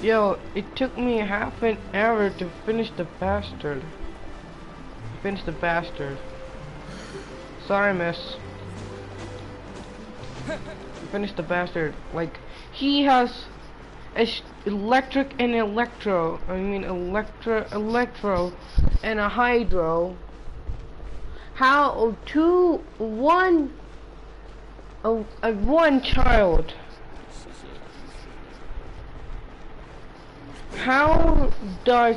Yo, it took me half an hour to finish the bastard. Sorry, miss. Finish the bastard. Like, he has electric and electro. I mean, electro, and a hydro. How one child. How does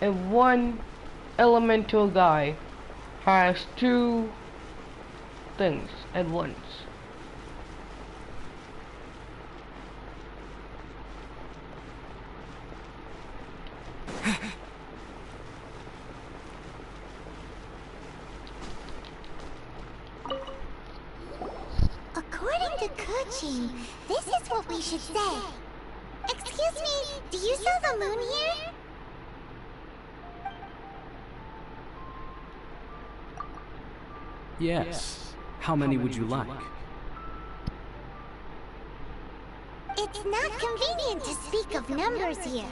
a one elemental guy has two things at once? According to Kuchi, this is what we should say. Excuse me, do you sell the moon here? Yes. How many would you like? It's not convenient to speak of numbers here.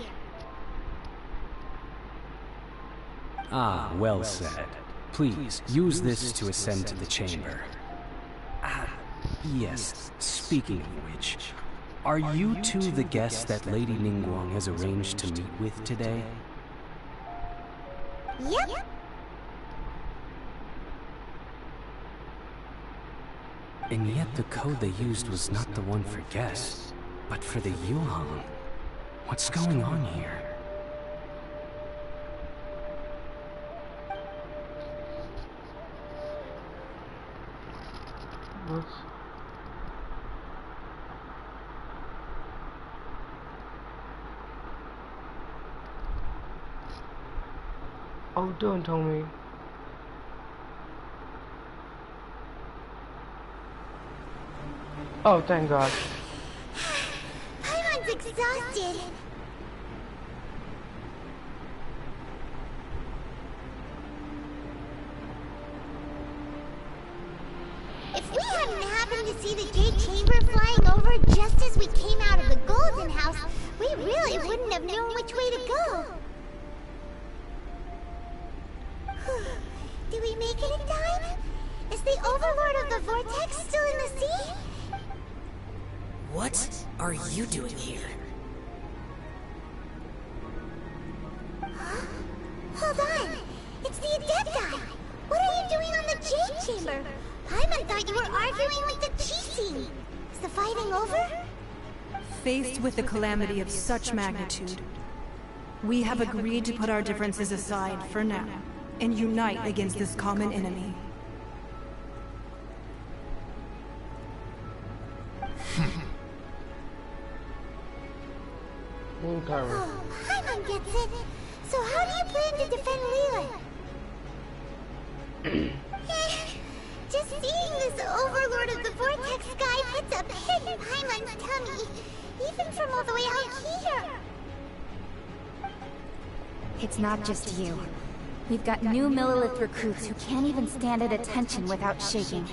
Ah, well said. Please, use this to ascend to the chamber. Yes, speaking of which, are you two the guests that Lady Ningguang has arranged to meet with today? Yep. And yet the code they used was not the one for guests, but for the Yuhang. What's going on here? Oh, don't tell me. Oh, thank God. Paimon's exhausted. If we hadn't happened to see the Jade Chamber flying over just as we came out of the Golden House, we really wouldn't have known which way to go. Did we make it in time? Is the Overlord of the Vortex still in the sea? What are you doing here? Huh? Hold on! It's the Adepti! What are you doing on the Jade Chamber? Paimon thought you were arguing with the Chi-Sing. Is the fighting over? Faced with the calamity of such magnitude, we have agreed to put our differences aside for now and unite against this common enemy. Oh, Paimon gets it. So how do you plan to defend Leland? Just seeing this Overlord of the Vortex guy puts a pit in Paimon's tummy, even from all the way out here. It's not just you. We've got new Millilith recruits who can't even stand at attention without shaking.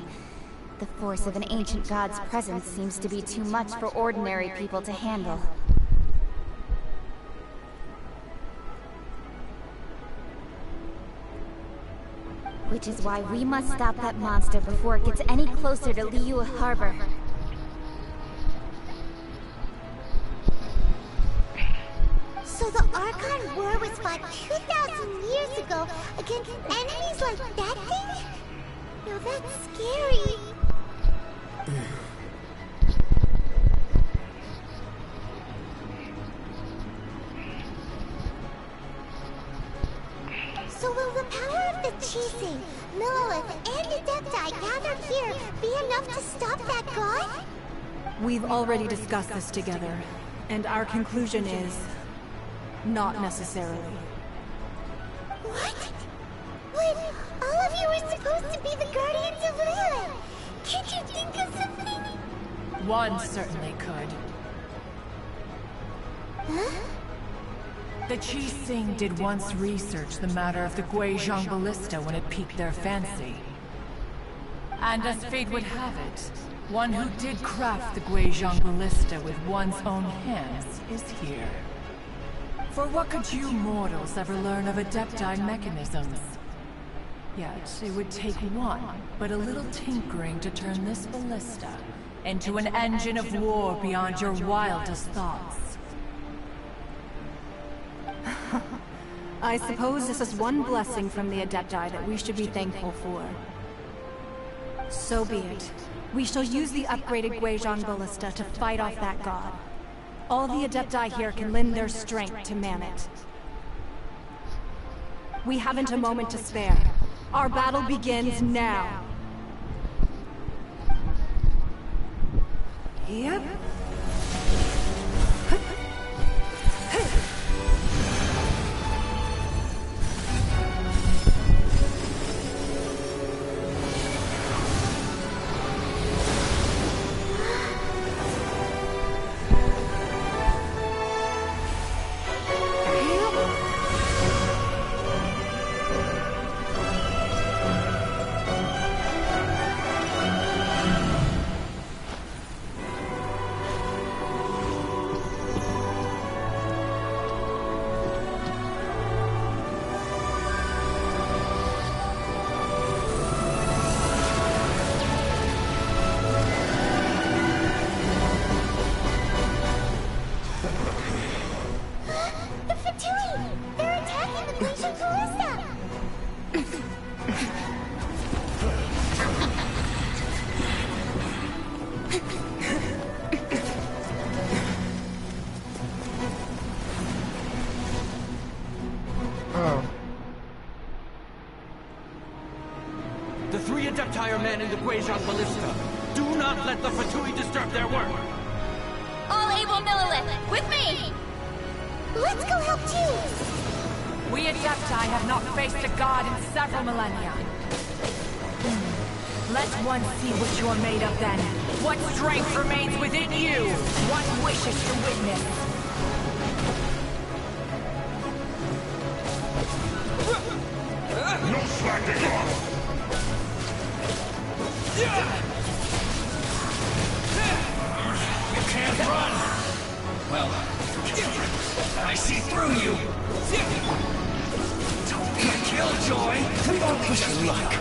The force of an ancient god's presence seems to be too much for ordinary people to handle. Which is why we must stop that monster before it gets any closer to Liyue Harbor. So the Archon War was fought 2,000 years ago against enemies like that thing? No, that's scary. So will the power of the Chi-Sing, Millilith, and Adepti gathered here be enough to stop that god? We've already discussed this together, and our conclusion is... not necessarily. What? But all of you were supposed to be the guardians of Liyue. Can't you think of something? One certainly could. Huh? The Chi-Sing did once research the matter of the Guizhong Ballista when it piqued their fancy. And as fate would have it, One who did craft the Guizhong Ballista with one's own hands is here. For what could you mortals ever learn of Adepti mechanisms? Yet, it would take one, but a little tinkering to turn this ballista into an engine of war beyond your wildest thoughts. I suppose this is one blessing from the Adepti that we should be thankful for. So be it. We shall use the upgraded Guizhong Ballista to fight off that god. All the Adepti here can lend their strength to man it. We haven't a moment to spare. Our battle begins now. Yep. The three Adepti are men in the Guizhong Ballista. Do not let the Fatui disturb their work! All able Millilith, with me! Let's go help too! We Adepti have not faced a god in several millennia. Let one see what you are made of then. What strength remains within you? What wishes to witness? No slacking off! You can't run! Well, I see through you! Don't be a killjoy! Don't push your luck!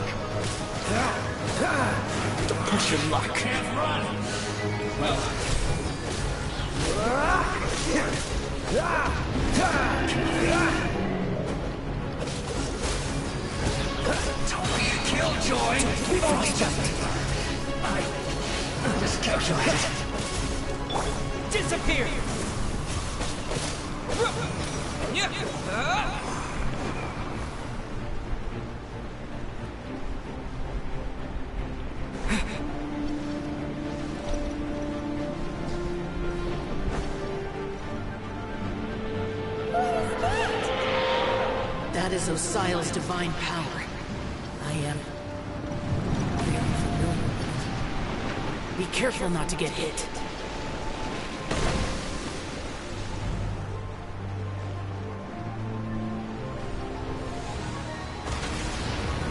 Don't push your luck! Can't run! Well... Don't be a killjoy! I miscalculated. Disappear! That is Osial's divine power. I am very familiar with it. Be careful not to get hit.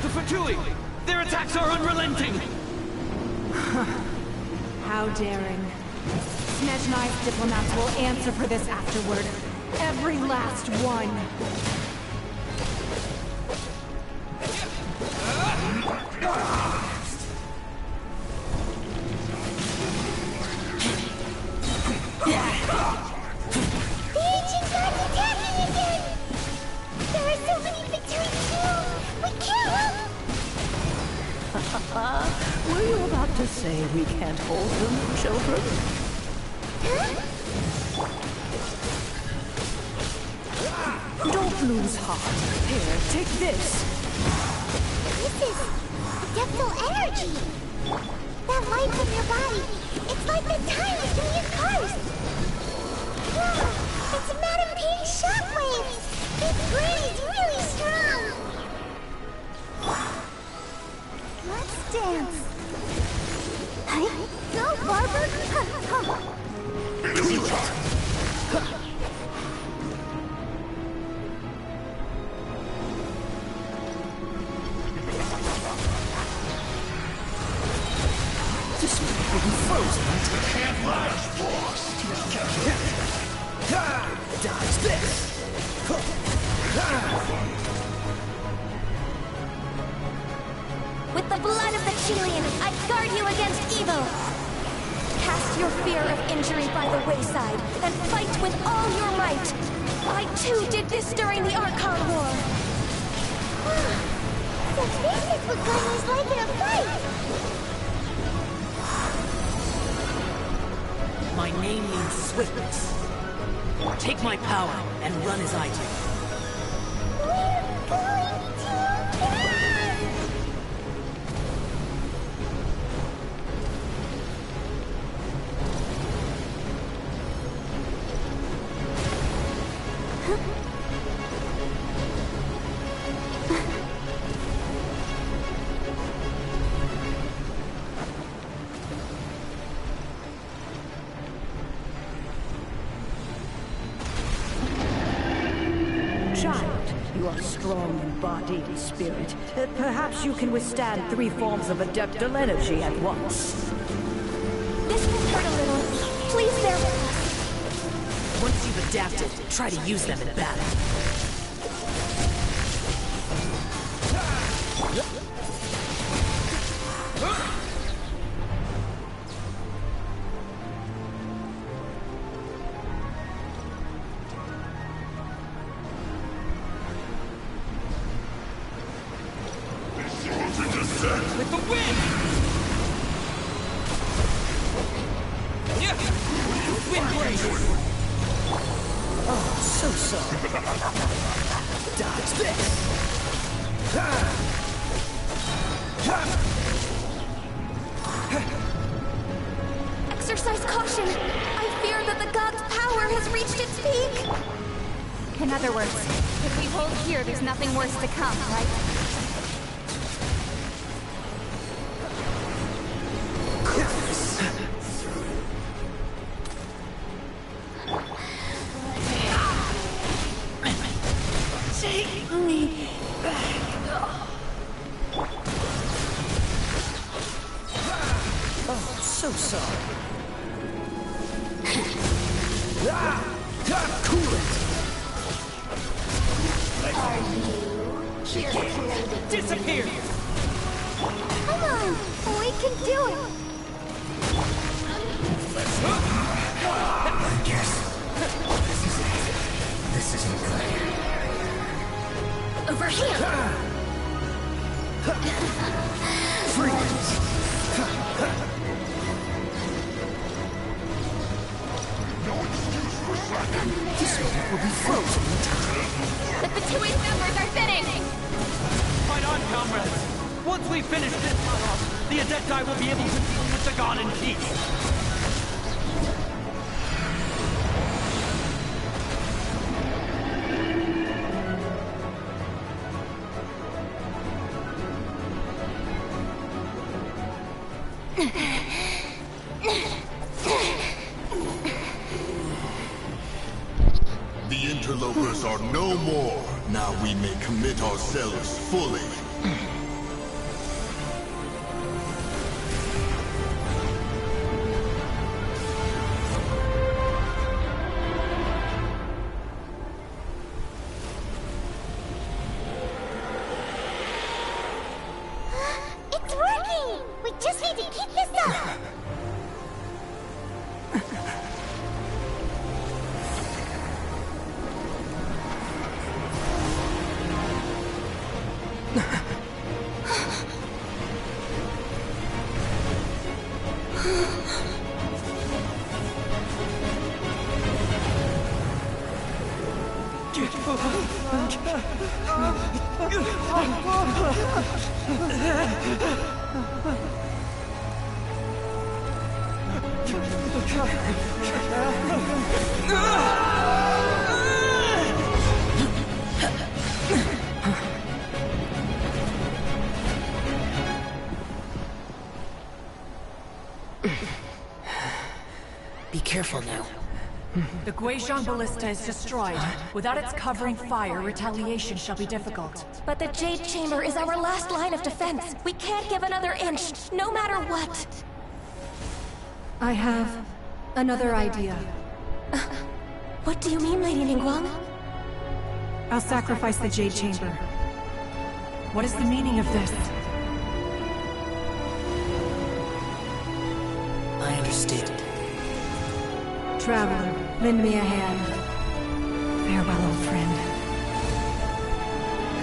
The Fatui! Their attacks are unrelenting! How daring. Snezhnai's diplomats will answer for this afterward. Every last one. Were you about to say we can't hold them, children? Don't lose heart. Here, take this. This is adeptal energy. That light from your body. It's like the time between your cars. Wow, it's Madam Pig's shockwaves. This brain is really strong. Let's dance. Hey, go, Barber. It's time! This will be frozen. Dodge this! With the blood of the Chilean, I guard you against evil! Cast your fear of injury by the wayside, and fight with all your might! I too did this during the Archon War! So this is what Gunny's like in a fight! My name means swiftness. Take my power and run as I do. We're going to die! Child, you are strong in body and spirit. Perhaps you can withstand 3 forms of adeptal energy at once. This will hurt a little. Please bear with us. Once you've adapted, try to use them in battle. With the wind! Yeah! Wind break! Oh, so sorry. Dodge this! Exercise caution! I fear that the god's power has reached its peak! In other words, if we hold here, there's nothing worse to come, right? Take me back. Oh, so sorry. Cool it! Disappear! Come on! We can do it! I guess this isn't good. Over here! Freeze! This one will be frozen in time. The Fatui numbers are thinning! Fight on, comrades! Once we finish this runoff, the Adepti will be able to deal with the god in peace! The interlopers are no more. Now we may commit ourselves fully. It's working! We just need to keep this up! Be careful now. The Guizhong Ballista is destroyed. Without its covering fire, retaliation shall be difficult. But the Jade Chamber is our last line of defense. We can't give another inch, no matter what. I have another idea. What do you mean, Lady Ningguang? I'll sacrifice the Jade Chamber. What is the meaning of this? I understand. Traveler, lend me a hand. Farewell, old friend.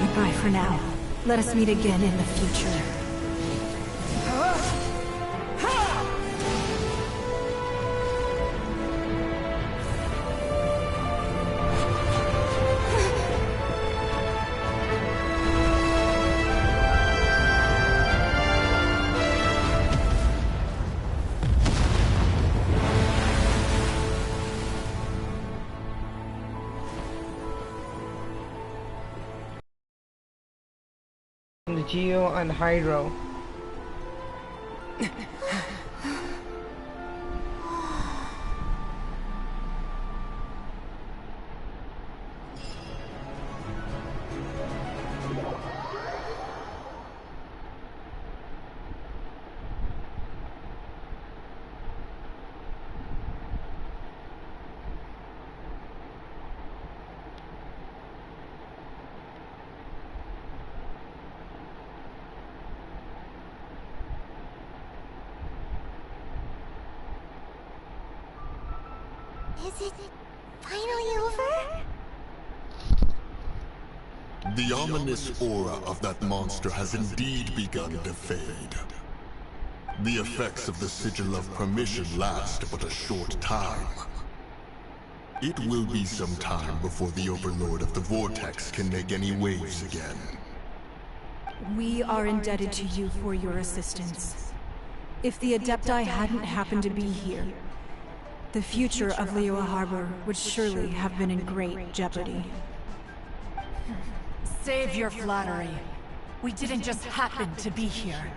Goodbye for now. Let us meet again in the future. The Geo and Hydro. Is it finally over? The ominous aura of that monster has indeed begun to fade. The effects of the Sigil of Permission last but a short time. It will be some time before the Overlord of the Vortex can make any waves again. We are indebted to you for your assistance. If the Adepti hadn't happened to be here, the future of Liyue Harbor would surely have been in great jeopardy. Save your flattery. We didn't just happen to be here.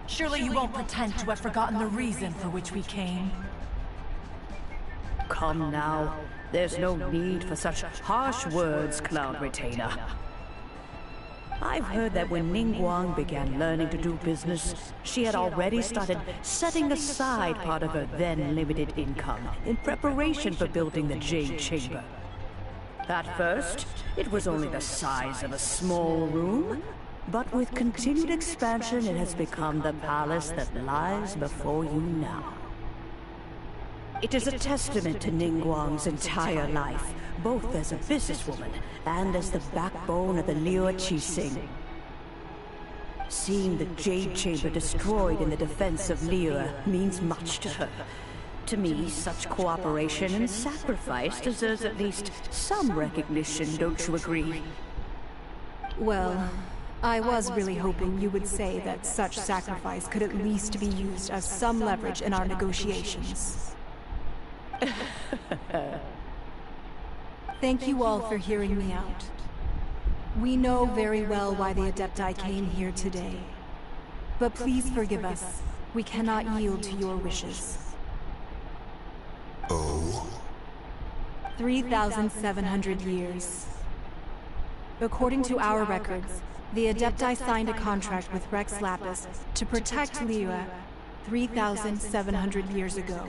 Surely you won't pretend to have forgotten the reason for which we came. Come now. There's no need for such harsh words, Cloud Retainer. I've heard that when Ningguang began learning to do business, she had already started setting aside part of her then limited income in preparation for building the Jade Chamber. At first, it was only the size of a small room, but with continued expansion it has become the palace that lies before you now. It is a testament to Ningguang's entire life, both as a businesswoman and as the backbone of the Liyue Qixing. Seeing the Jade Chamber destroyed in the defense of Liyue means much to her. To me, such cooperation and sacrifice deserves at least some recognition, don't you agree? Well, I was really hoping you would say that such sacrifice could at least be used as some leverage in our negotiations. Thank you all for hearing me out. We know very well why the Adepti came here today. But please forgive us. We cannot yield to your wishes. Oh? 3,700 years. According to our records, the Adepti signed a contract with Rex Lapis to protect Liyue 3,700 years ago.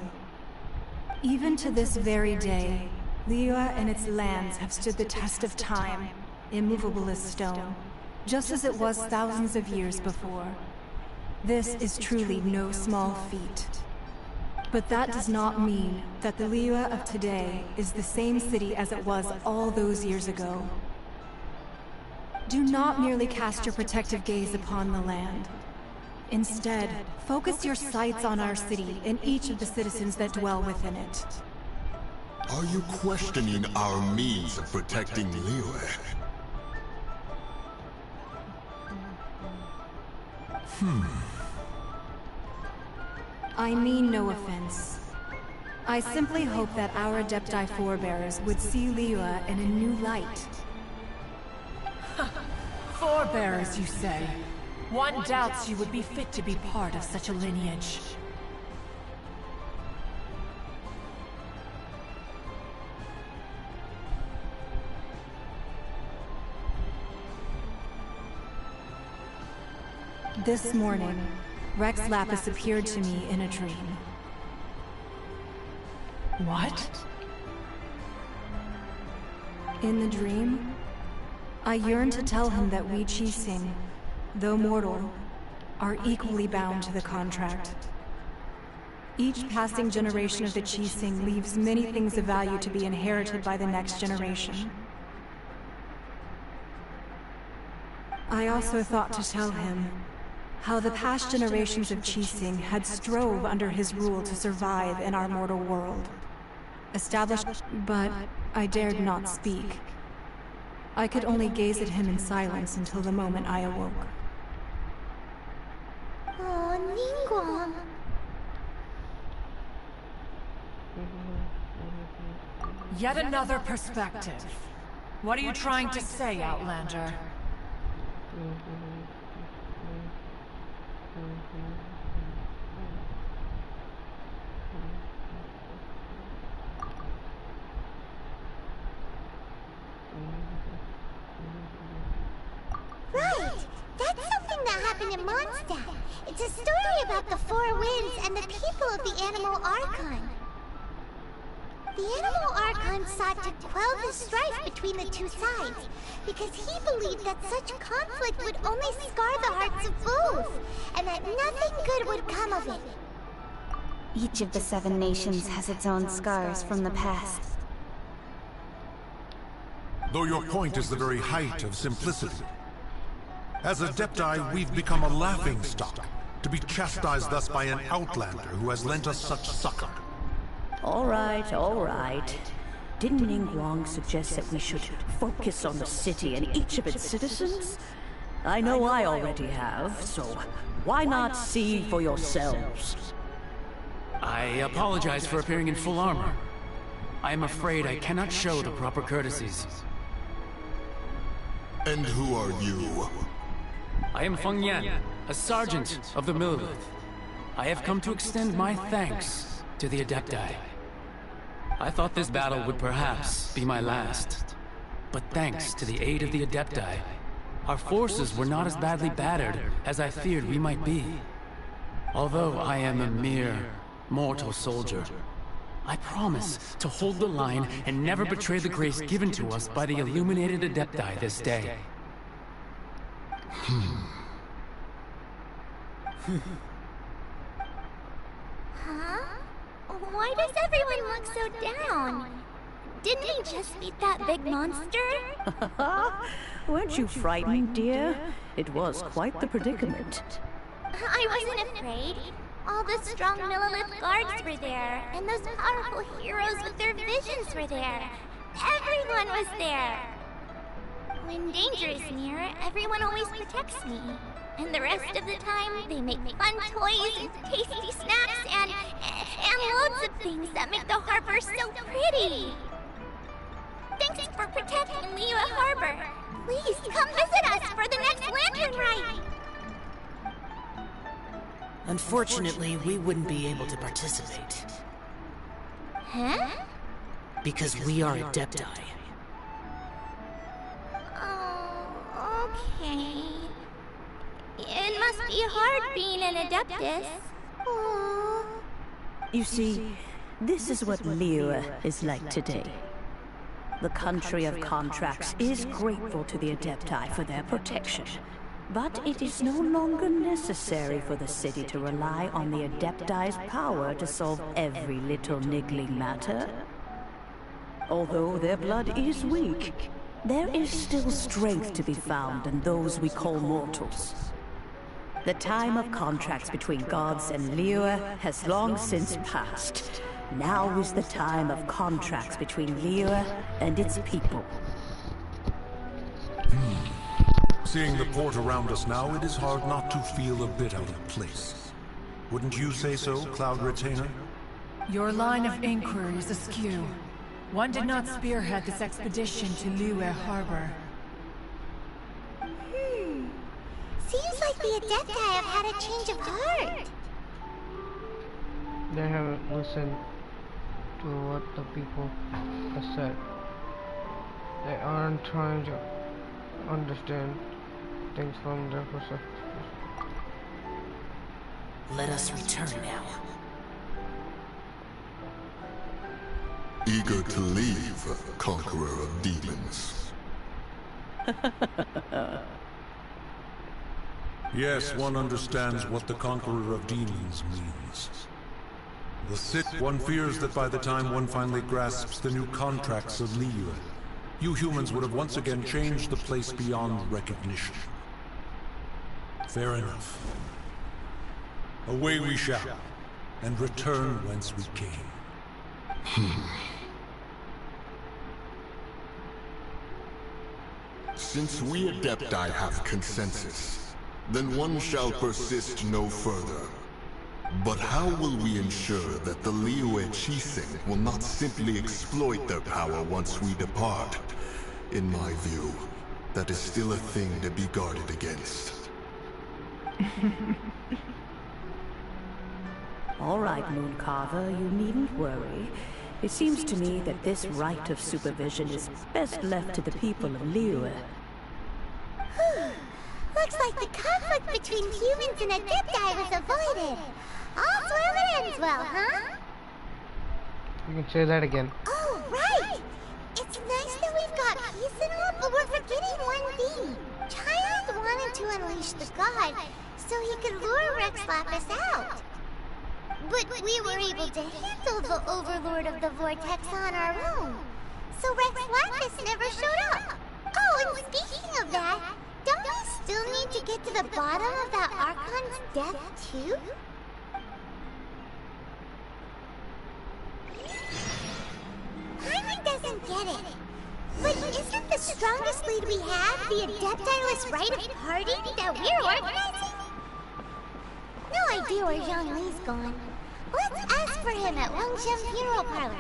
Even to this very day, Liyue and its lands have stood the test of time, immovable as stone, just as it was thousands of years before. This is truly no small feat. But that does not mean that the Liyue of today is the same city as it was all those years ago. Do not merely cast your protective gaze upon the land. Instead, focus your sights on our city and each of the citizens that dwell within it. Are you questioning our means of protecting Liyue? I mean no offense. I simply hope that our Adepti forebears would see Liyue in a new light. Forebearers, you say? One doubts you would be fit to be part of such a lineage. This morning, Rex Lapis appeared to me in a dream. What? In the dream, I yearned to tell him that we Qixing, though mortal, are equally bound to the contract. Each passing generation of the Qixing leaves many things of value to be inherited by the next generation. I also thought to tell him how the past generations of Qixing had strove under his rule to survive in our mortal world. But I dared not speak. I could only gaze at him in silence until the moment I awoke. Oh, Ningguang. Yet another perspective. What are you trying to say, Outlander? Right! That's something that happened in Mondstadt. It's a story about the Four Winds and the people of the Animal Archon. The Animal Archon sought to quell the strife between the two sides, because he believed that such conflict would only scar the hearts of both, and that nothing good would come of it. Each of the 7 nations has its own scars from the past. Though your point is the very height of simplicity. As Adepti, we've become a laughingstock, to be chastised thus by an outlander who has lent us such succor. All right, all right. Didn't Ningguang suggest that we should focus on the city and each of its citizens? I know I already have, so why not see for yourselves? I apologize for appearing in full armor. I am afraid I cannot show the proper courtesies. And who are you? I am Feng Yan, a sergeant of the Millelith. I have come to extend my thanks to the Adepti. I thought this battle would perhaps be my last. But thanks to the aid of the Adepti, our forces were not as badly battered as I feared we might be. Although I am a mere mortal soldier, I promise to hold the line and never betray the grace given to us by the illuminated Adepti this day. Huh? Why does everyone look so down? Didn't we just beat that big monster? Weren't you frightened, dear? It was quite the predicament. I wasn't afraid. All the strong Millelith guards were there, and those powerful heroes with their visions were there. Everyone was there. When danger is near, everyone always protects me. And the rest of the time, they make fun toys and tasty snacks and loads of things that make the harbor so pretty. Thanks for protecting Liyue Harbor. Please come visit us for the next lantern ride. Unfortunately, we wouldn't be able to participate. Huh? Because we are Adepti. Oh, okay. It must be hard being an Adeptus. Aww. You see, this is what Liyue is like today. The country of contracts is grateful to the Adepti for their protection. But it is no longer necessary for the city to rely on the Adepti's power to solve every little niggling matter. Although their blood is weak, there is still strength to be found in those we call mortals. The time of contracts between gods and Liyue has long since passed. Now is the time of contracts between Liyue and its people. Seeing the port around us now, it is hard not to feel a bit out of place. Wouldn't you say so, Cloud Retainer? Your line of inquiry is askew. One did not spearhead this expedition to Liyue Harbor. Seems like the Adepti have had a change of heart. They haven't listened to what the people have said. They aren't trying to understand things from their perspective. Let us return now. Eager to leave, conqueror of demons. Yes, one understands what the Conqueror of Demons means. The Sith, one fears that by the time one finally grasps the new contracts of Liyue, you humans would have once again changed the place beyond recognition. Fair enough. Away we shall, and return whence we came. Since we Adepti have consensus, then one shall persist no further. But how will we ensure that the Liyue Chising will not simply exploit their power once we depart? In my view, that is still a thing to be guarded against. All right, Mooncarver, you needn't worry. It seems to me that this right of supervision is best left to the people of Liyue. Looks like the conflict between humans and Adepti was avoided. All's well that ends well, huh? You can say that again. Oh, right! It's nice that we've got peace and all, but we're forgetting one thing. Child wanted to unleash the god, so he could lure Rex Lapis out. But we were able to handle the Overlord of the Vortex on our own. So Rex Lapis never showed up. Oh, and speaking of that, don't we still need to get to the bottom of that Archon's death, too? Paimon doesn't get it. But isn't the strongest lead we have the Adepti-less rite of parting that we're organizing? No idea where Zhongli's gone. Let's ask for him at Wangshen's funeral parlor.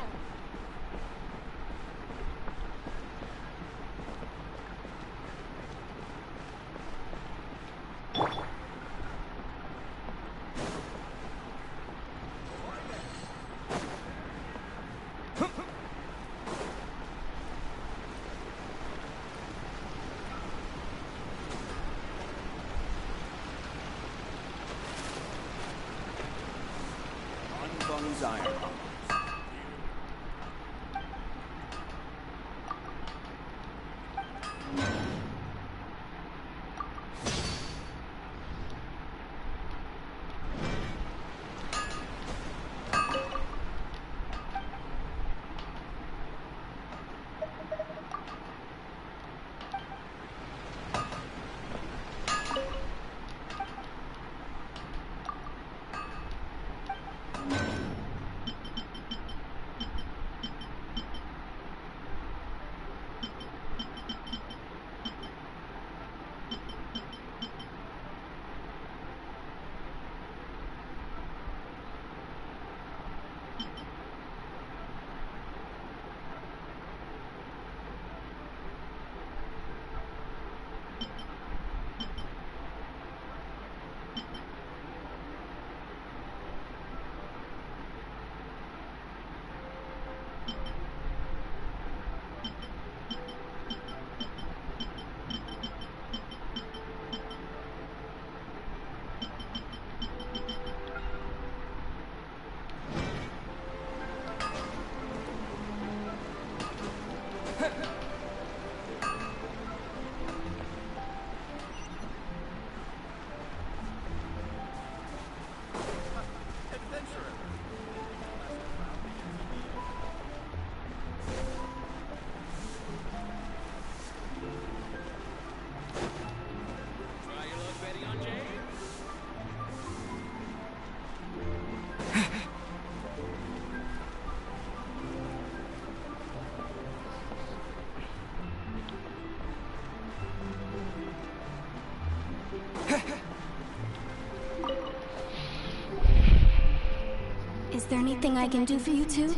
Is there anything I can do for you two?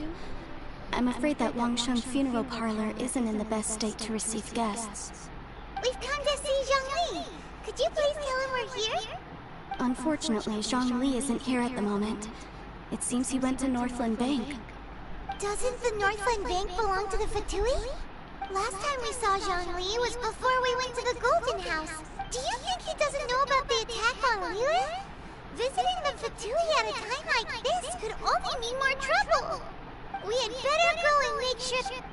I'm afraid that Wangshen's funeral parlor isn't in the best state to receive guests. We've come to see Zhongli. Could you please tell him we're here? Unfortunately, Zhongli isn't here at the moment. It seems he went to Northland Bank. Doesn't the Northland Bank belong to the Fatui? Last time we saw Zhongli was before we went to the Golden House. Do you think he doesn't know about the attack on Liyue? Visiting the Fatui at a time like this could only mean more trouble. We had better go and make sure...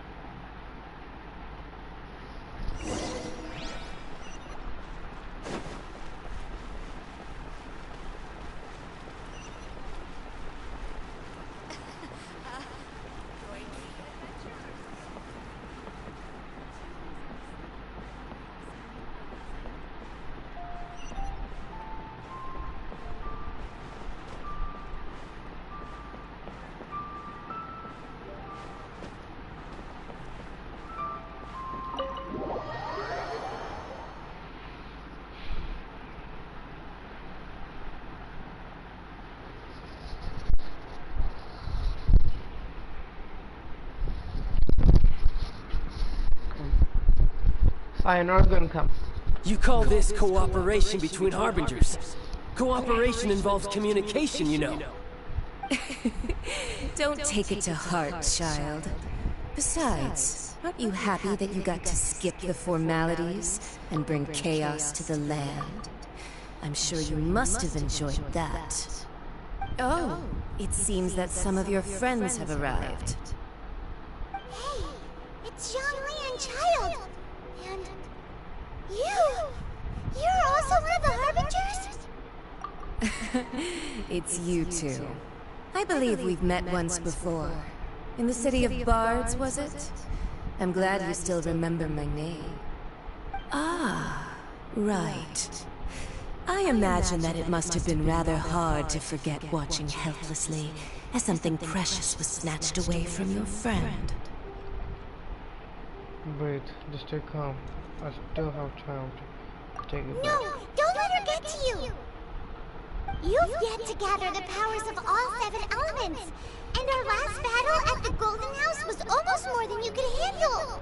Fine, are gonna come. You call this cooperation between Harbingers? Cooperation involves communication, you know. Don't take it to heart, child. Besides, aren't you happy that you got to skip the formalities and bring chaos to the land? I'm sure you must have enjoyed that. Oh, it seems that some of your friends have arrived. Hey, it's Zhongli and Child. And you're also one of the Harbingers? It's you two. I believe we've met once before. In the city of Bards, was it? I'm glad you still remember my name. Ah, right. I imagine that it must have been rather hard to forget watching helplessly as something precious was snatched away from your friend. Breathe, just stay calm. I still have time to take it back. No, don't let her get to you! You've yet to gather the powers of all 7 elements, and our last battle at the Golden House was almost more than you could handle.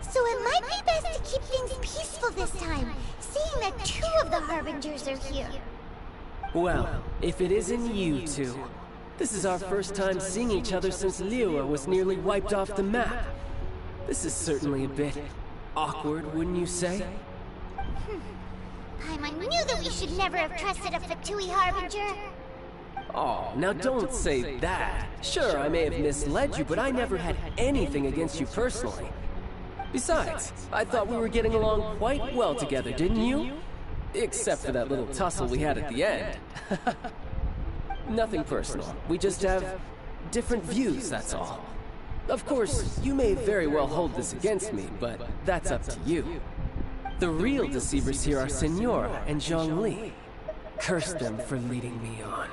So it might be best to keep things peaceful this time, seeing that 2 of the Harbingers are here. Well, if it isn't you two. This is our first time seeing each other since Liyue was nearly wiped off the map. This is certainly a bit awkward, wouldn't you say? I knew that we should never have trusted a Fatui Harbinger. Oh, now don't say that. Sure, I may have misled you, but I never had anything against you personally. Besides, I thought we were getting along quite well together, didn't you? Except for that little tussle we had at the end. Nothing personal. We just have different views, that's all. Of course, you may very well hold this against me, but that's up to you. The real deceivers here are Senora and Zhongli. Curse them for leading me on.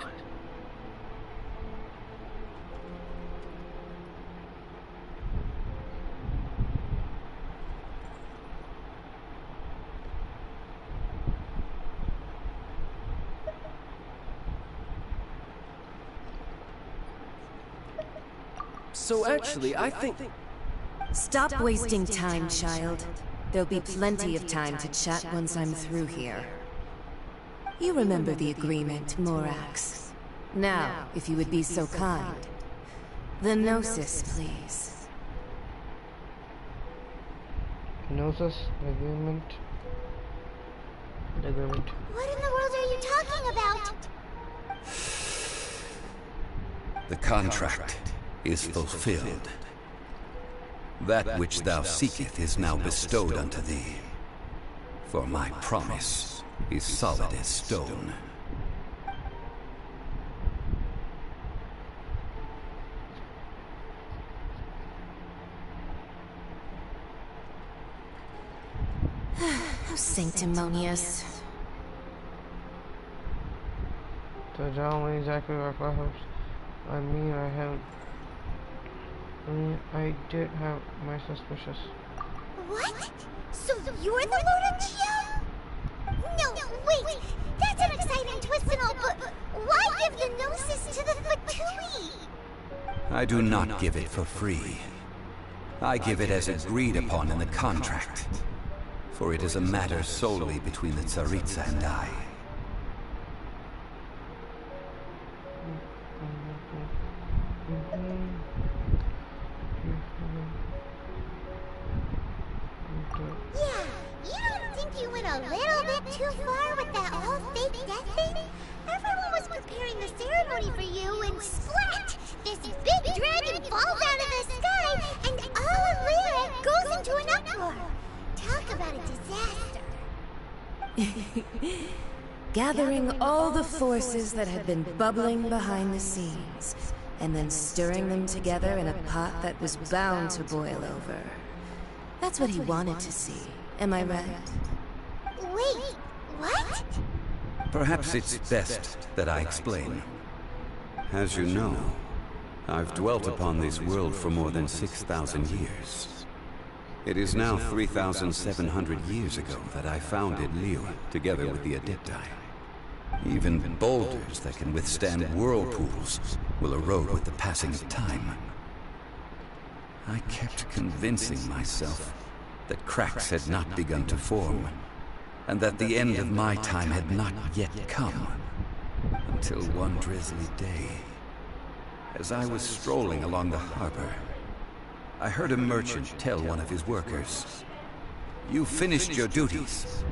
So actually, I think... Stop wasting time, child. There'll be plenty of time to chat once I'm through here. You remember the agreement, Morax. Now, if you would be so kind. The Gnosis, please. Gnosis? The agreement? The agreement. What in the world are you talking about? The contract is fulfilled. That which thou seeketh is now bestowed unto thee. For my promise is solid as stone. How sanctimonious. So John Lee exactly like my hopes. I did have my suspicions. What? So you're the Lord of Chia? No, wait! That's an exciting twist and all, but why give the Gnosis to the Fatui? I do not give it for free. I give it as agreed upon in the contract. For it is a matter solely between the Tsaritsa and I. Yeah, you don't think you went a little bit too far with that whole fake death thing? Everyone was preparing the ceremony for you and splat! This big dragon falls Gathering all the forces that had been bubbling behind the scenes, and then stirring them together in a pot that was bound to boil over. That's what he wanted to see, am I right? Wait, what? Perhaps it's best that I explain. As you know, I've dwelt upon this world for more than 6,000 years. It is now 3,700 years ago that I founded Liyue, together with the Adepti. Even boulders that can withstand whirlpools will erode with the passing of time. I kept convincing myself that cracks had not begun to form, and that the end of my time had not yet come. Until one drizzly day, as I was strolling along the harbor, I heard a merchant tell one of his workers, "You finished your duties.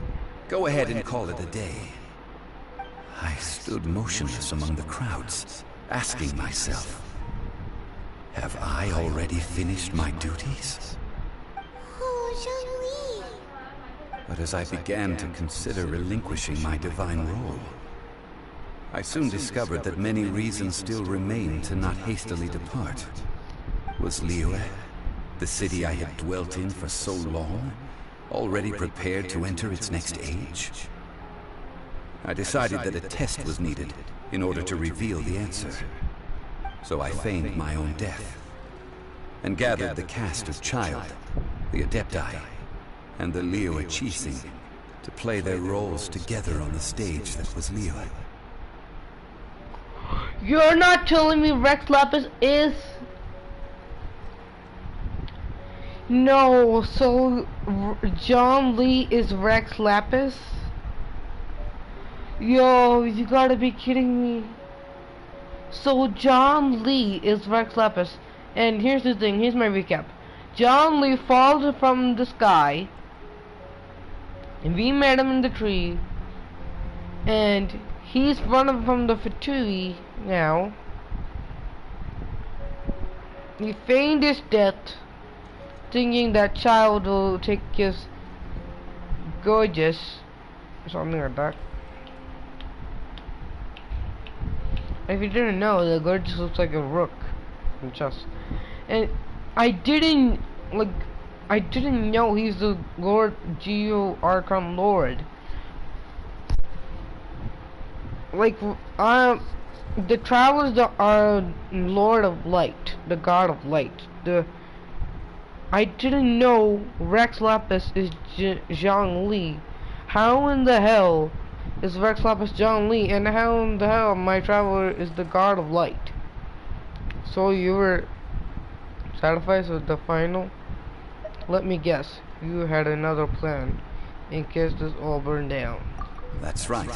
Go ahead and call it a day." I stood motionless among the crowds, asking myself, have I already finished my duties? Oh, Zhongli. But as I began to consider relinquishing my divine role, I soon discovered that many reasons still remained to not hastily depart. Was Liyue, the city I had dwelt in for so long, already prepared to enter its next age? I decided that a test was needed in order to reveal the answer. So I feigned my own death, and gathered the cast of Child, the Adepti, and the Liyue Qixing to play their roles together on the stage that was Liyue. You're not telling me Rex Lapis is... No, so Zhongli is Rex Lapis? Yo, you gotta be kidding me. So Zhongli is Rex Lapis, and here's the thing, here's my recap. Zhongli falls from the sky, and we met him in the tree, and he's running from the Fatui now. He feigned his death, thinking that Child will take his gorgeous, something like that. If you didn't know, the gorgeous looks like a rook from chess. And I didn't know he's the Lord Geo Archon Lord. Like, the Travelers are Lord of Light, the God of Light. I didn't know Rex Lapis is Zhongli. How in the hell is Rex Lapis Zhongli, and how in the hell my Traveler is the God of Light? So you were satisfied with the final? Let me guess, you had another plan in case this all burned down. That's right.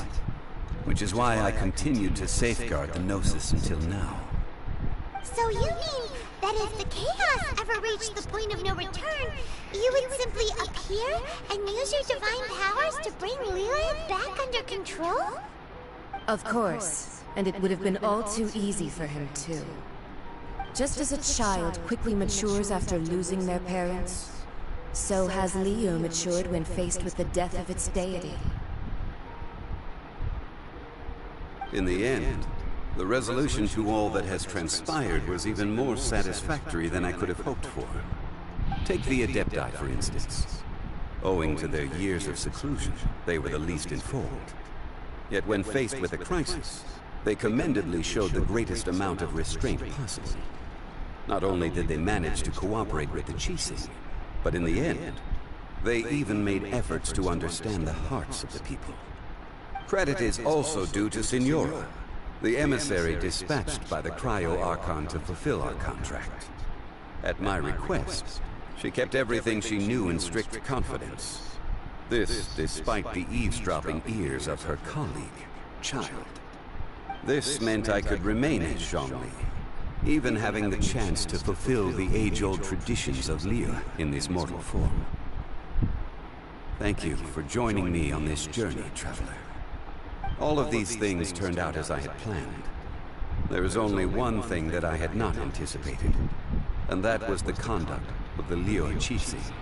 Which is why I continued to safeguard the Gnosis until now. So you mean that if the chaos ever reached the point of no return, you would simply appear and use your divine powers to bring Liyue back under control? Of course, and it would have been all too easy for him too. Just as a child quickly matures after losing their parents, so has Liyue matured when faced with the death of its deity. In the end, the resolution to all that has transpired was even more satisfactory than I could have hoped for. Take the Adepti, for instance. Owing to their years of seclusion, they were the least informed. Yet when faced with a crisis, they commendably showed the greatest amount of restraint possible. Not only did they manage to cooperate with the Qixing, but in the end, they even made efforts to understand the hearts of the people. Credit is also due to Signora, the emissary dispatched by the Cryo Archon to fulfill our contract. At my request, she kept everything she knew in strict confidence. This despite the eavesdropping ears of her colleague, Child. This meant I could remain as Zhongli, even having the chance to fulfill the age-old traditions of Liyue in this mortal form. Thank you for joining me on this journey, Traveler. All of these things turned out as I had planned. There is only one thing that I had not anticipated, and that was the conduct of the Liyue Qixing.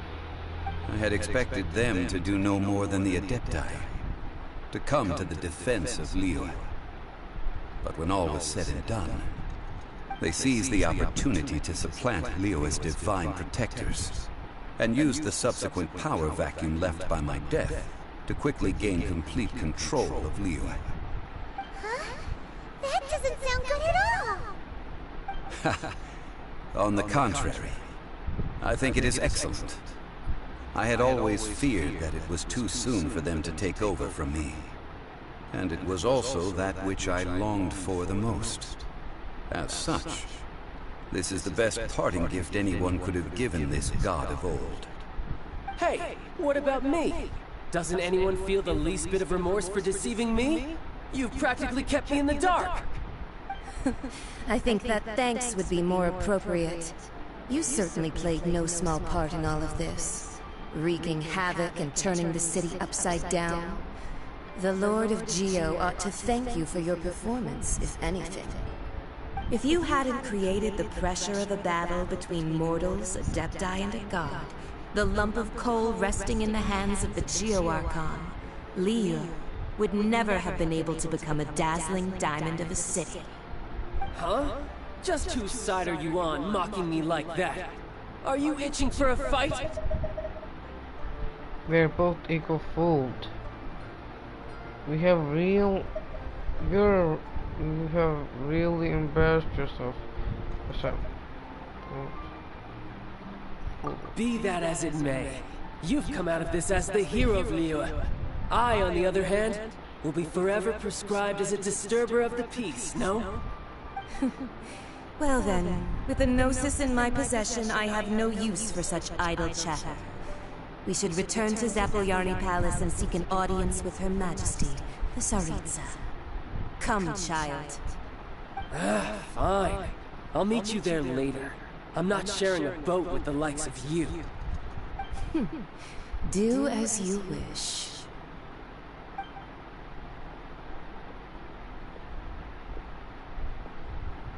I had expected them to do no more than the Adepti, to come to the defense of Liyue. But when all was said and done, they seized the opportunity to supplant Liyue's divine protectors, and used the subsequent power vacuum left by my death to quickly gain complete control of Liyue. Huh? That doesn't sound good at all! On the contrary, I think it is excellent. I had always feared that it was too soon for them to take over from me. And it was also that which I longed for the most. As such, this is the best parting gift anyone could have given this god of old. Hey, what about me? Doesn't anyone feel the least bit of remorse for deceiving me? You've practically kept me in the dark! I think that thanks would be more appropriate. You certainly played no small part in all of this, wreaking havoc and turning the city upside down. The Lord of Geo ought to thank you for your performance, if anything. If you hadn't created the pressure of a battle between mortals, Adepti, and a god, the lump of coal resting in the hands of the Geo Archon, Liyue, would never have been able to become a dazzling diamond of a city. Huh? Just whose side are you on, mocking me like that? Are you itching for a fight? We're both equal fooled. You have really embarrassed yourself. Be that as it may, you've come out of this as the hero of Liyue. I, on the other hand, will be forever prescribed as a disturber of the peace, no? Well then, with the Gnosis in my possession, I have no use for such idle chatter. We should return to Zapoljarny Palace and seek an audience with Her Majesty, the Tsaritsa. Come, child. Fine. I'll meet you there later. I'm not sharing a boat with the likes of you. Do as you wish.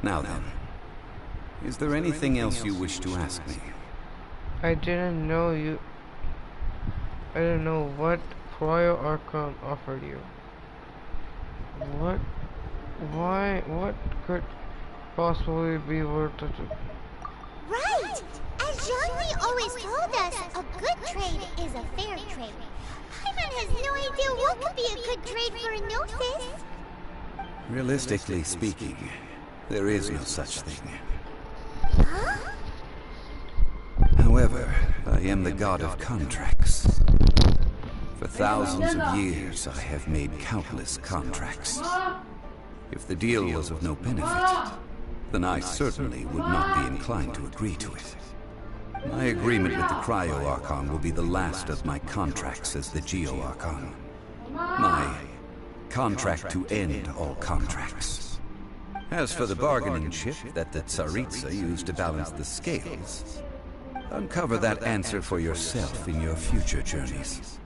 Now then, is there anything else you wish to ask me? I didn't know what Cryo Archon offered you. What could possibly be worth it? Right! As Zhongli always told us, a good trade is a fair trade. Paimon has no idea what could be a good trade for a Gnosis. Realistically speaking, there is no such thing. Huh? However, I am the god of contracts. For thousands of years, I have made countless contracts. If the deal was of no benefit, then I certainly would not be inclined to agree to it. My agreement with the Cryo Archon will be the last of my contracts as the Geo Archon. My contract to end all contracts. As for the bargaining chip that the Tsaritsa used to balance the scales, uncover that answer for yourself in your future journeys.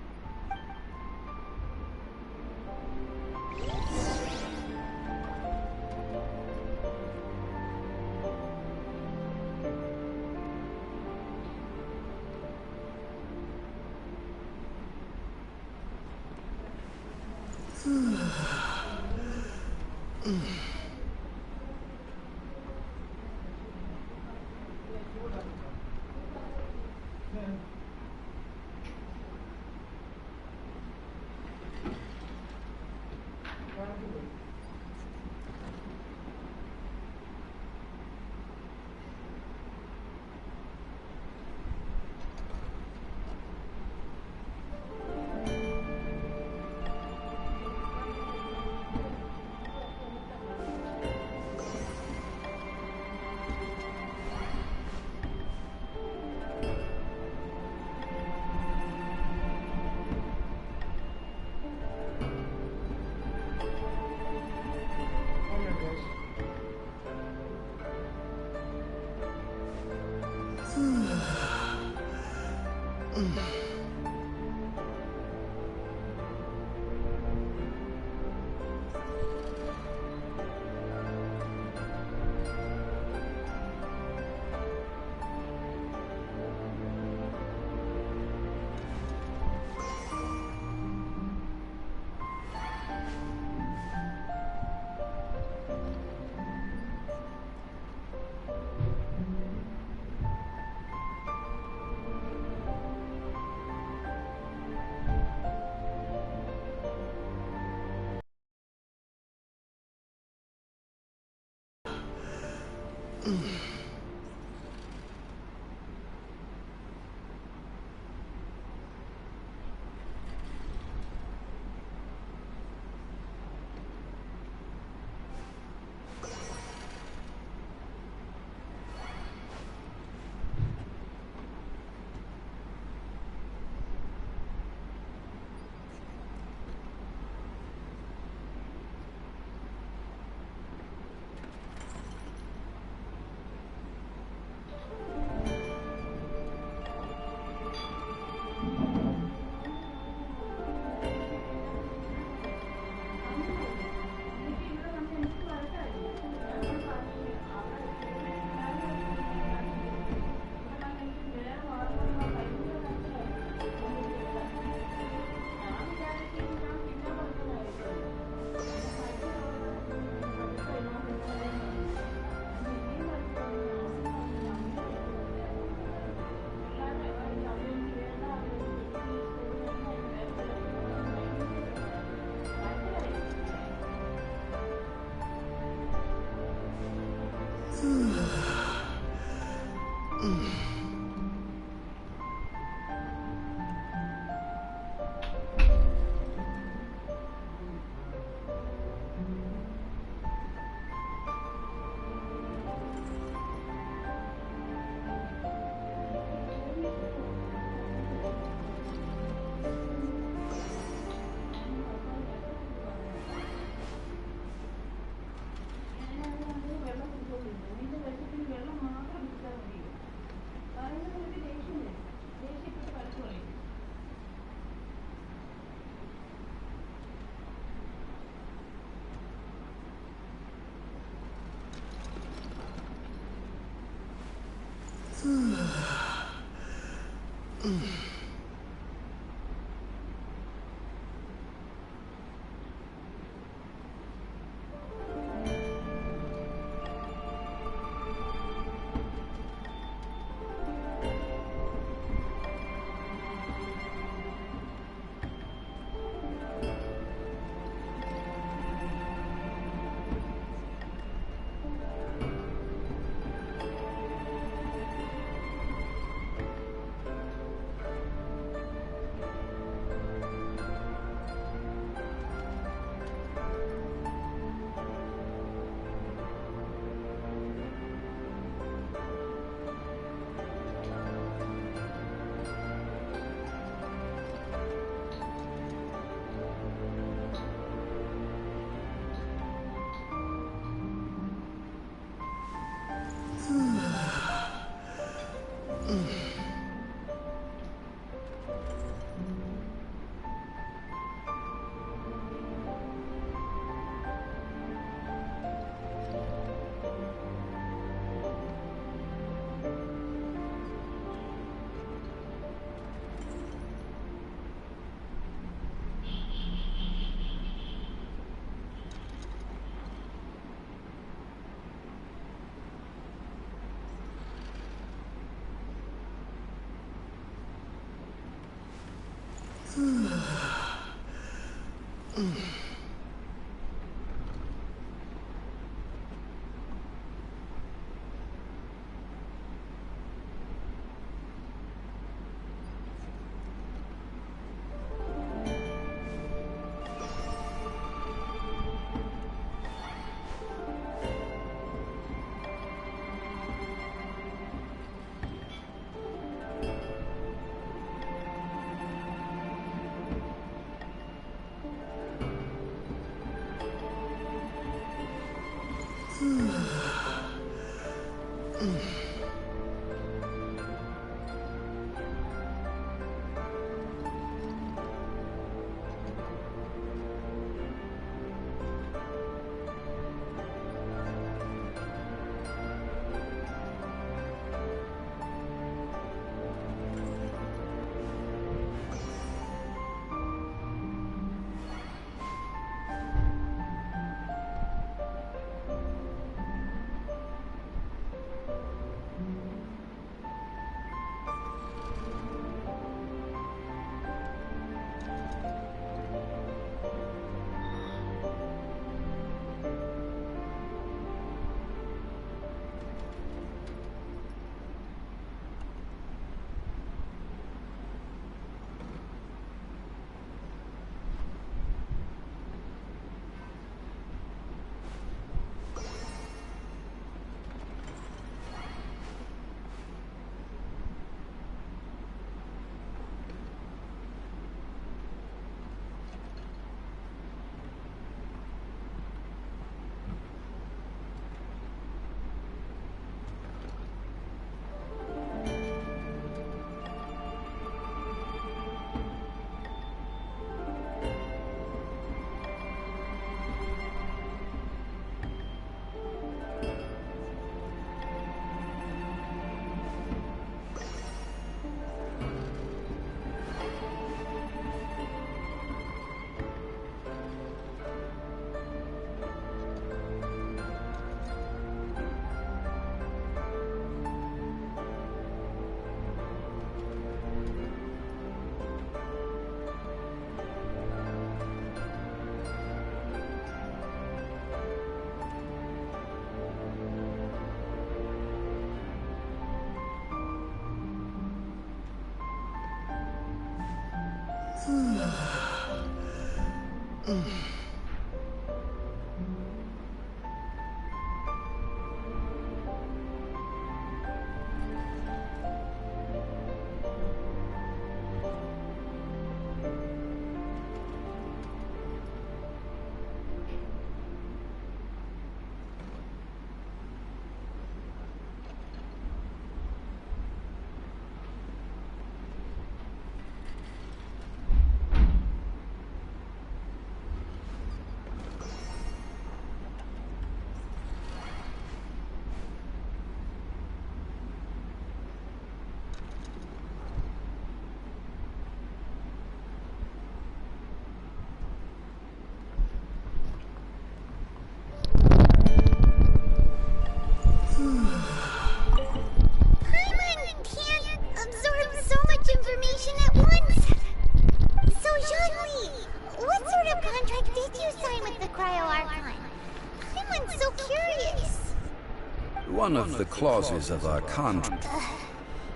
One of the clauses of our contract.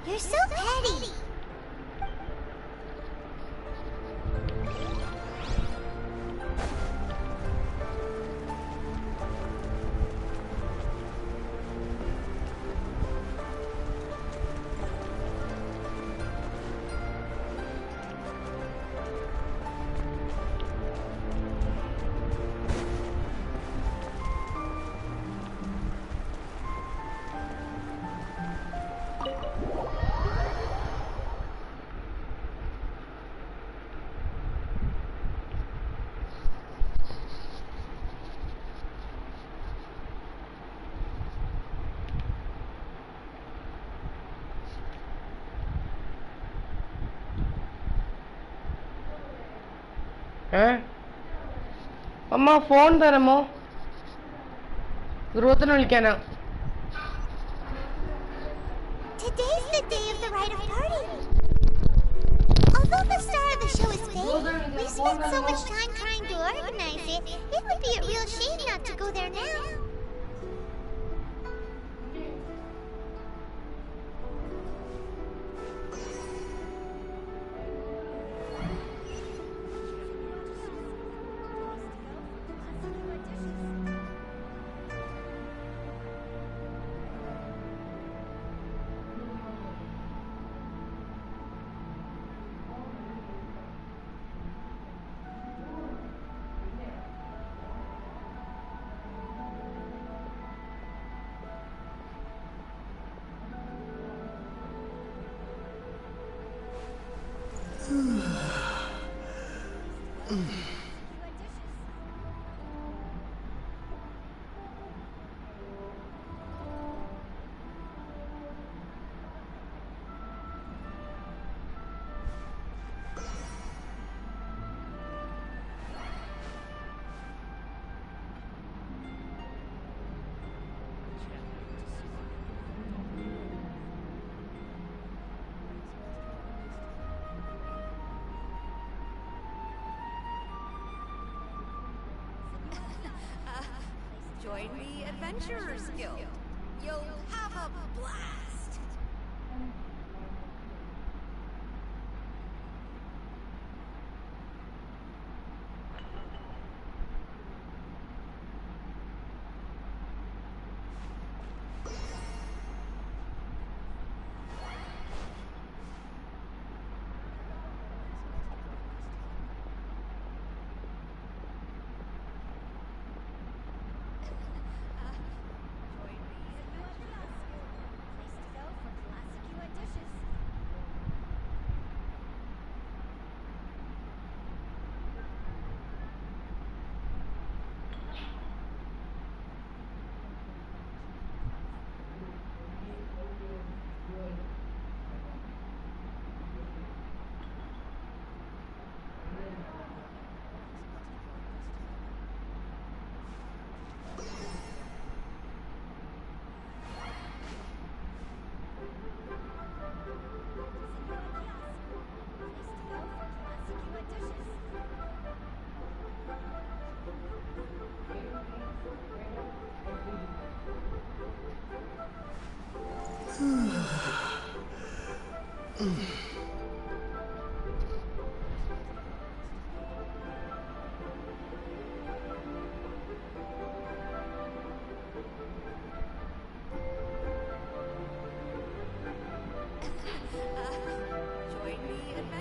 You're so petty. അമ്മ phone തരമോ ധ്രുവത്തിന് വിളിക്കാനാ Today's the day of the rite of party. Although the star of the show is fake, we spent so much time trying to organize it, it would be a real shame not to go there now. Join the Adventurers Guild. You'll have a blast.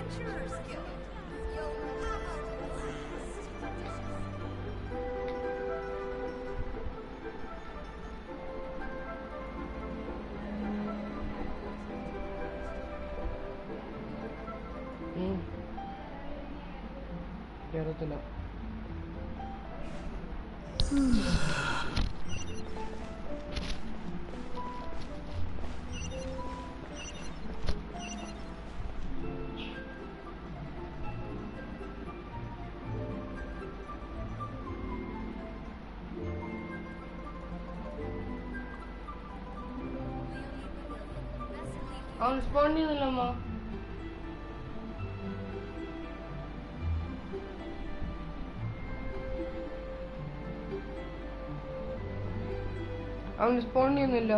Adventurers Guild. You'll have a blast. കേറത്തില്ല. അവൻ respond ചെയ്യുന്നില്ലമ്മ. അവൻ respond ചെയ്യുന്നില്ല.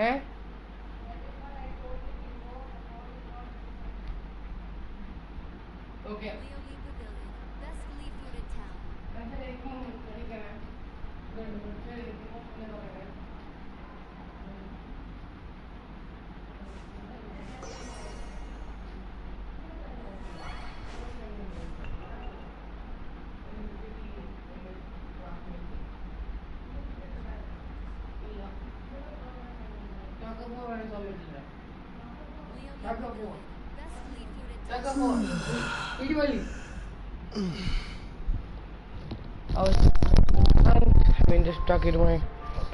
ഏ okay just talking to my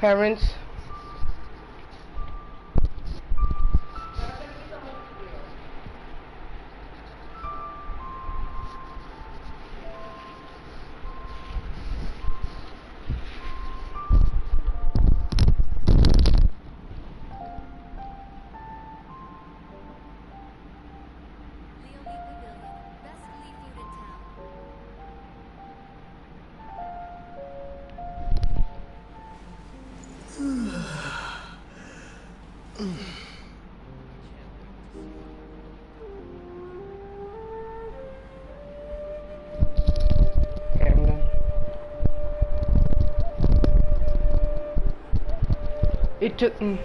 parents. It took me.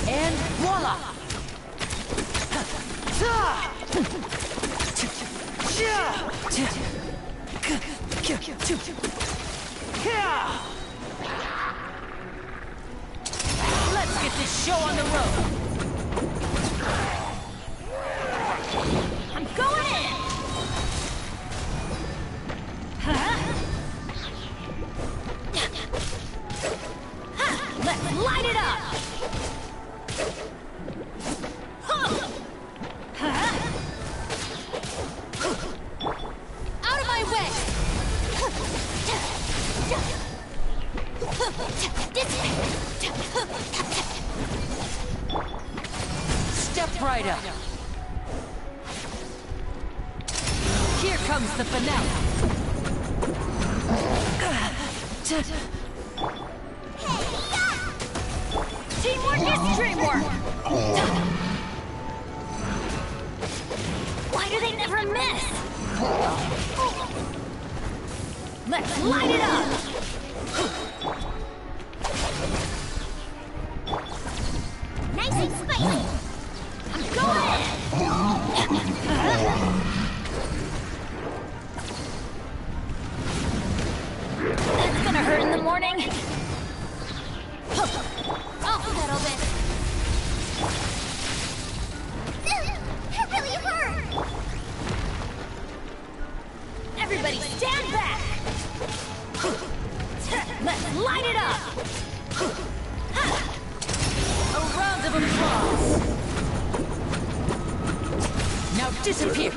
And voila! Let's get this show on the road! I'm going in! Let's light it up! Out of my way! Step right up. Here comes the finale. Hey! Let's light it up! Nice and spicy! I'm going in! That's gonna hurt in the morning. I'll settle this. That really hurt! Everybody stand back! Let's light it up! A round of applause! Now disappear!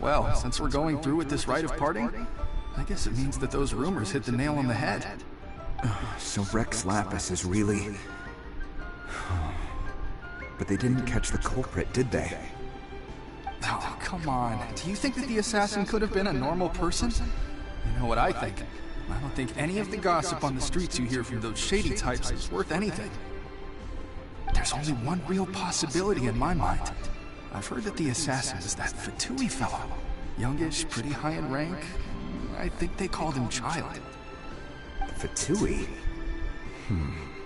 Well, since we're going through with this rite of parting, I guess it means that those rumors hit the nail on the head. So Rex Lapis is really... But they didn't catch the culprit, did they? Oh, come on. Do you think that the assassin could have been a normal person? You know what I think? I don't think any of the gossip on the streets you hear from those shady types is worth anything. There's only one real possibility in my mind. I've heard that the assassin is that Fatui fellow. Youngish, pretty high in rank. I think they called him Child. Fatui?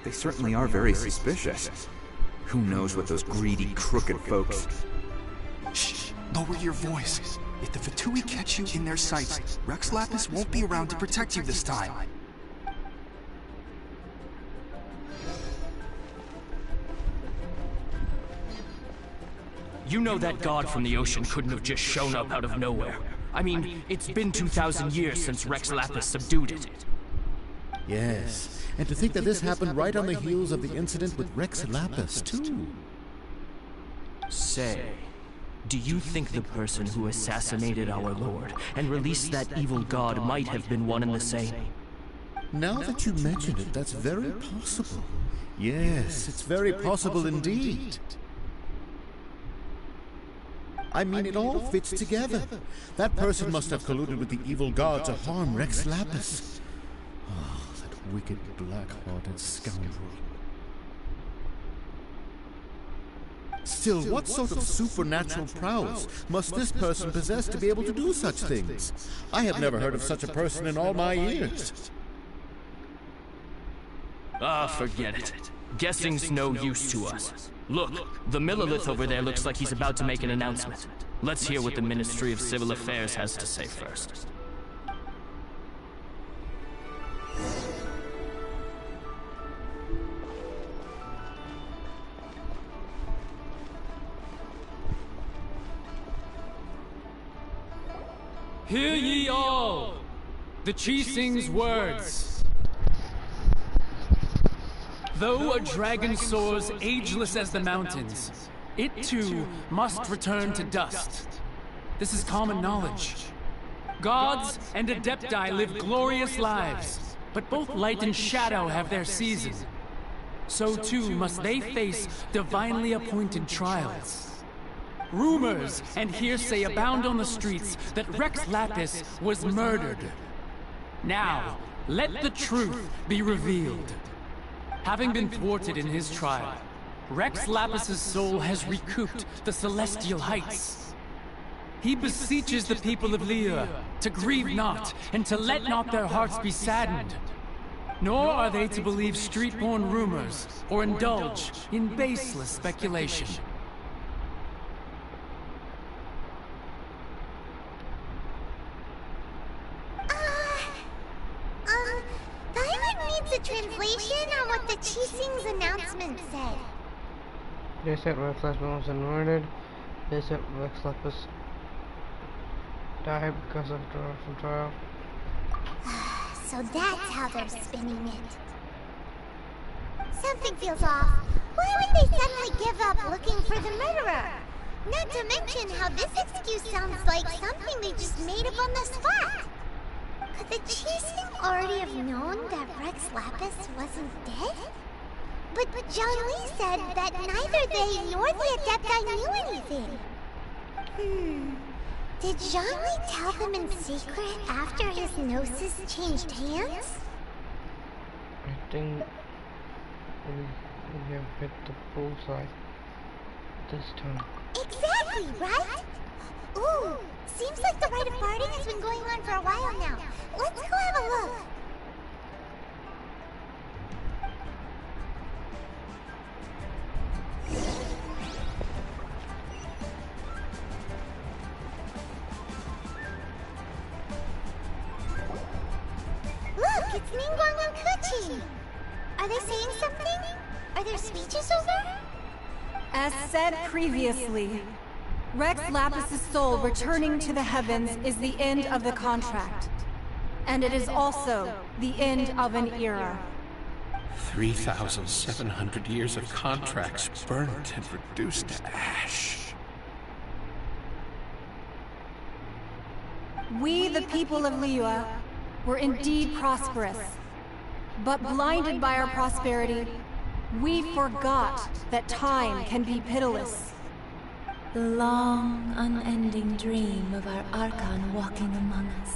They certainly are very suspicious. Who knows what those greedy, crooked folks... Shh! Lower your voice. If the Fatui catch you in their sights, Rex Lapis won't be around to protect you this time. You know that god from the ocean couldn't have just shown up out of nowhere. I mean, it's been 2,000 years since Rex Lapis subdued it. Yes, and to think that this happened right on the heels of the incident with Rex Lapis, too. Say, do you think the person who assassinated our lord and released that evil god might have been one and the same? Now that you mention it, that's very possible. Yes, it's very possible indeed. I mean, it all fits together. That person must have colluded with the evil god to harm Rex Lapis. Oh, that wicked, black-hearted scoundrel. Still, what sort of supernatural prowess must this person possess to be able to do such things? I have never heard of such a person in all my years. Ah, forget it. Guessing's no use to us. Look, the Millelith over there looks like he's about to make an announcement. Let's hear what the Ministry of Civil Affairs has to say first. Hear ye all! The Qixing's words. Though a dragon soars ageless as the mountains, it too must return to dust. This is common knowledge. Gods and Adepti live glorious lives, but both light and shadow have their season. So too must they face divinely appointed trials. Rumors and hearsay abound on the streets that Rex Lapis was murdered. Now, let the truth be revealed. Having been thwarted in his trial, Rex Lapis's soul has recouped the celestial heights. He beseeches the people of Liyue to grieve not and to let not their hearts be saddened. Nor are they to believe street-born rumors or indulge in baseless speculation. Diamond needs a translation on what the Qixing's announcement said. They said Rex Lapis was murdered. They said Rex Lapis died because of trial. So that's how they're spinning it. Something feels off. Why would they suddenly give up looking for the murderer? Not to mention how this excuse sounds like something they just made up on the spot. Could the Qixing already have known that Rex Lapis wasn't dead? But Zhang Li said that neither they nor the Adepti knew anything. Did Zhang Li tell them in secret after his gnosis changed hands? I think we have hit the bullseye this time. Exactly, right? Ooh, seems like the rite of parting has been going on for a while now. Let's go have a look. Look, it's Ningguang and Kuchi. Are they saying something? Are there speeches over? As said previously, Rex Lapis's soul returning to the heavens is the end of the contract. And it is also the end of an era. 3,700 years of contracts burnt and reduced to ash. We, the people of Liyue, were indeed prosperous. But blinded by our prosperity, we forgot that time can be pitiless. The long, unending dream of our Archon walking among us.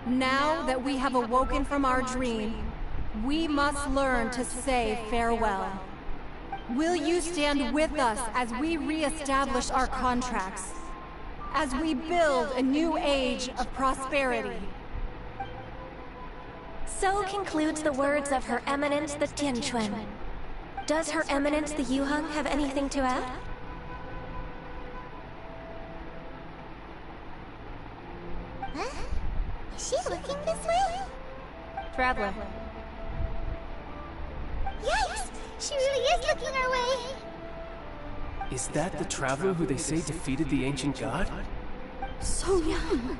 Now that we have awoken from our dream, we must learn to say farewell. Will you stand with us as we re-establish our contracts? As we build a new age of prosperity? So concludes the words of Her Eminence the Tianquan. Does Her Eminence the Yuheng have anything to add? Huh? Is she looking this way? Traveler. Yikes! She really is looking our way! Is that the traveler who they say defeated the ancient god? So young.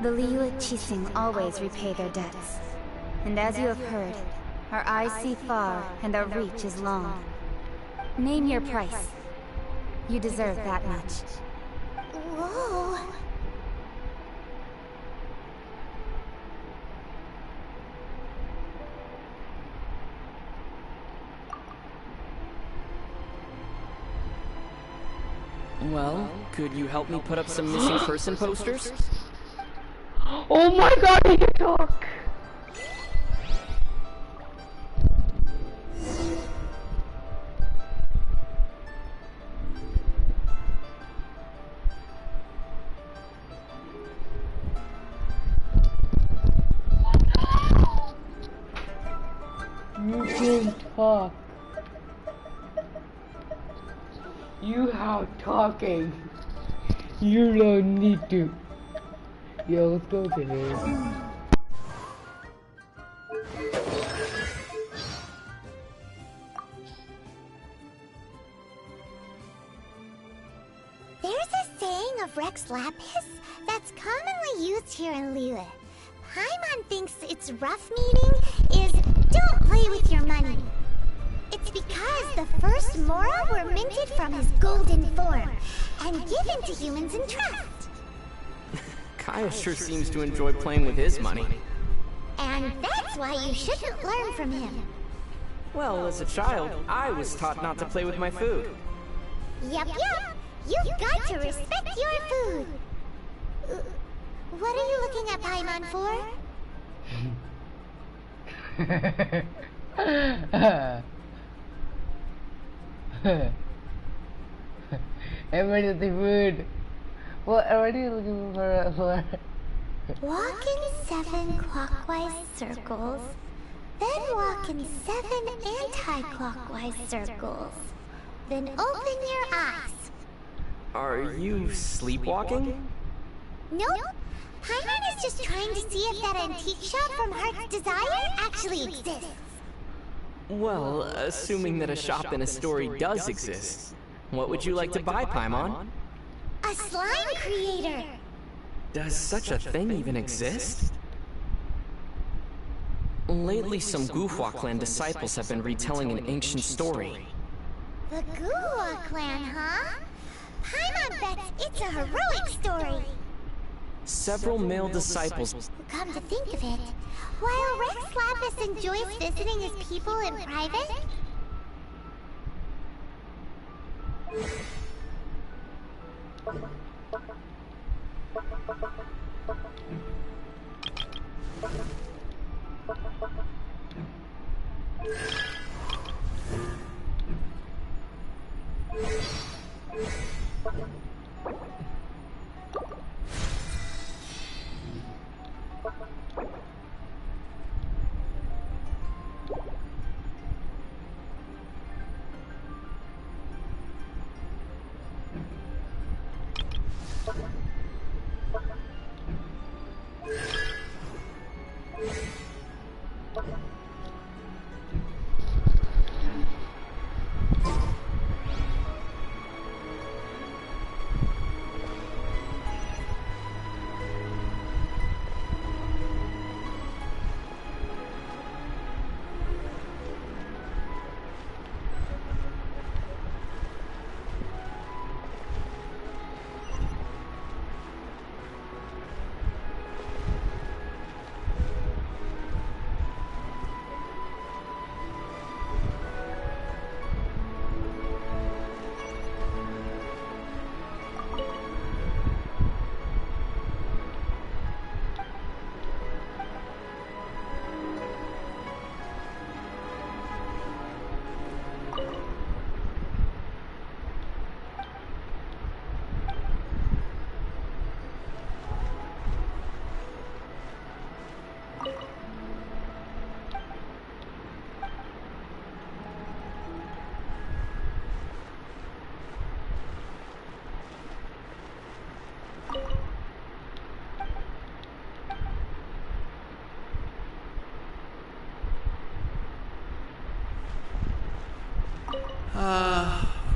The Liyue Qixing always repay their debts. And as you have heard, our eyes see far and our reach is long. Name your price. You deserve that much. Whoa. Well, could you help me put up some missing person posters? Oh my god, he can talk! You can talk. You have talking. You don't need to. Yo, let's go today. There's a saying of Rex Lapis that's commonly used here in Liyue. Paimon thinks its rough meaning is don't play with your money. It's because the first Mora were minted from his golden form and given to humans in trust. Kaya sure seems to enjoy playing with his money. And that's why you shouldn't learn from him. Well, as a child, I was taught not to play with my food. Yup. You've got to respect your food. What are you looking at Paimon for? Everybody the food. What are you looking for? Walk in 7 clockwise circles, then walk in 7 anti-clockwise circles. Then open your eyes. Are you sleepwalking? Nope. Paimon is just trying to see if that antique shop from Heart's Desire actually exists. Well, assuming that a shop in a story does exist, what would you like to buy, Paimon? A slime creator! Does such a thing even exist? Lately, some Guhua clan disciples have been retelling an ancient story. The Guhua clan, huh? Paimon bets it's a heroic story. Several male disciples. Come to think of it, while Rex Lapis enjoys visiting his people in private,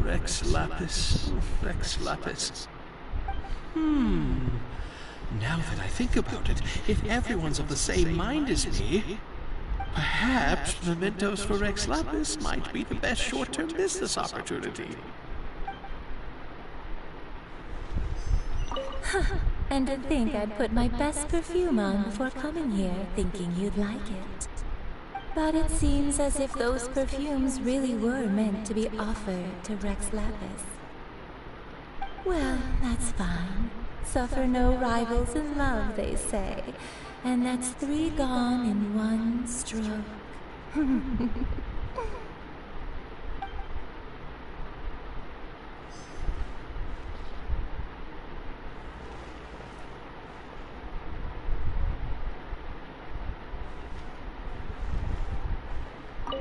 Rex Lapis. Rex Lapis. Now that I think about it, if everyone's of the same mind as me, perhaps mementos for Rex Lapis might be the best short-term business opportunity. And to think I'd put my best perfume on before coming here, thinking you'd like it. But it seems as if those perfumes really were meant to be offered to Rex Lapis. Well, that's fine. Suffer no rivals in love, they say. And that's 3 gone in 1 stroke.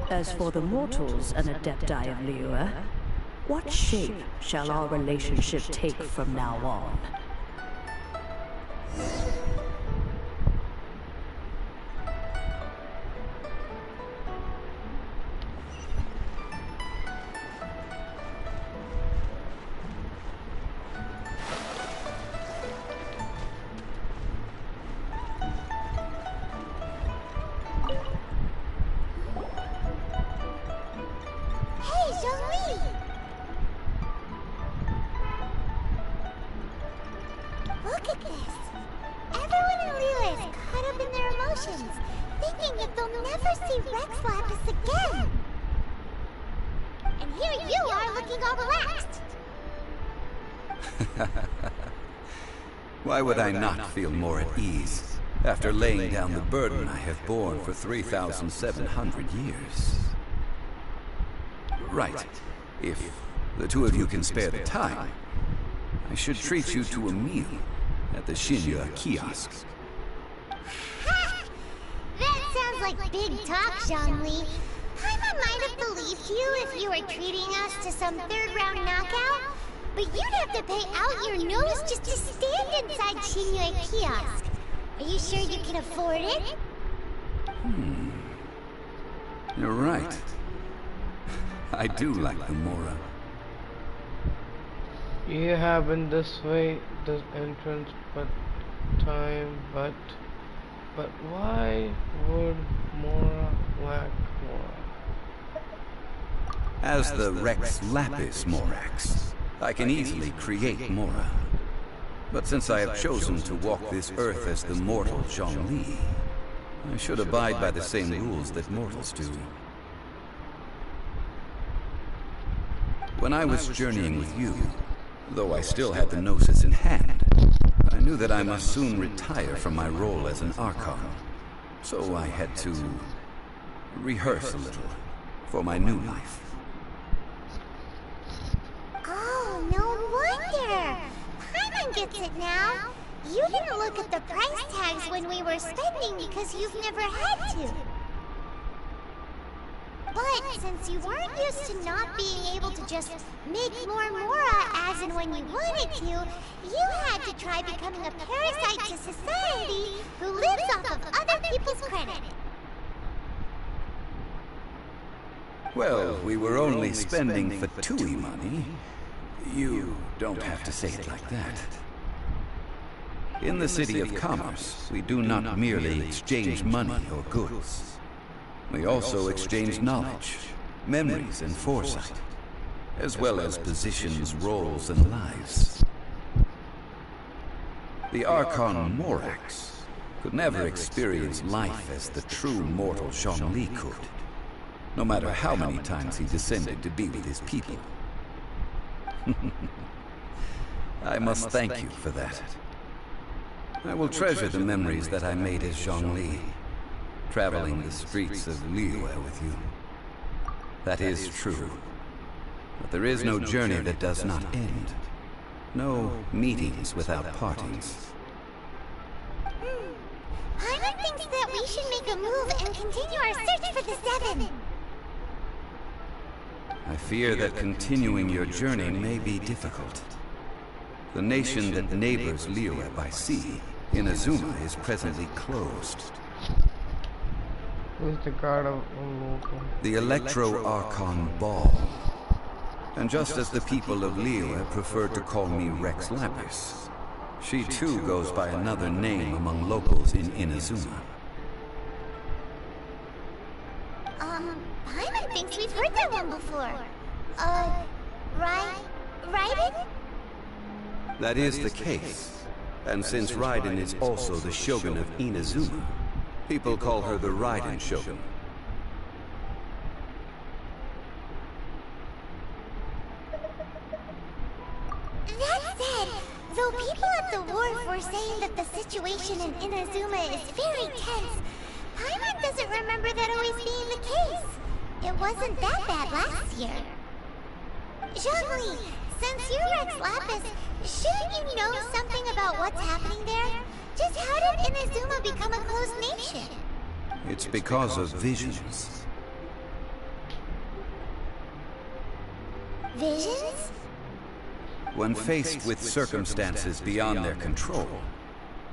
As for the mortals and Adepti of Liyue, what shape shall our relationship take from now on? Look at this! Everyone in Liyue is caught up in their emotions, thinking that they'll never see Rex Lapis again! And here you are looking all relaxed! Why would I not feel more at ease after laying down the burden I have borne for 3,700 years? Right. If the two of you can spare the time, I should treat you to a meal at the Shinya kiosk. Ha! That sounds like big talk, Zhongli. Paimon might have believed you if you were treating us to some third-round knockout, but you'd have to pay out your nose just to stand inside Shinya kiosk. Are you sure you can afford it? You're right. I do like the Mora. You have been this way, this entrance, but why would Mora lack Mora? As the Rex Lapis Morax, I can easily create Mora. But since I have chosen to walk this earth as the mortal Zhongli, I should abide by the same rules that mortals do. When I was journeying with you, though I still had the Gnosis in hand, I knew that I must soon retire from my role as an Archon. So I had to rehearse a little for my new life. Oh, no wonder! Paimon gets it now! You didn't look at the price tags when we were spending because you've never had to. But since you weren't used to not being able to just make more Mora as and when you wanted to, you had to try becoming a parasite to society who lives off of other people's credit. Well, we were only spending Fatui money. You don't have to say it like that. In the City of Commerce, we do not merely exchange money or goods. We also exchange knowledge, memories, and foresight, as well as positions, roles, and lives. The Archon Morax could never experience life as the true mortal Zhongli could, no matter how many times he descended to be with his people. I must thank you for that. I will treasure the memories that I made as Zhongli, traveling the streets of Liyue with you. That is true. But there is no journey that does not end. No meetings without partings. Paimon thinks that we should make a move and continue our search for the Seven. I fear that continuing your journey may be difficult. The nation that neighbors Liyue by sea, Inazuma, is presently closed. Who's the guard of local? The Electro-Archon Ball. And just as the people of Liyue preferred to call me Rex Lapis, she too goes by another name among locals in Inazuma. Paimon thinks we've heard that one before. Raiden? That is the case. And since Raiden is also the Shogun of Inazuma, people call her the Raiden Shogun. That said, though people at the wharf were saying that the situation in Inazuma is very tense, Paimon doesn't remember that always being the case. It wasn't that bad last year. Zhongli, since you're Rex Lapis, shouldn't you know something about what's happening there? Just how did Inazuma become a closed nation? It's because of visions. Visions? When faced with circumstances beyond their control,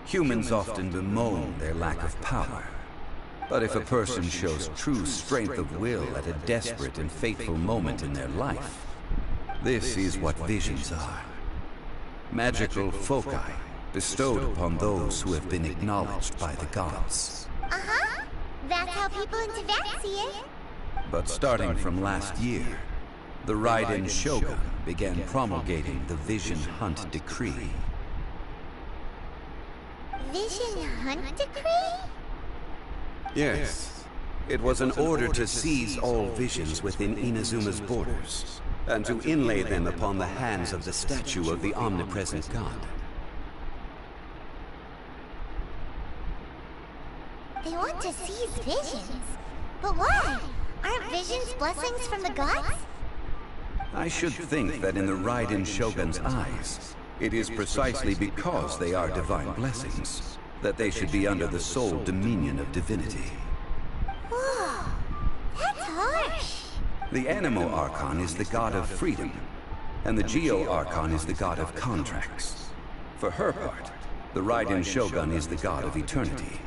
humans often bemoan their lack of power. But if a person shows true strength of will at a desperate and fateful moment in their life, this is what visions are. Magical foci bestowed upon those who have been acknowledged by the gods. Uh-huh. That's how people in Tibet see it. But starting from last year, the Raiden Shogun began promulgating the Vision Hunt Decree. Vision Hunt Decree? Yes. It was an order to seize all visions within Inazuma's borders, and to inlay them upon the hands of the statue of the omnipresent god. They want to seize visions. But why? Aren't visions blessings from the gods? I should think that in the Raiden Shogun's eyes, it is precisely because they are divine blessings that they should be under the sole dominion of divinity. Whoa, that's harsh. The Anemo Archon is the god of freedom, and the Geo Archon is the god of contracts. For her part, the Raiden Shogun is the god of eternity.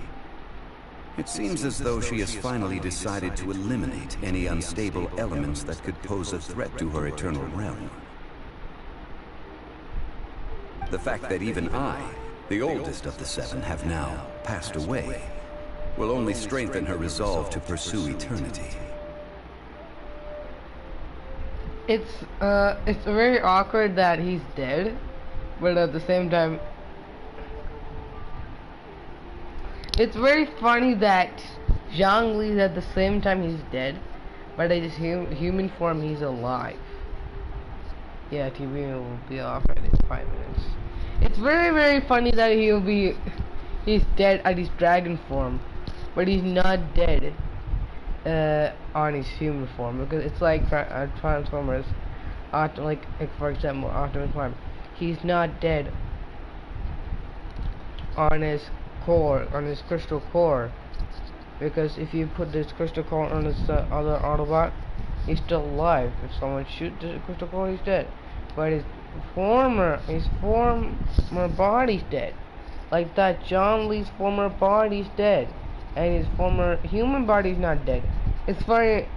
It seems as though she has finally decided to eliminate any unstable elements that could pose a threat to her eternal realm. The fact that even I, the oldest of the seven, have now passed away, will only strengthen her resolve to pursue eternity. It's very awkward that he's dead, but at the same time, it's very funny that Zhongli at the same time he's dead, but in his human form he's alive. Yeah, TV will be off in 5 minutes. It's very funny that he's dead at his dragon form, but he's not dead on his human form, because it's like Transformers, like for example Optimus Prime. He's not dead on his core, on his crystal core, because if you put this crystal core on this other Autobot, he's still alive. If someone shoots the crystal core, he's dead. But his former body's dead. Like that, John Lee's former body's dead, and his former human body's not dead. It's very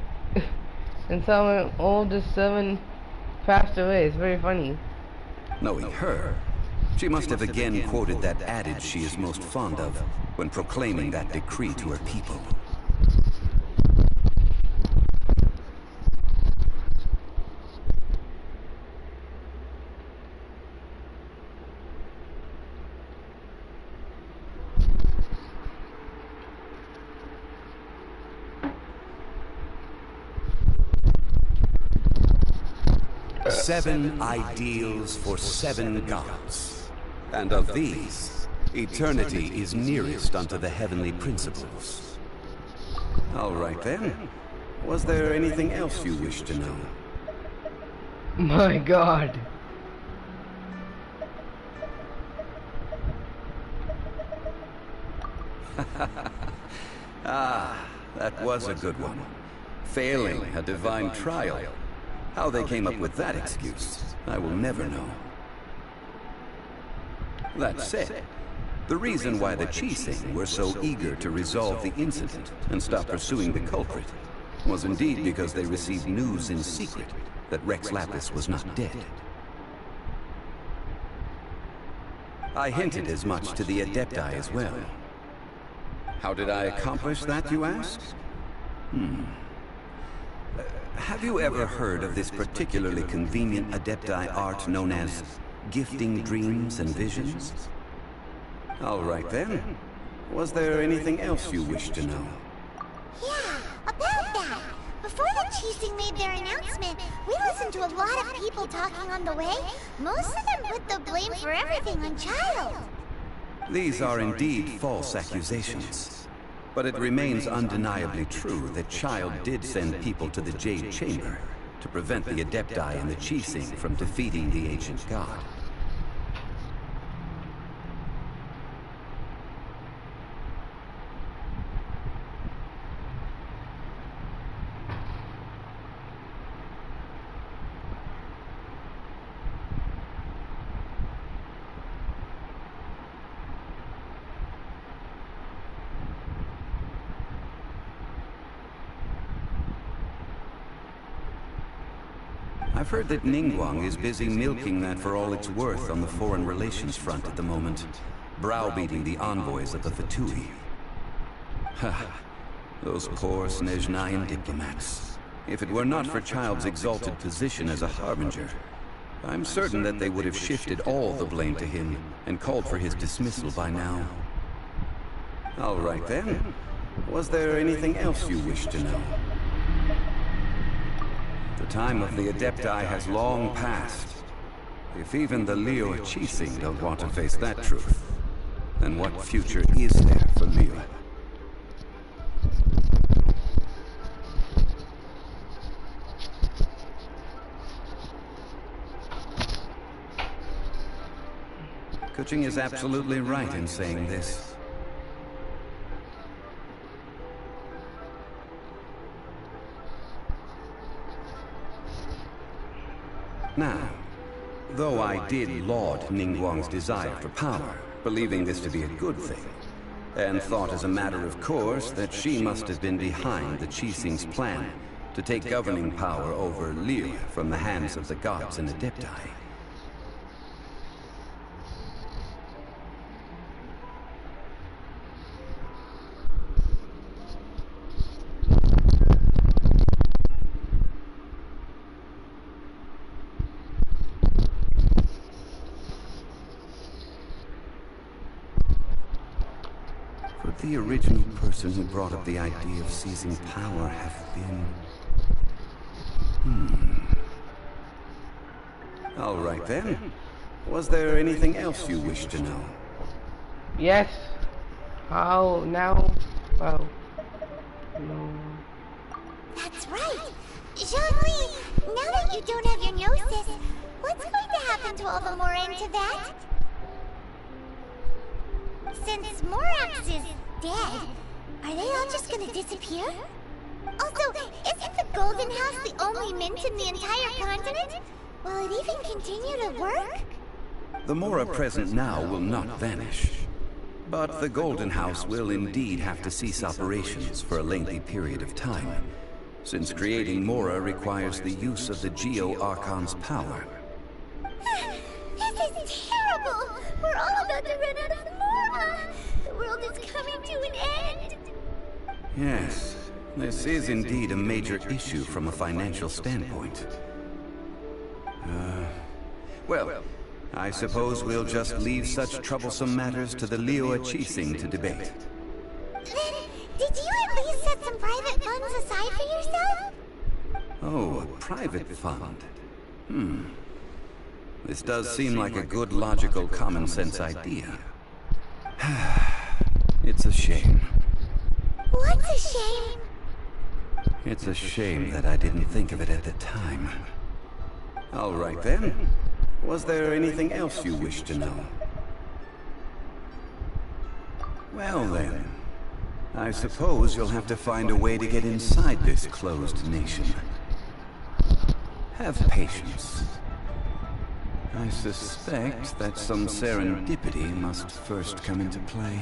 and someone oldest seven passed away. It's very funny. Knowing her, she must have again quoted that adage she is most fond of when proclaiming that decree to her people. Seven ideals for seven gods. And of these, eternity is nearest unto the heavenly principles. All right then. Was there anything else you wish to know? My God. Ah, that was a good one. Failing a divine trial. How they came up with that excuse, I will never know. That said, the reason why the Chising were so eager to resolve the incident and stop pursuing the culprit was indeed because they received news in secret that Rex Lapis was not dead. I hinted as much to the Adepti as well. How did I accomplish that, you ask? Have you ever heard of this particularly convenient Adepti art known as gifting dreams and visions? All right then. Was there anything else you wish to know? Yeah, about that. Before the Qixing made their announcement, we listened to a lot of people talking on the way. Most of them put the blame for everything on Child. These are indeed false accusations. But it remains undeniably true that Child did send people to the Jade Chamber to prevent the Adepti and the Qixing from defeating the ancient god. I've heard that Ningguang is busy milking that for all it's worth on the foreign relations front at the moment, browbeating the envoys of the Fatui. Ha! Those poor Snezhnayan diplomats. If it were not for Child's exalted position as a harbinger, I'm certain that they would have shifted all the blame to him and called for his dismissal by now. All right then. Was there anything else you wish to know? The time of the Adepti has long passed. If even the Liyue Qixing don't want to face that truth, then what future is there for Liyue? Kuching is absolutely right in saying this. Now, though I did laud Ningguang's desire for power, believing this to be a good thing, and thought as a matter of course that she must have been behind the Qixing's plan to take governing power over Liyue from the hands of the gods and Adepti. The original person who brought up the idea of seizing power have been... All right then. Was there anything else you wish to know? Yes. How now? Well... No. That's right. Zhongli, now that you don't have your gnosis, what's going to happen to all the Morin to that? Since Morax is dead, are they all just gonna disappear? Also, isn't the Golden House the only mint in the entire continent? Will it even continue to work? The Mora present now will not vanish. But the Golden House will indeed have to cease operations for a lengthy period of time, since creating Mora requires the use of the Geo-Archon's power. This is terrible! We're all about to run out of Mora! The world is coming to an end! Yes, this is indeed a major issue from a financial standpoint. Well, I suppose we'll just leave such troublesome matters to the Liyue Qixing to debate. Then, did you at least set some private funds aside for yourself? Oh, a private fund. This does seem like a good, logical, common-sense idea. It's a shame. What's a shame? It's a shame that I didn't think of it at the time. All right then. Was there anything else you wish to know? Well then, I suppose you'll have to find a way to get inside this closed nation. Have patience. I suspect that some serendipity must first come into play.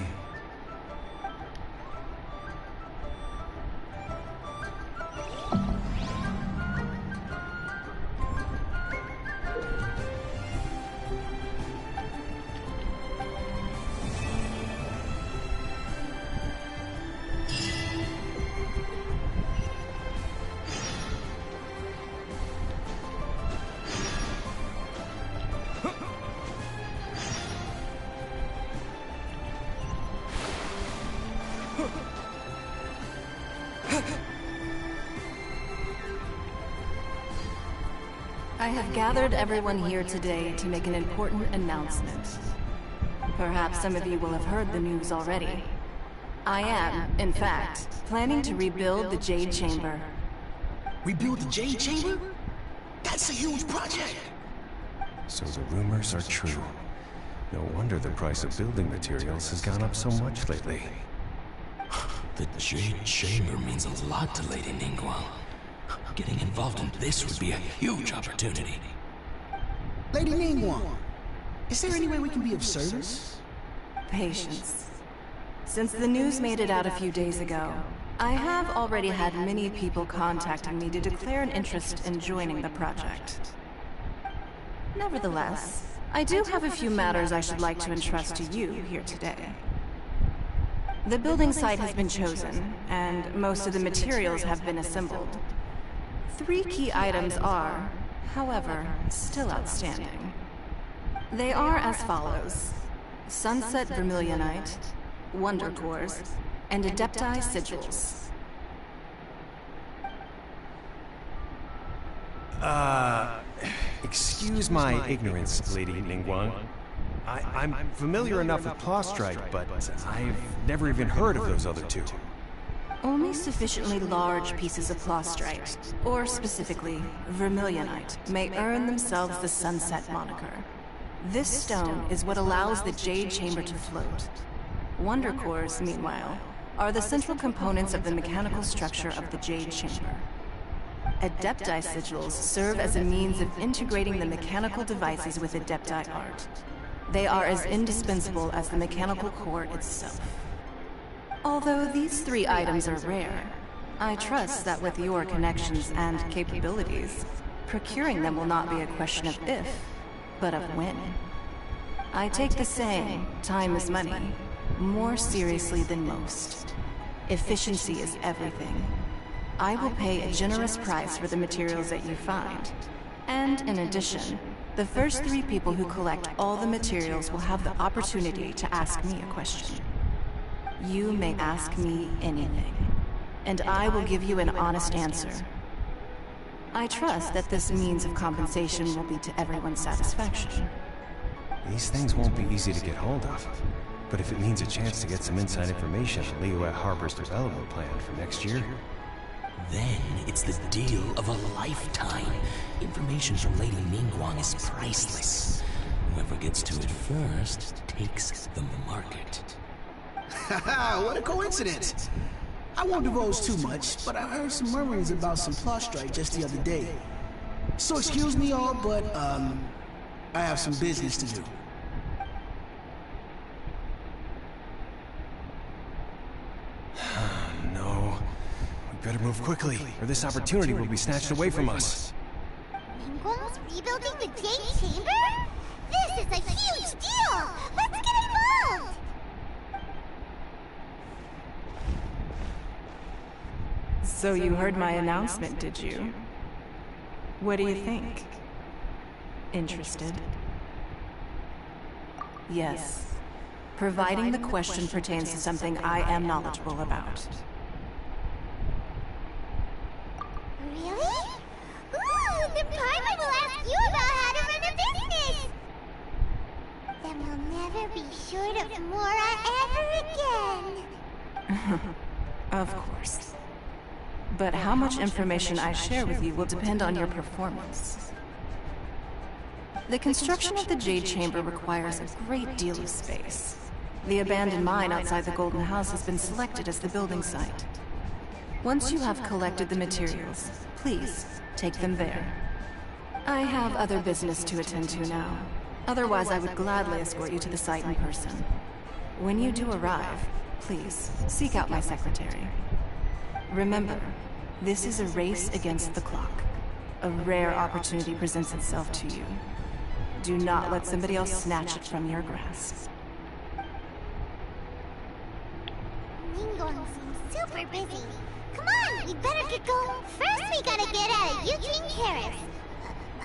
I have gathered everyone here today to make an important announcement. Perhaps some of you will have heard the news already. I am, in fact, planning to rebuild the Jade Chamber. Rebuild the Jade Chamber? That's a huge project! So the rumors are true. No wonder the price of building materials has gone up so much lately. The Jade Chamber means a lot to Lady Ningguang. Getting involved in this would be a huge opportunity. Lady Ningguang, is there any way we can be of service? Patience. Since the news made it out a few days ago, I have already had many people contacting me to declare an interest in joining the project. Nevertheless, I do have a few matters I should like to entrust to you here today. The building site has been chosen, and most of the materials have been assembled. 3 key items are, however, still outstanding. They are as follows: Sunset Vermilionite, Wonder Cores, and Adepti Sigils. Excuse my ignorance, Lady Ningguang. I'm familiar enough with Plaustrite, but I've never even heard of those other 2. Only sufficiently large pieces of Plaustrite, or specifically, Vermilionite, may earn themselves the Sunset moniker. This stone is what allows the Jade Chamber to float. Wonder Cores, meanwhile, are the central components of the mechanical structure of the Jade Chamber. Adepti Sigils serve as a means of integrating the mechanical devices with Adepti art. They are as indispensable as the mechanical core itself. Although these 3 items are rare, I trust that with your connections and capabilities, procuring them will not be a question of if, but of when. I take the saying, time is money, more seriously than most. Efficiency is everything. I will pay a generous price for the materials that you find. And in addition, the first 3 people who collect all the materials will have the opportunity to ask me a question. You may ask me anything, and I will give you an honest answer. I trust that this means of compensation will be to everyone's satisfaction. These things won't be easy to get hold of. But if it means a chance to get some inside information on Liyue Harbor's development plan for next year... Then it's the deal of a lifetime. Information from Lady Ningguang is priceless. Whoever gets to it first takes the market. Haha, what a coincidence! I won't divulge too much, but I heard some murmurings about some Plaustrite just the other day. So excuse me all, but, I have some business to do. No. We better move quickly, or this opportunity will be snatched away from us. Ningguang's rebuilding the Jade Chamber? This is a huge deal! Let's get involved! So you heard my announcement, did you? What do you think? Interested? Yes. Providing the question pertains to something I am knowledgeable about. Really? Ooh, the Paimon will ask you about how to run a business! Then we'll never be short of Mora ever again! Of course. But how much information I share with you will depend on your performance. The construction of the Jade Chamber requires a great deal of space. The abandoned mine outside the Golden House has been selected as the building site. Once you have collected the materials, please take them there. I have other business to attend to now. Otherwise, I would gladly escort you to the site in person. When you do arrive, please seek out my secretary. Remember, this is a race against the clock. A rare opportunity presents itself to you. Do not let somebody else snatch it from your grasp. Ningguang seems super busy. Come on, we better get going. First, we gotta get out of Yujin Terrace.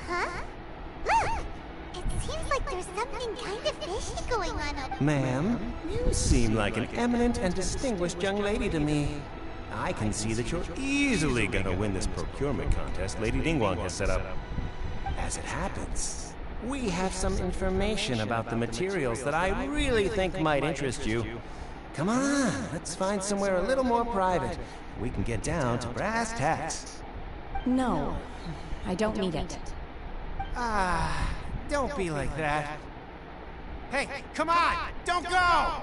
Huh? Look! It seems like there's something kind of fishy going on over there. Ma'am, you seem like an eminent and distinguished young lady to me. I can see that you're easily gonna win this procurement contest Lady Ningguang has set up. As it happens, we have some information about the materials that I really think might interest you. Come on, let's find somewhere a little more private. We can get down to brass tacks. No, I don't need it. Don't be like that. Hey, come on! Don't go!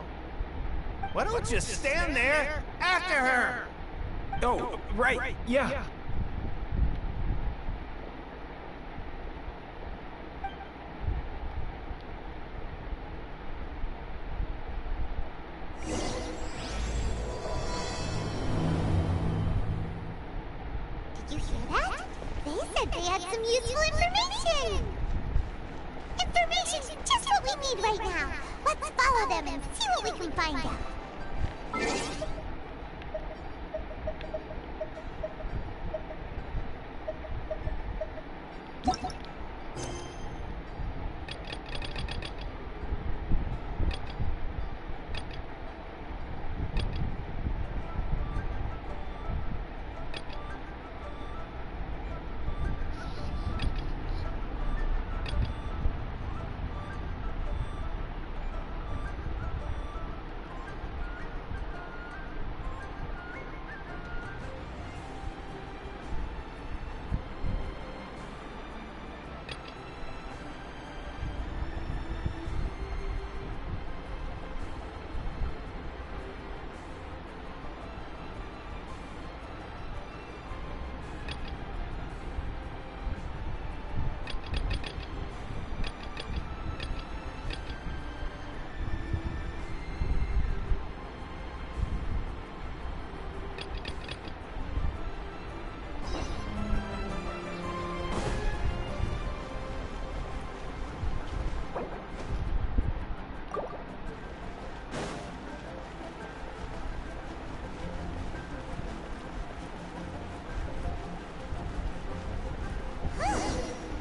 Why don't you stand there after her? Oh, right, yeah. Did you hear that? They said they had some useful information! Information, just what we need right now. Let's follow them and see what we can find out.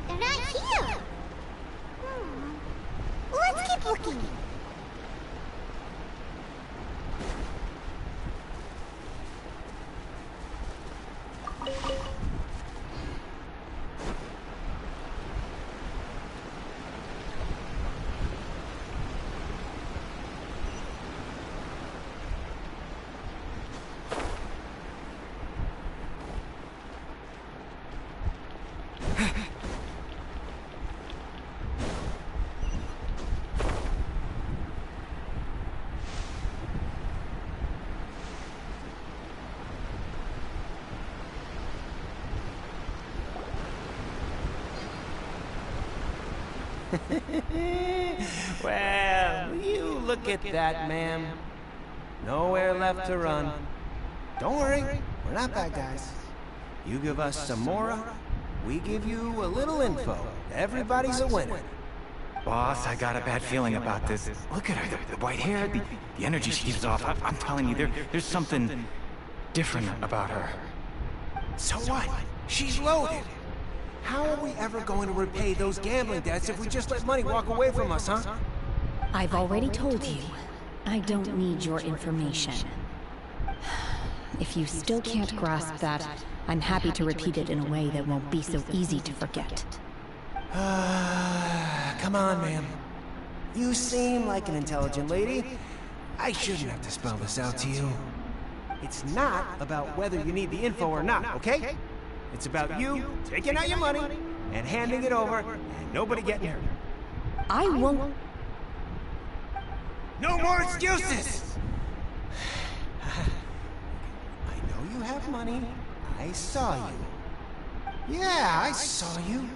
They're not here. Let's keep looking. Well, you look at that, ma'am. Nowhere left to run. Don't worry, we're not bad guys. You give us some Mora, we give you a little info. Everybody's a winner. Boss, I got a bad feeling about this. Look at her, the white hair, the energy she gives off. I'm telling you, there's something different about her. So what? She's loaded. How are we ever going to repay those gambling debts if we just let money walk away from us, huh? I've already told you, I don't need your information. If you still can't grasp that, I'm happy to repeat it in a way that won't be so easy to forget. Come on, ma'am. You seem like an intelligent lady. I shouldn't have to spell this out to you. It's not about whether you need the info or not, okay? It's about you taking out your money and handing it over and nobody getting hurt. I won't... No more excuses! I know you have money. I saw you. Yeah, I saw you.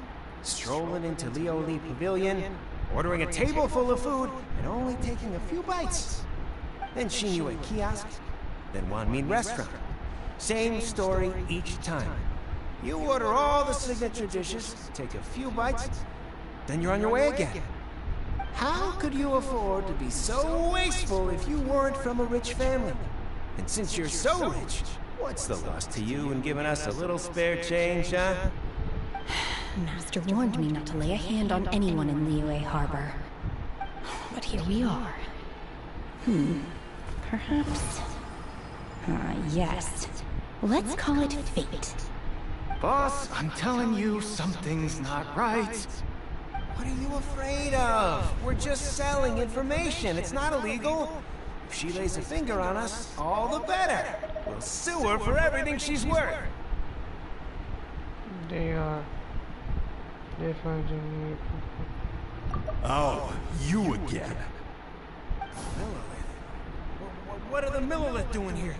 Strolling into Leo Lee Pavilion, ordering a table full of food, and only taking a few bites. Then seeing you at kiosk, then Wan Min restaurant. Same story each time. You order all the signature dishes, take a few bites, then you're on your way again. How could you afford to be so wasteful if you weren't from a rich family? And since you're so rich, what's the loss to you in giving us a little spare change, huh? Master warned me not to lay a hand on anyone in Liyue Harbor. But here we are. Perhaps... yes. Let's call it fate. Boss, I'm telling you, something's not right. What are you afraid of? We're just selling information. It's not illegal. If she lays a finger on us, all the better. We'll sue her for everything she's worth. They're finding me. Oh, you again. What are the Millilith doing here?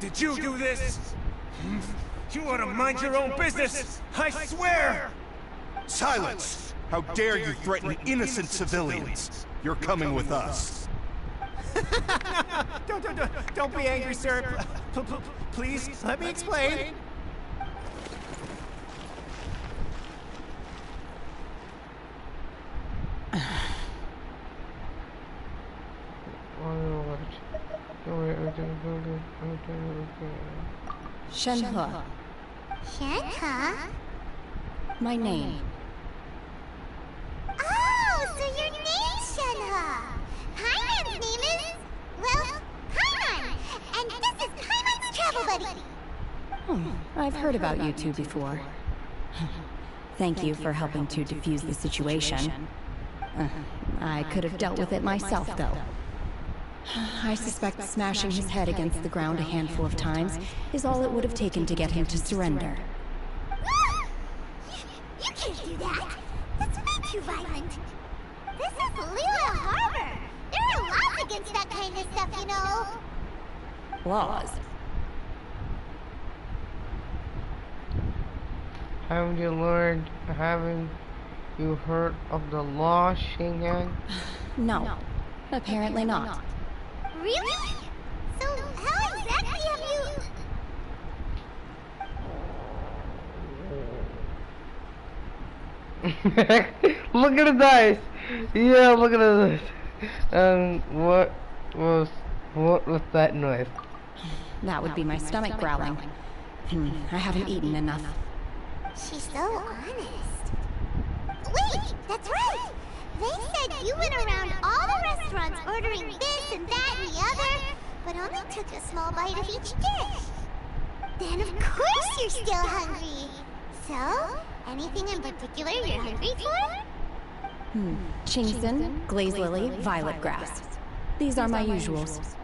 Did you do this? You ought to mind your own business! I swear! Silence! How dare you threaten innocent civilians? You're coming with us. Don't be angry, sir. Please, let me explain. Shenhe. Shenhe? My name. Oh, so your name's Shenhe. Paimon's name is, well, Paimon. And this is Paimon's travel buddy. I've heard about you two before. Thank you for helping to defuse the situation. I could have dealt with it myself, though. I suspect smashing his head against the ground a handful of times is all it would have taken to get him to surrender. You can't do that. That's way too violent. This is Liyue Harbor. There are laws against that kind of stuff, you know. Laws? Haven't you heard of the law, Shinyan? No, apparently not. Really? So how exactly have you... Look at the dice! Yeah, look at the dice. What was that noise? That would be my stomach growling. I haven't eaten enough. She's so honest. Wait, that's right! They said you went around all the restaurants ordering this and that and the other, but only took a small bite of each dish. Then of course you're still hungry. So, anything in particular you're hungry for? Chingson, glaze lily, violet grass. These are my usuals.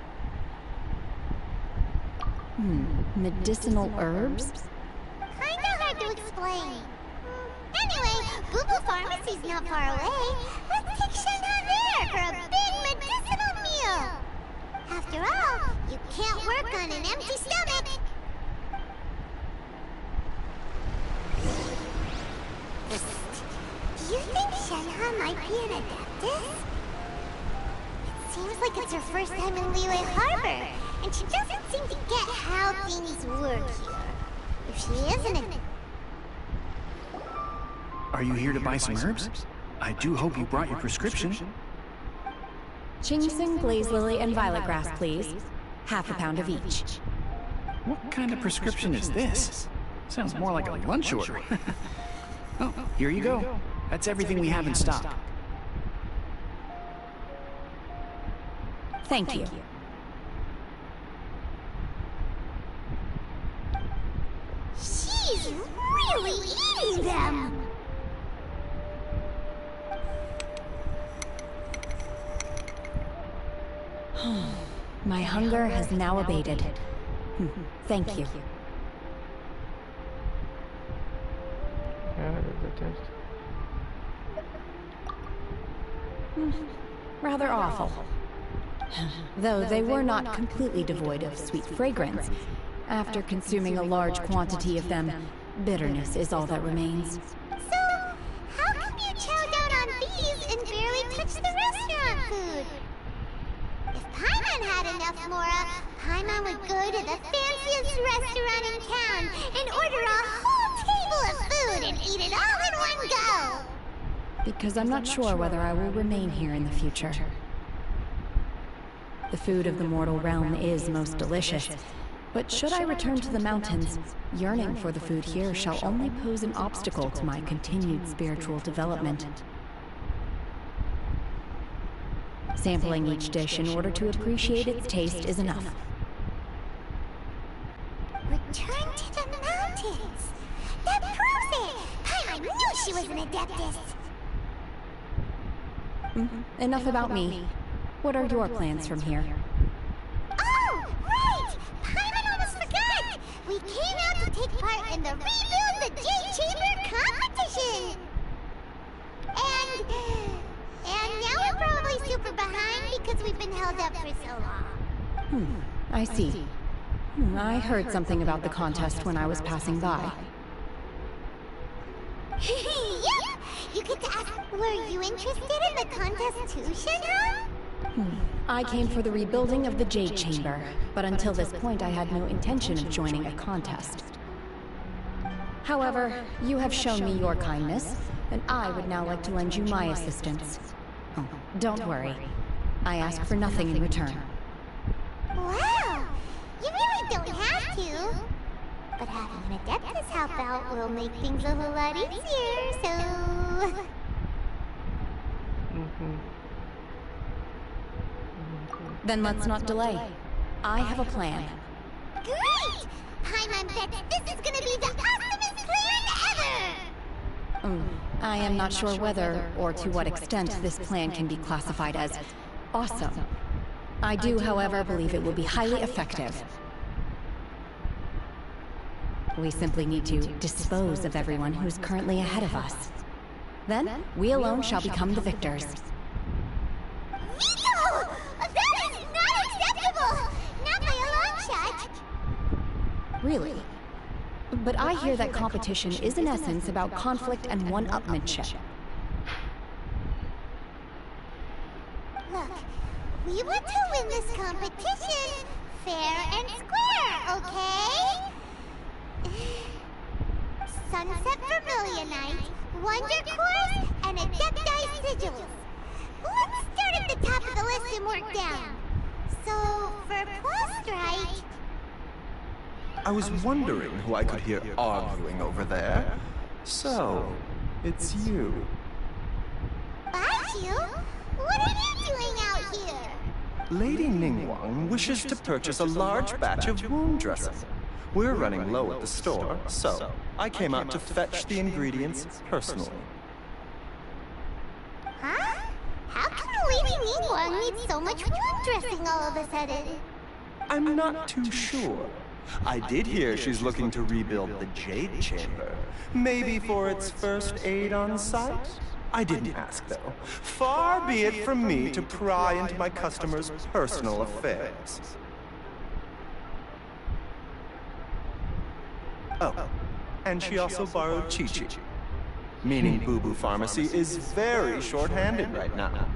Medicinal herbs? Kinda hard to explain. Anyway, Boo Boo Pharmacy's not far away. Let's take Shenhe there for a big medicinal meal. After all, you can't work on an empty stomach. Do you think Shenhe might be an Adeptus? It seems like it's her first time in Liyue Harbor, and she doesn't seem to get how things work here. If she isn't an... Are you here to buy some herbs? I do hope you brought your prescription. Chingson, glaze lily, and violet grass, please. Half a pound of each. What kind of prescription is this? Sounds more like a lunch order. Oh, here you go. That's everything we have in stock. Thank you. She's really eating them! My hunger has now abated. Thank you. Rather awful. Though they were not completely devoid of sweet fragrance. After consuming a large quantity of them, bitterness is all that remains. So, how come you chow down on these and barely touch the restaurant food? If Paimon had enough Mora, Paimon would go to the fanciest restaurant in town and order a whole table of food and eat it all in one go! Because I'm not sure whether I will remain here in the future. The food of the mortal realm is most delicious, but should I return to the mountains, yearning for the food here shall only pose an obstacle to my continued spiritual development. Sampling each dish in order to appreciate its taste is enough. Return to the mountains! That she was an Adeptus. Enough about me. What are your plans from here? Oh, right! Paimon almost forgot! We came out to take part in the Rebuild the Jade Chamber competition! And now we're probably super behind because we've been held up for so long. I see. I heard something about the contest when I was passing by. Yep! You get to ask, were you interested in the contest too, Shenron? I came for the rebuilding of the Jade Chamber, but until this point I had no intention of joining a contest. However, you have shown me your kindness, and I would now like to lend you my assistance. Oh, don't worry. I ask for nothing in return. Wow! You really don't have to. But having an Adeptus help out will make things a whole lot easier, so... Then let's not delay. I have a plan. Great! Paimon bets this is gonna be the awesomest plan ever! I am not sure whether, or to what extent, this plan can be classified as awesome. I do, however, believe it will be highly effective. We simply need to dispose of everyone who's currently ahead of us. Then, we alone shall become the victors. Nico! That is not acceptable! Not by a long shot! Really? But I hear that competition is in essence about conflict and one-upmanship. Look, we want to win this competition fair and square, okay? Sunset Vermilionite, Wonder Course, and Adepti Sigils. Let's start at the top of the list and work down. So, for Plustrite... I was wondering who I could hear arguing over there. So, it's you. Baichu? What are you doing out here? Lady Ningguang wishes to purchase a large batch of wound dressing. We're running low at the store, so I came out to fetch the ingredients personally. Huh? How come Lady Ningguang needs so much wound dressing all of a sudden? I'm not too sure. I did hear she's looking to rebuild the Jade Chamber. Maybe for its first aid on site? I didn't ask, though. Far be it from me to pry into my customers' personal affairs. Oh, and she also borrowed Chi-Chi. Meaning Boo Boo Pharmacy is very short-handed right now.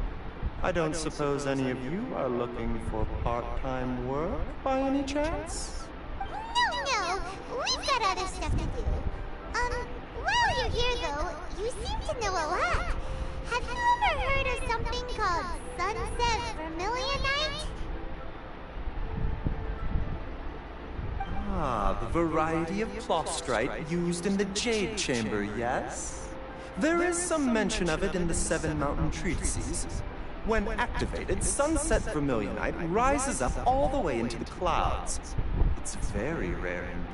I don't suppose any of you are looking for part-time work by any chance? No, we've got other stuff to do. While you're here though, you seem to know a lot. Have you ever heard of something called Sunset Vermilionite? Ah, the variety of Plustrite used in the Jade Chamber, yes? There is some mention of it in the Seven Mountain Treatises. When activated, Sunset Vermilionite rises up all the way into the clouds. It's very rare indeed.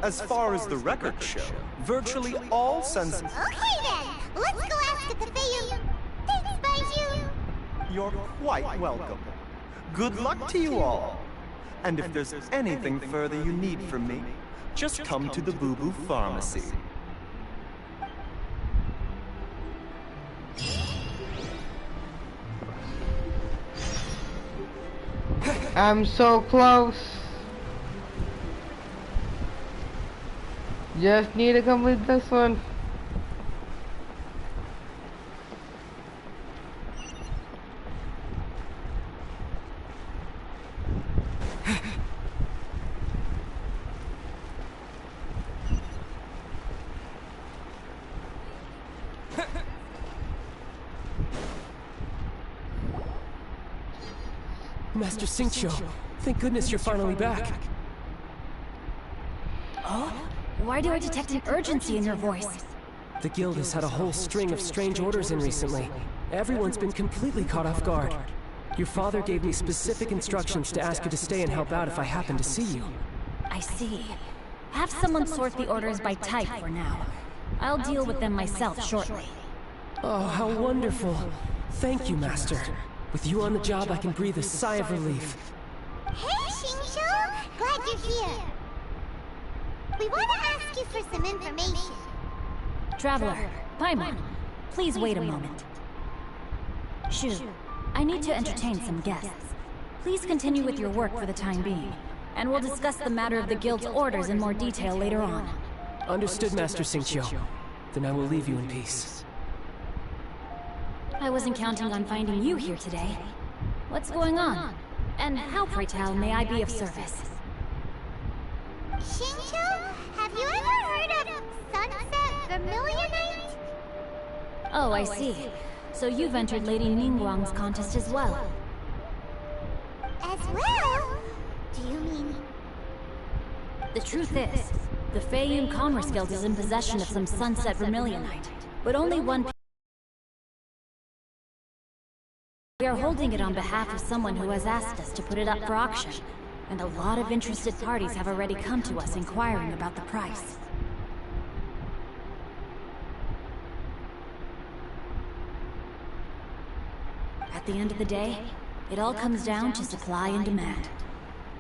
As far as the records show, virtually all Sunset... Okay then, let's go ask at the Fayum. Thanks, Baichu. You're quite welcome. Good luck to you all. And if there's anything further you need from me, just come to the Boo Boo Pharmacy. I'm so close. Just need to complete this one. Master Xingqiu, thank goodness you're finally back. Oh? Why do I detect an urgency in your voice? The guild has had a whole string of strange orders in recently. Everyone's been completely caught off guard. Your father gave me specific instructions to ask you to stay and help out if I happen to see you. I see. Have someone sort the orders by type for now. I'll deal with them myself shortly. Oh, how wonderful. Thank you, Master. With you on the job, I can breathe a sigh of relief. Hey, Xingqiu! Glad you're here. We want to ask you for some information. Traveler, Paimon, please wait a moment. Shu, I need to entertain some guests. Please continue with your work for the time being, and we'll discuss the matter of the Guild's orders in more detail later on. Understood, Master Xingqiu. Then I will leave you in peace. I wasn't counting on finding you here today. What's going on? And how, pray tell, may I be of service? Xingqiu, have you ever heard of Sunset Vermilionite? Oh, I see. So you've entered Lady Ningguang's contest as well. As well? Do you mean... The truth is, the Feiyun Commerce Guild is in possession of some Sunset Vermilionite, but only one... We are holding it on behalf of someone who has asked us to put it up for auction, and a lot of interested parties have already come to us inquiring about the price. At the end of the day, it all comes down to supply and demand.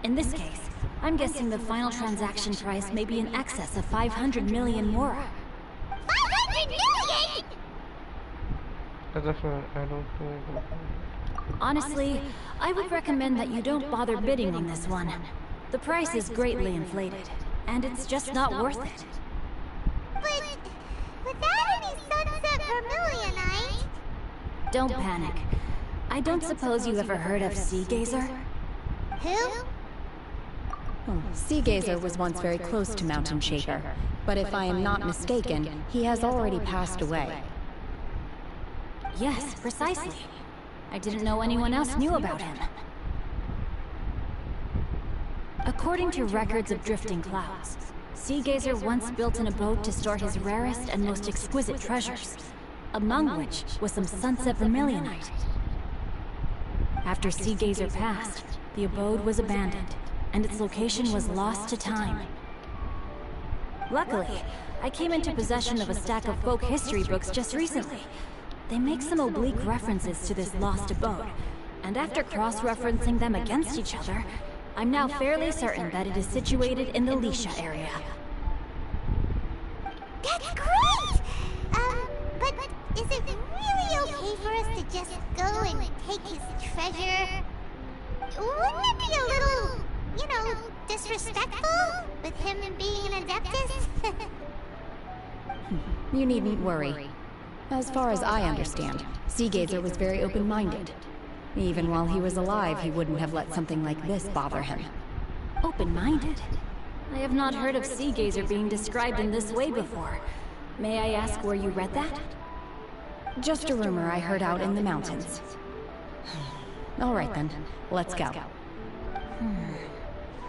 In this case, I'm guessing the final transaction price may be in excess of 500 million mora. 500 million?! I don't think... Honestly, I would recommend that you don't bother bidding on this one. The price is greatly inflated, and it's just not worth it. But without any Sunset Vermilionite... Don't panic. I don't suppose you ever heard of Sea Gazer? Who? Sea Gazer was once very close to Mountain Shaker, but if I am not mistaken, he has already passed away. Yes, precisely. I didn't know anyone else knew about him. According to records of drifting clouds, Sea Gazer once built an abode to store his rarest and most exquisite treasures, among which was some Sunset Vermilionite. After Sea Gazer passed, the abode was abandoned, and its location was lost to time. Luckily, I came into possession of a stack of folk history books just recently. They make some oblique references to this lost abode, and after cross-referencing them against each other, I'm now fairly certain that it is situated in the Lisha area. That's great! But is it really okay for us to just go and take his treasure? Wouldn't it be a little, you know, disrespectful with him being an Adeptus? You needn't worry. As far as I understand, Sea Gazer was very open-minded. Even while he was alive, he wouldn't have let something like this bother him. Open-minded? I have not heard of Sea Gazer being described in this way before. May I ask where you read that? Just a rumor I heard out in the mountains. All right then, let's go.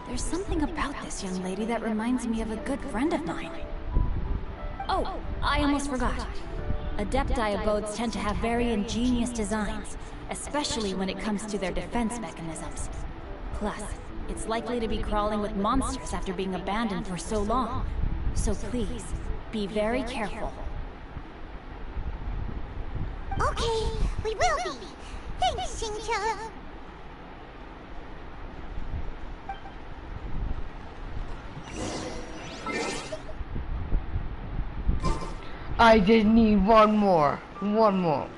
There's something about this young lady that reminds me of a good friend of mine. Oh, I almost forgot. Adepti abodes tend to have very ingenious designs, especially when it comes to their defense mechanisms. Plus, it's likely to be crawling with monsters after being abandoned for so long. So please, be very careful. Okay, we will be. Thanks, Xingqiu. I just need one more. One more.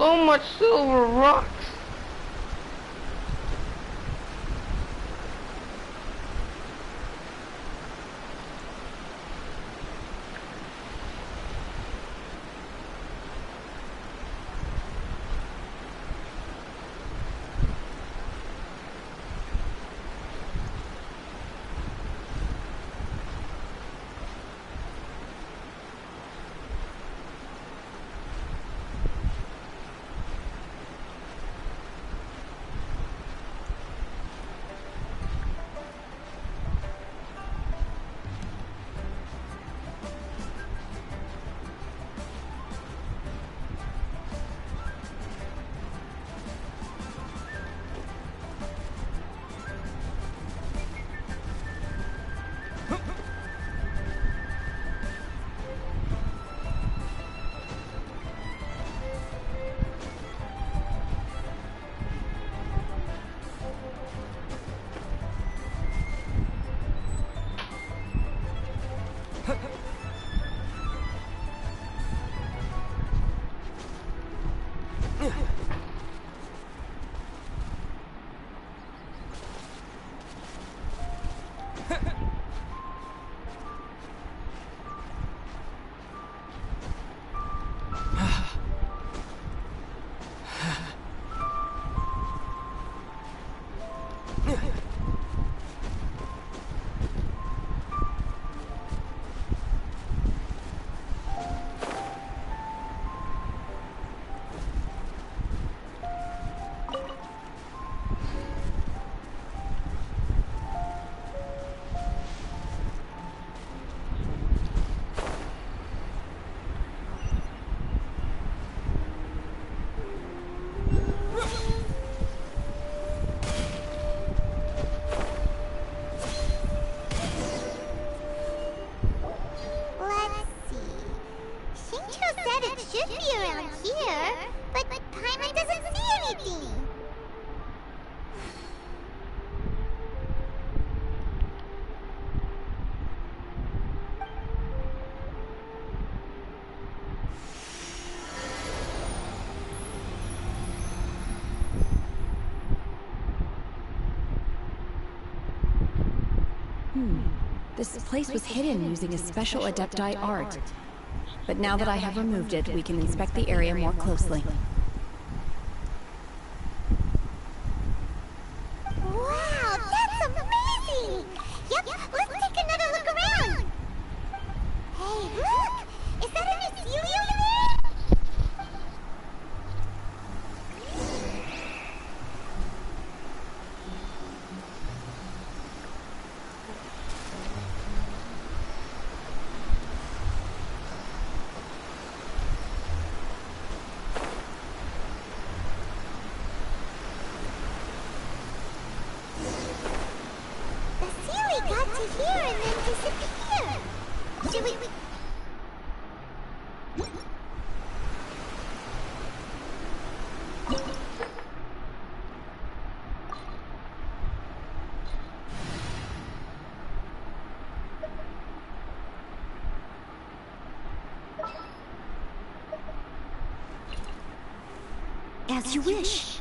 So much silver rocks. should be around here, but Paimon doesn't see anything. This place was hidden using a special Adepti art. But now that I have removed it, we can inspect the area more closely. Wow, that's amazing! Yep, let's take another look around! Hey, look! Is that a Mycelium there? Got to here and then disappear. Should we... As you wish.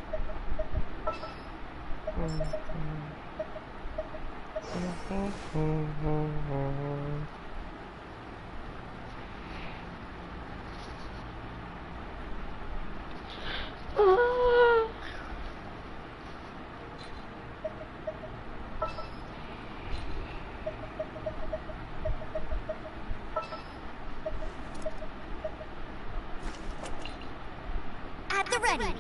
At the ready.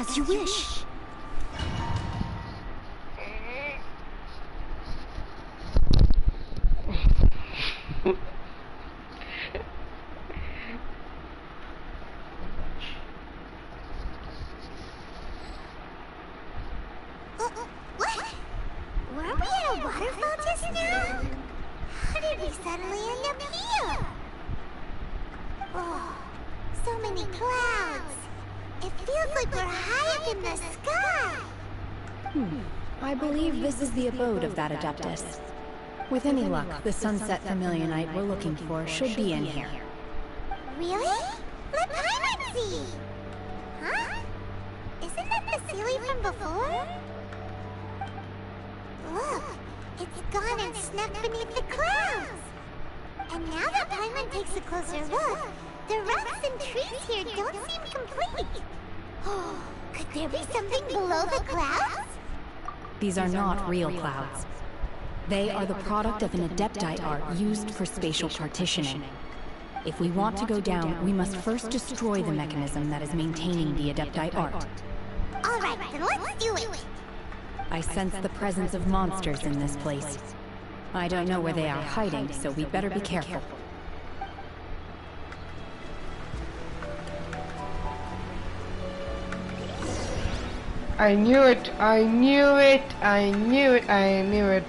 As you wish. What? Were we at a waterfall just now? How did we suddenly end up here? Oh, so many clouds. It feels like we're high up in the sky. I believe this is the abode of that Adeptus. With any luck, the Sunset Familianite we're looking for should be in here. Really? Let Paimon see! Huh? Isn't that the Sealy from before? Look, it's gone and snuck beneath the clouds! And now that Paimon takes a closer look, the rocks and trees here don't seem complete. Oh, could there be something below the clouds? These are not real clouds. They are the product of an Adeptite art used for spatial partitioning. If we want to go down, we must first destroy the mechanism that is maintaining the Adeptite art. Alright, then let's do it! I sense the presence of monsters in this place. I don't know where they are hiding, so we better be careful. I knew it! I knew it! I knew it! I knew it!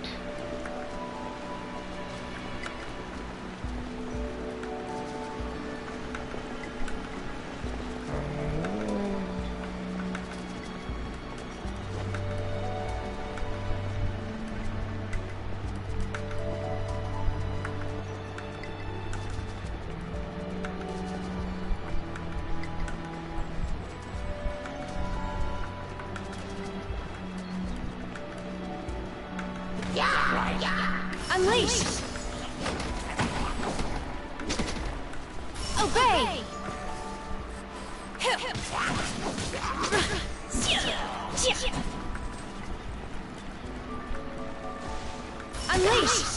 Unleash! Obey! Unleash!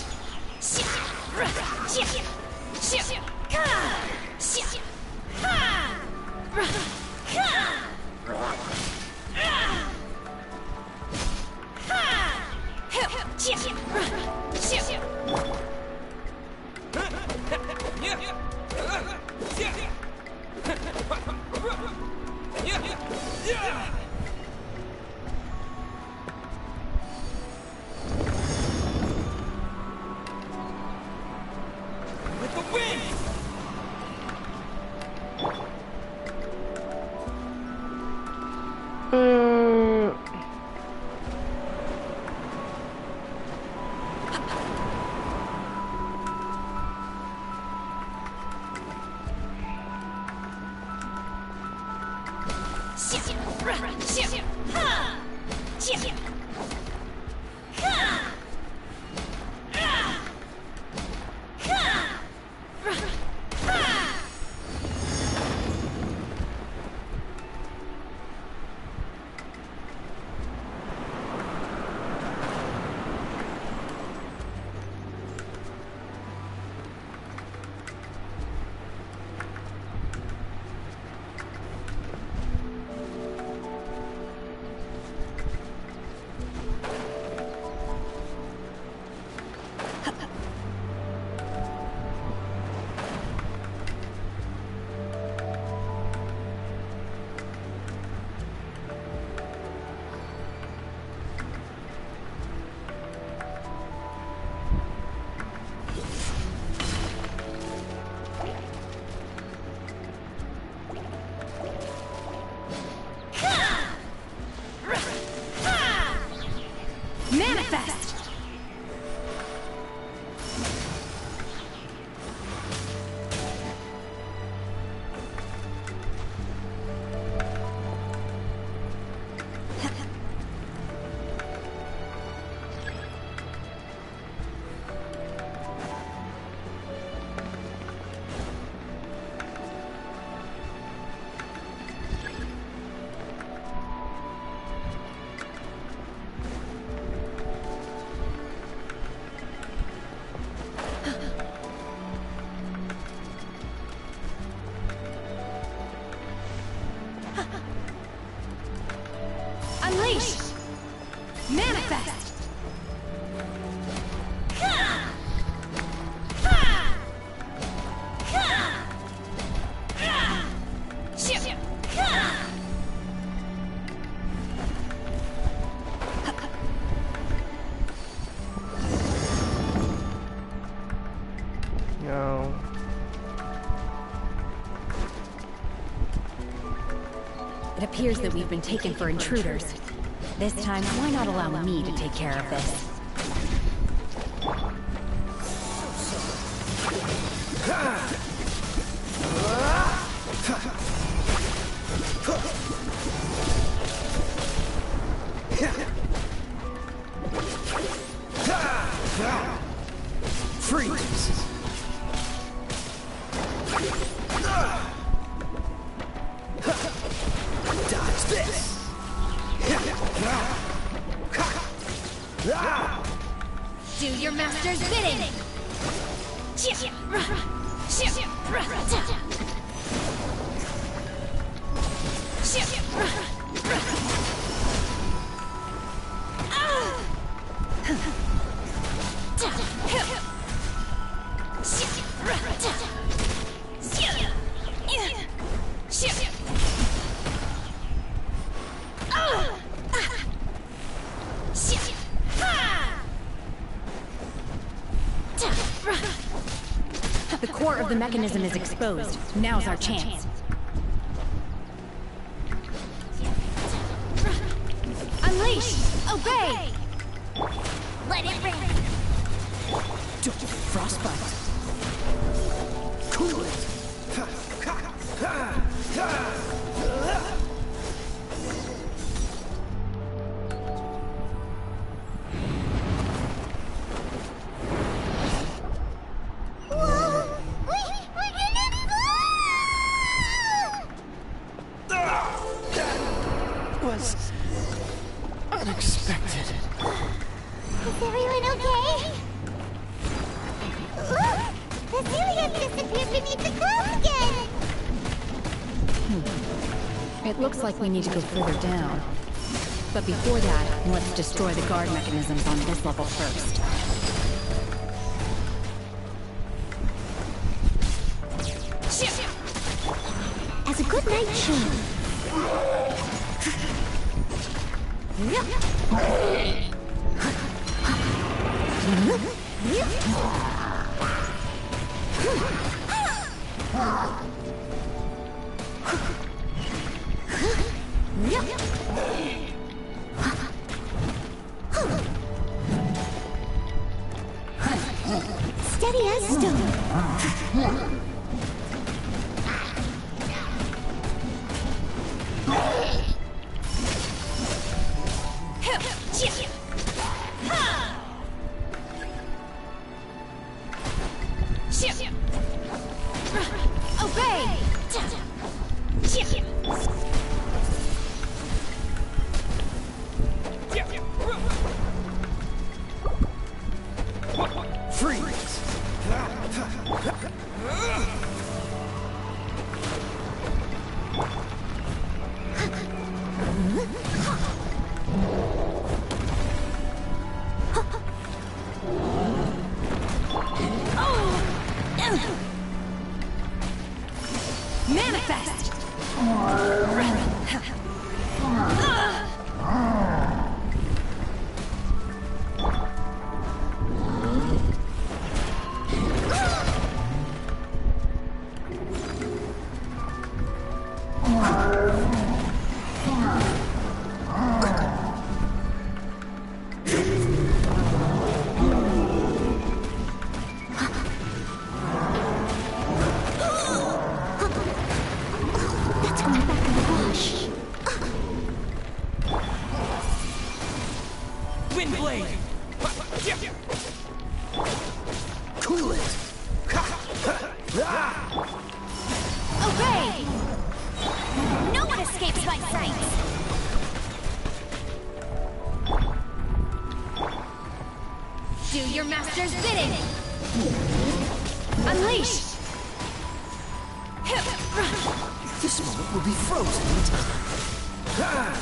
No. It appears that we've been taken for intruders. This time, why not allow me to take care of this? Freeze! Dodge this! Do your master's bidding! The core of the mechanism is exposed. Now's our chance. Unleash! Obey! Let it rip! Frostbite! Cool it! Was unexpected. Is everyone okay? Look! The Celia disappeared beneath the clouds again! It looks like we need to go further down. But before that, let's destroy the guard mechanisms on this level first. As a good night show. Steady as stone. Obey! Freeze! Manifest! That's going back in the wash. Windblade! Cool it! Obey! No one escapes my sight! Do your master's bidding! Unleash! This moment will be frozen in time.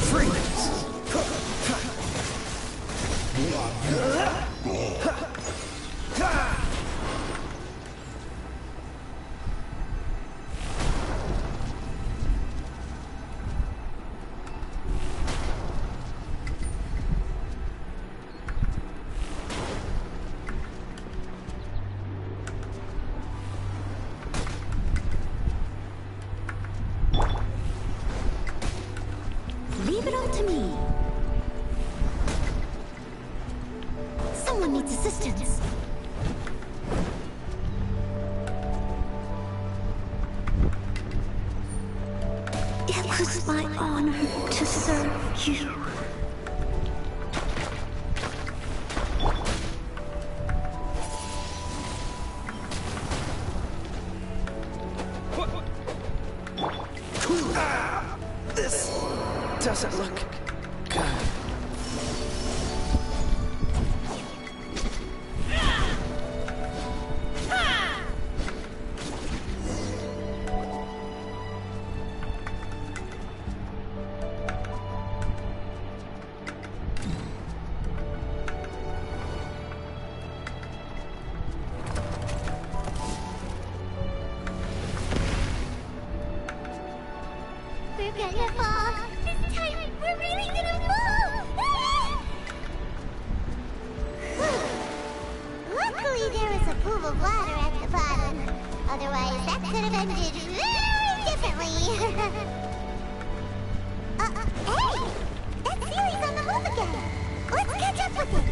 Freeze! 'twas my honor to serve you. This doesn't look good. We're gonna fall. This time, we're really gonna fall. Luckily, there was a pool of water at the bottom. Otherwise, that could have ended very differently. Hey! That Sealy's on the move again. Let's catch up with it.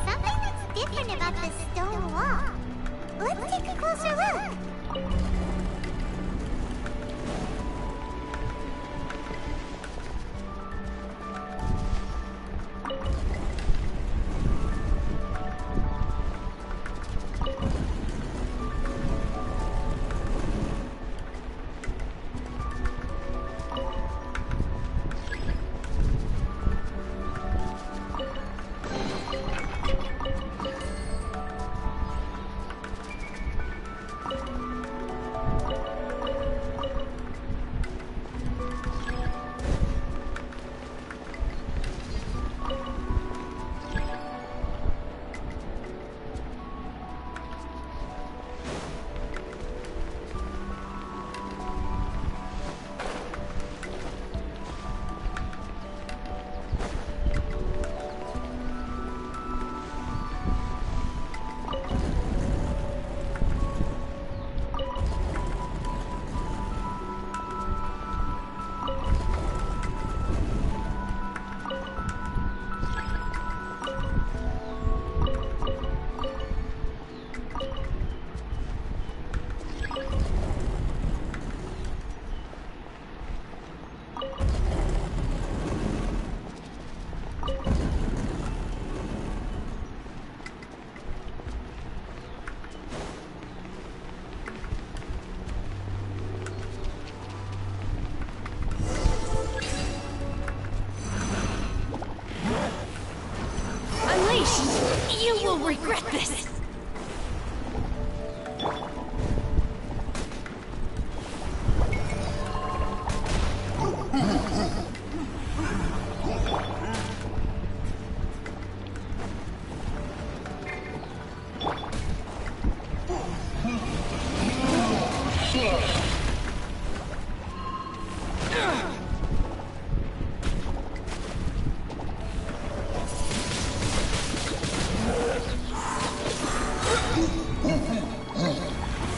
Something that's different about this stone wall. Let's take a closer look. You will regret this!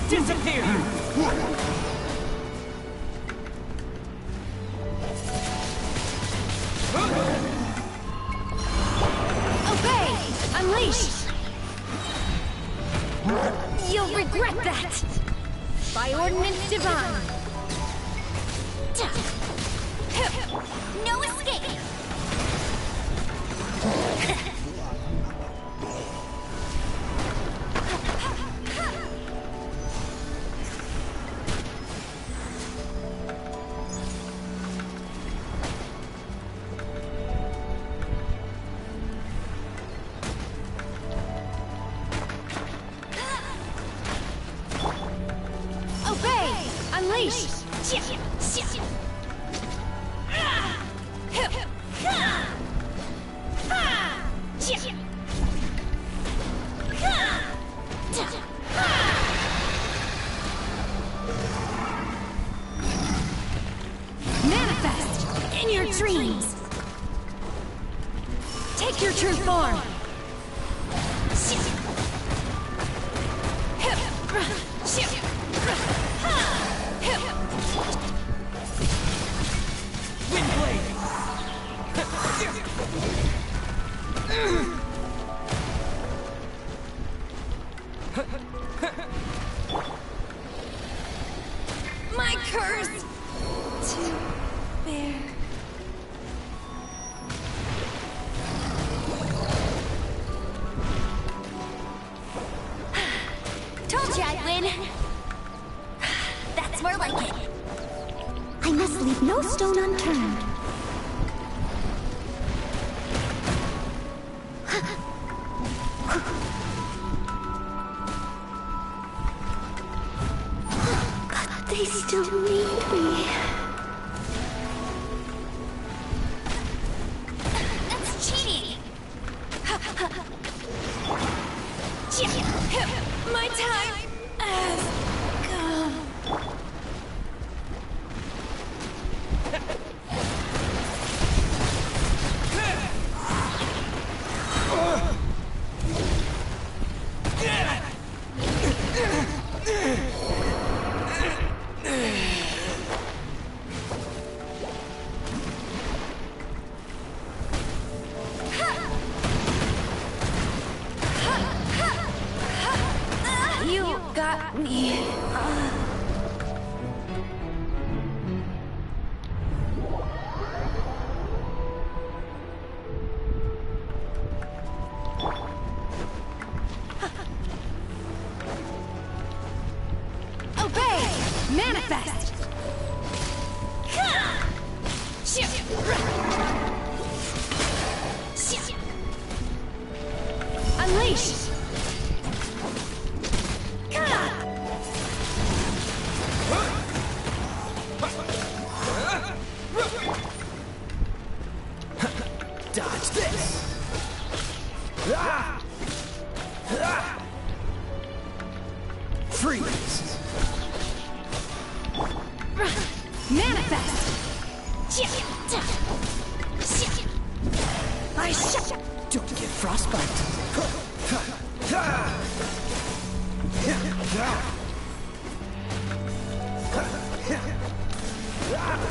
Disappear! Obey! Unleash! You'll regret that! By ordinance divine! No escape! Obey! Unleash! Manifest in your dreams! Take your true form! Windblade! stone unturned. But they still need me. That's cheating! My time has come. You got me. Obey! Manifest! Unleash! Dodge this! Freeze! Manifest! I shall. Don't get frostbite!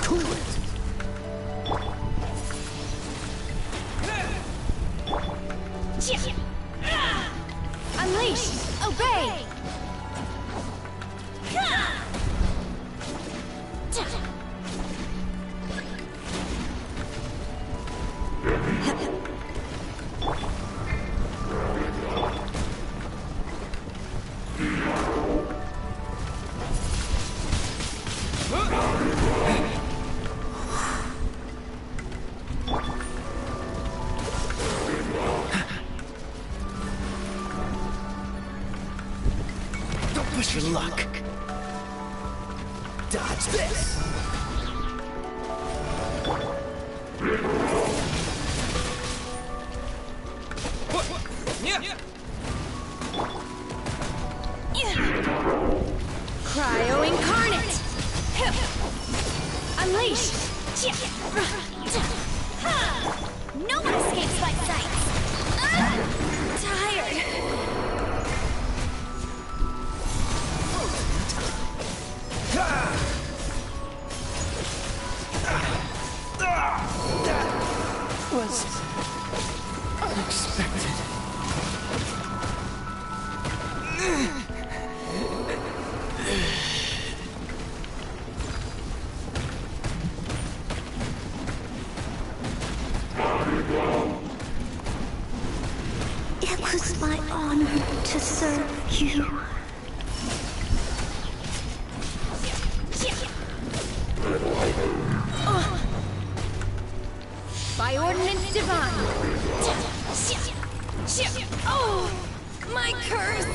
Cool it! Unleash! Obey! Don't push your luck! Dodge this! Cryo incarnate! Unleash! No one escapes my sight! Tired! That was unexpected. It was my honor to serve you. By ordinance divine! Oh! My curse!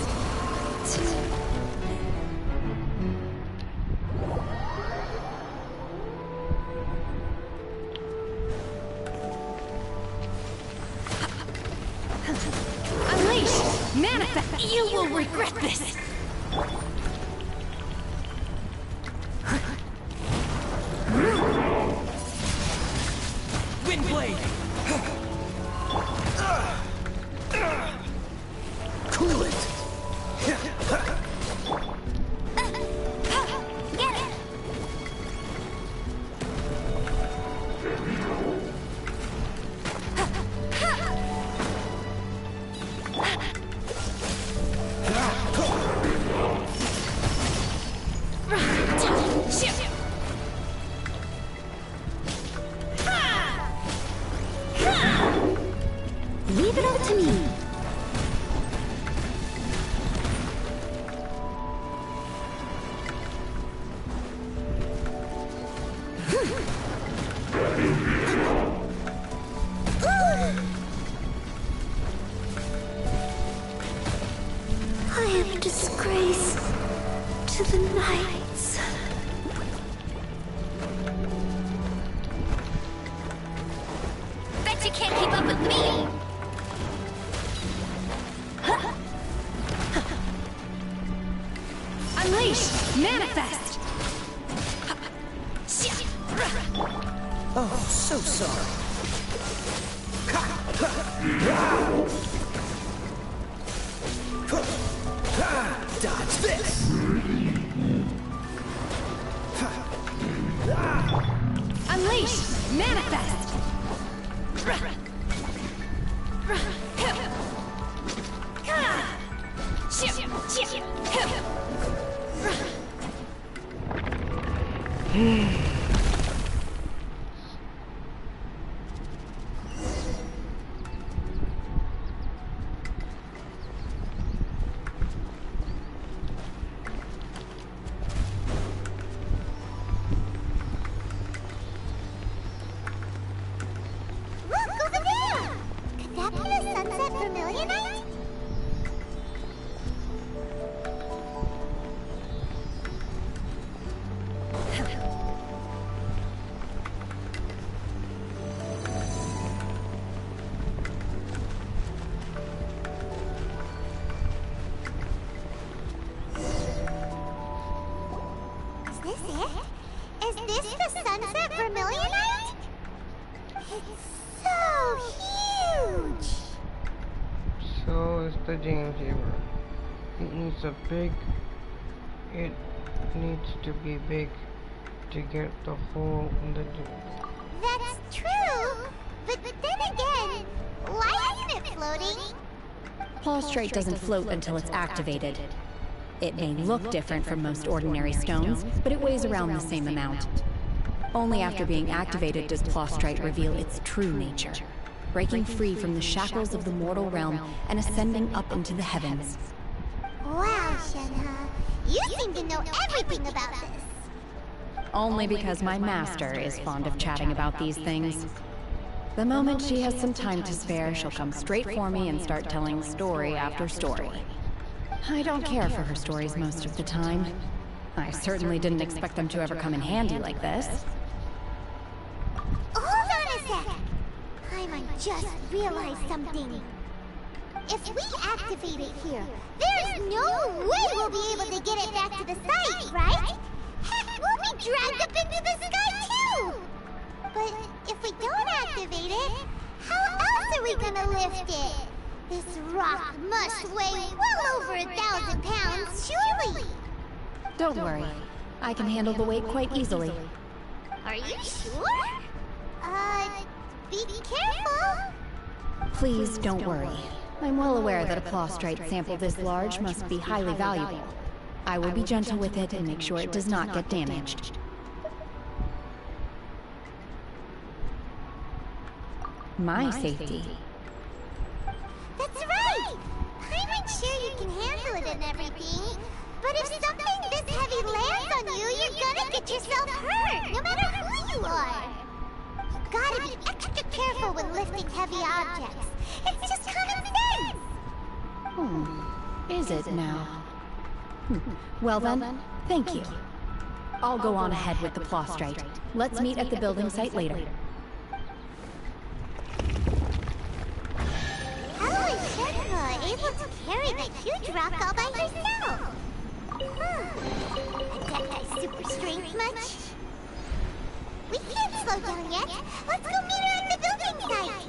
Unleash! Manifest! You will regret this! Windblade! Cool it! Get it! Leave it all to me. into the nights. Bet you can't keep up with me! Unleash! Manifest! Oh, so sorry. Dodge this! Unleash! Manifest! Look, over there! Could that be the Sunset Vermilionite? Is this it? Is this the Sunset Vermilionite? It's so huge! So is the James Haber. It needs to be big to get the hole in the That's true, but then again, why isn't it floating? Prostrate doesn't float until it's activated. It may look different from most ordinary stones, but it weighs around the same amount. Only after being activated does Prostrate reveal its true nature, breaking free from the shackles of the mortal realm and ascending up into the heavens. Wow, Shenhe, you seem to know everything about this. Only because my master is fond of chatting about these things. The moment she has some time to spare, she'll come straight for me and start telling story after story. I don't care for her stories most of the time. I certainly didn't expect them to ever come in handy like this. Hold on a sec! I just realized something. If we activate it here, there's no way we'll be able to get it back to the site, right? Heck, we'll be dragged up into the sky too! But if we don't activate it, how else are we gonna lift it? This rock must weigh well over 1,000 pounds, surely! Don't worry. I can handle the weight quite easily. Are you sure? Be careful! Please don't worry. I'm well aware that a Prostrate sample this large must be highly valuable. I will be gentle with it and make sure it does not get damaged. My safety. That's right! I'm sure you can handle it and everything, but if something this heavy lands on you, you're gonna get yourself hurt, no matter who you are! You gotta be extra careful when lifting heavy objects. It's just common sense! Is it now? Well then, thank you. I'll go on ahead with the Prostrate. Let's meet at the building site later. How is Shenhe able to carry that huge rock all by herself? That guy's super strength much? We can't slow down yet. Let's go meet her at the building site.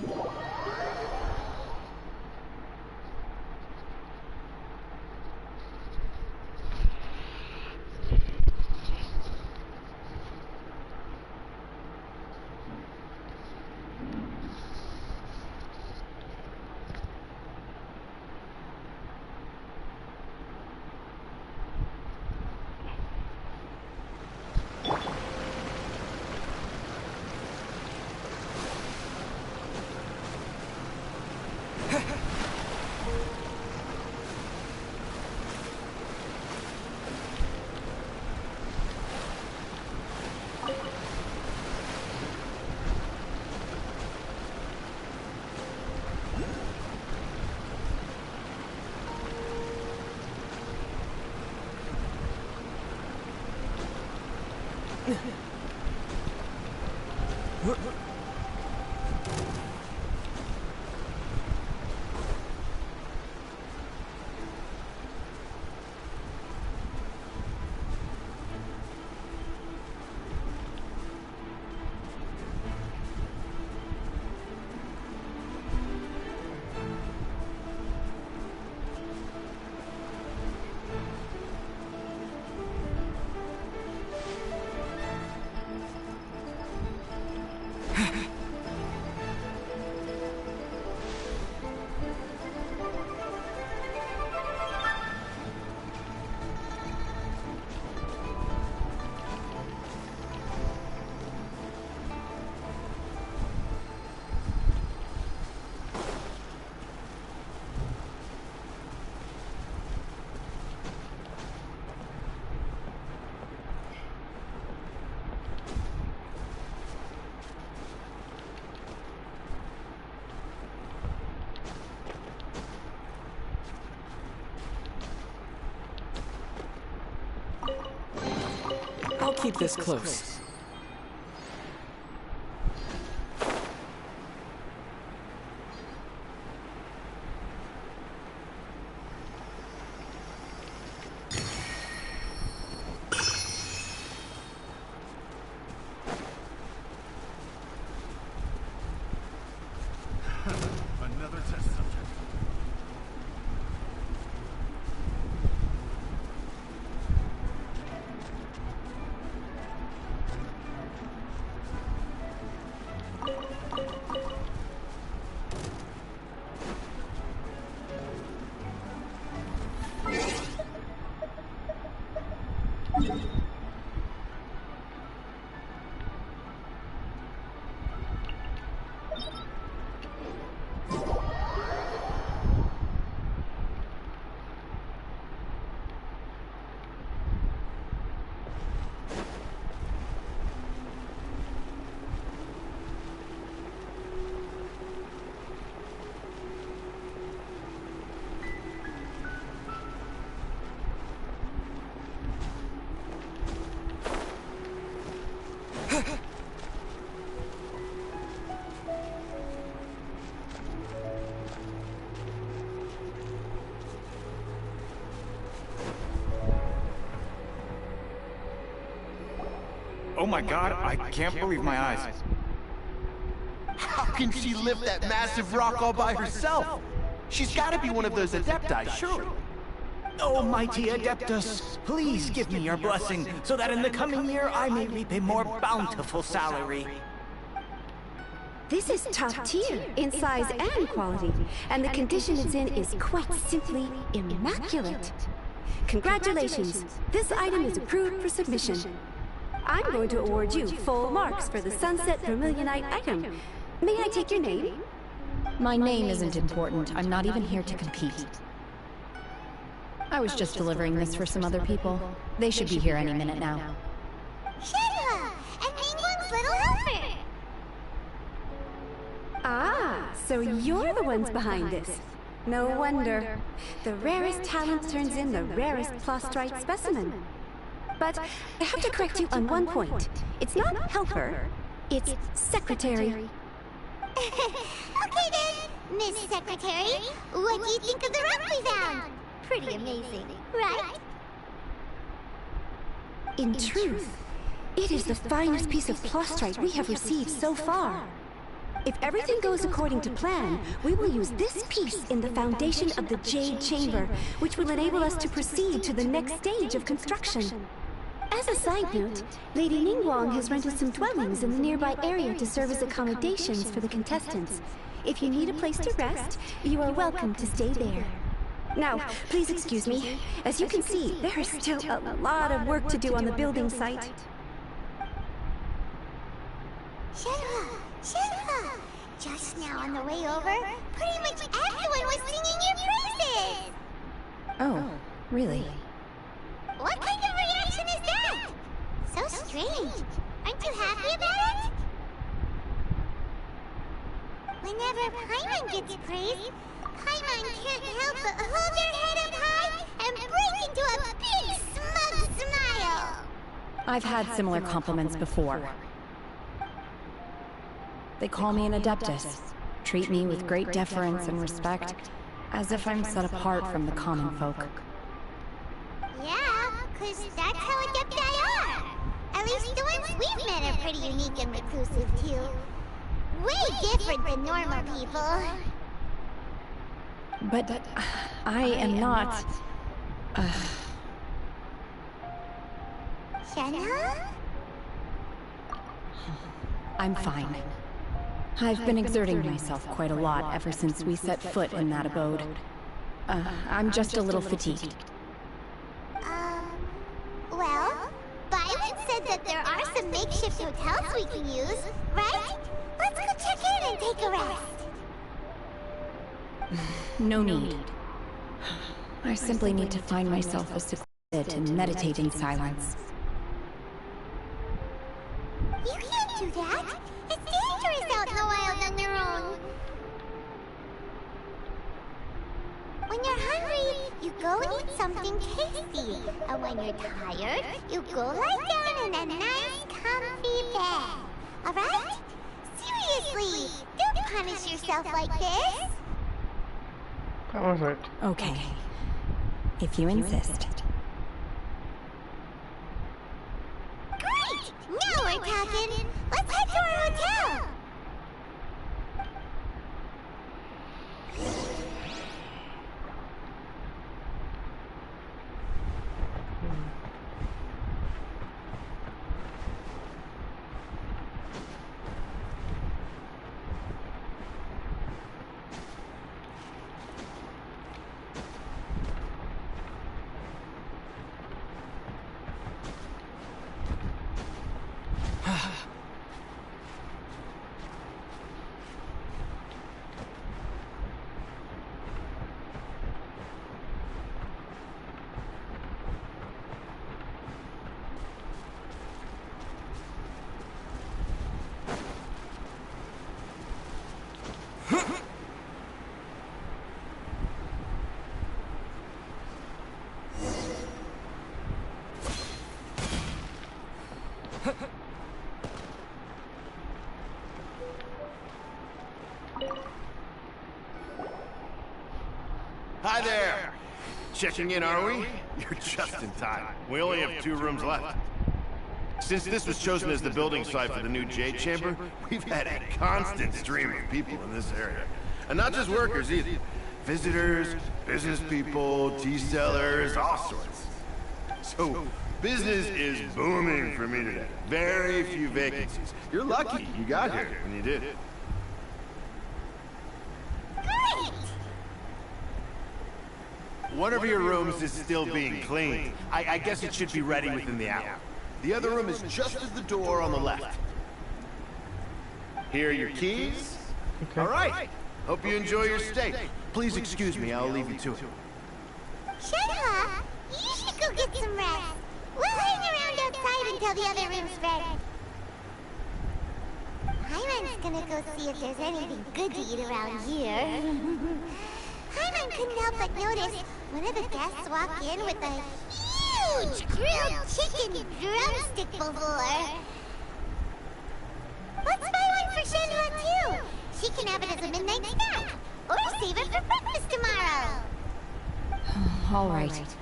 I'll keep this close. Another test subject. Oh my god, I can't believe my eyes. How can she lift that massive rock all by herself? She's gotta be one of those Adepti, surely. Oh, mighty Adeptus, please give me your blessing, so that in the coming year I may reap a more bountiful salary. This is top tier in size and quality, and the condition it's in is quite simply immaculate. Congratulations, this item is approved for submission. I'm going to award you full marks for the Sunset Vermilionite item. May I take your name? My name isn't important. I'm not even here to compete. I was just delivering this for some other people. They should be here any minute now. Shenhe! And Ningguang's little helper! Ah, so you're the ones behind this. No wonder. The rarest talent turns in the rarest Plostrite specimen. But I have to correct you on one point. It's not helper, it's secretary. Okay then, Miss Secretary, what do you think of the rock we found? Pretty amazing, right? In truth, it is the finest piece of Plostrite we have received so far. If everything goes according to plan, we will use this piece in the foundation of the Jade Chamber, which will enable us to proceed to the next stage of construction. As a side note, Lady Ningguang has rented some dwellings in the nearby area to serve as accommodations for the contestants. If you need a place to rest, you are welcome to stay there. Now, please excuse me. As you can see, there is still a lot of work to do on the building site. Shenhe! Shenhe! Just now on the way over, pretty much everyone was singing your praises! Oh, really? What kind of reaction is that? So strange. Aren't you happy about it? Whenever Paimon gets praised, Paimon can't help but hold their head up high and break into a big smug smile. I've had similar compliments before. They call me an Adeptus, treat me with great deference and respect, as if I'm set apart from the common folk. Yeah, 'cause that's how Adepti are. At least the ones we've met are pretty unique and reclusive, too. Way different than normal people. But I am not... Shenhe? I'm fine. I've been exerting myself quite a lot ever since we set foot in that abode. I'm just a little fatigued. Well, Byron said that there are some makeshift hotels we can use, right? Let's go check in and take a rest. No need. I simply need to find myself a secluded and meditate in silence. You can't do that. It's dangerous out in the wild on your own. When you're hungry, you go and eat something tasty. And when you're tired, you go lie down in a nice, comfy bed. Alright? Seriously, don't punish yourself like this. Perfect. Okay. If you insist. Great! Now we're talking. Let's head to our hotel. Hi there! Checking in, are we? You're just in time. We only have 2 rooms left. Since this was chosen as the building site for the new Jade Chamber, we've had a constant stream of people in this area. And not just workers either. Visitors, business people, tea sellers, all sorts. So, business is booming for me today. Very few vacancies. You're lucky you got here when you did. Great! One of your rooms is still being cleaned. I guess it should be ready within the hour. The other room is just at the door on the left. Here are your keys. Okay. All right. Hope you enjoy your stay. Please excuse me, I'll leave you to it. Shenhe, you should go get some rest. We'll hang around outside until the other room's ready. Hyman's gonna go see if there's anything good to eat around here. Hyman couldn't help but notice one of the guests walked in with a huge grilled chicken drumstick before. Let's buy one for Shenhe too. She can have it as a midnight snack, or save it for breakfast tomorrow. All right.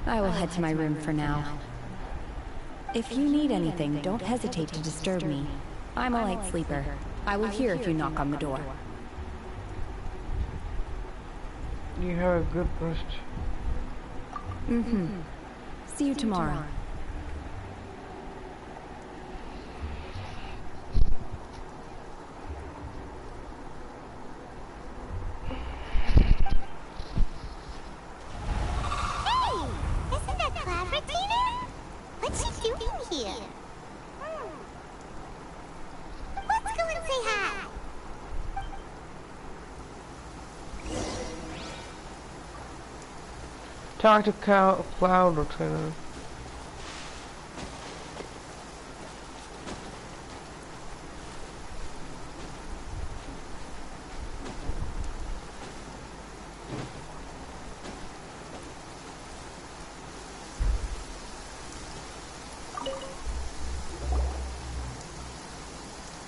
I will head to my room for now. If you need anything, don't hesitate to disturb me. I'm a light sleeper. I will hear if you knock on the door. You have a good rest. Mm-hmm. See you tomorrow. Hey! Isn't that Claveratina? What's she doing here? Let's go and say hi. Talk to Cloud Lieutenant.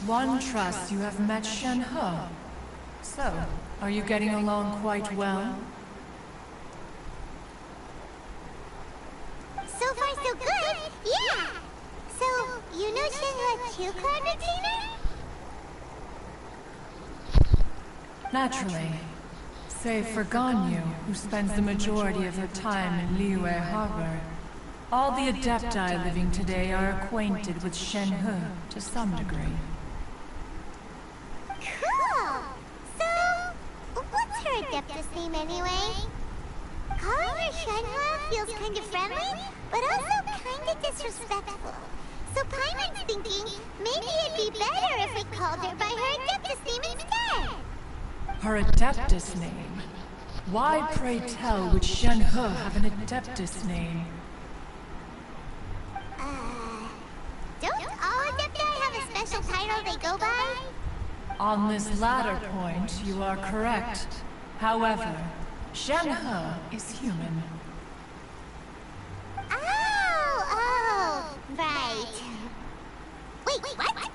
One trusts you have met Shen He. So, are you getting along quite well? So far, so good. Yeah. So, you know Shenhua too, Cloud Retainer? Naturally. Save for Ganyu, who spends the majority of her time in Liyue Harbor. All the Adepti living today are acquainted with Shen He to some degree. Cool. So, what's her Adeptus name anyway? Calling her Shenhua feels kind of friendly, but also kind of disrespectful. So Paimon's thinking maybe it'd be better if we called her by her Adeptus name instead. Her Adeptus name? Why, pray tell, would Shen He have an Adeptus name? Don't all Adepti have a special title they go by? On this latter point, you are correct. However, Shen He is human. Oh, right. Wait, what?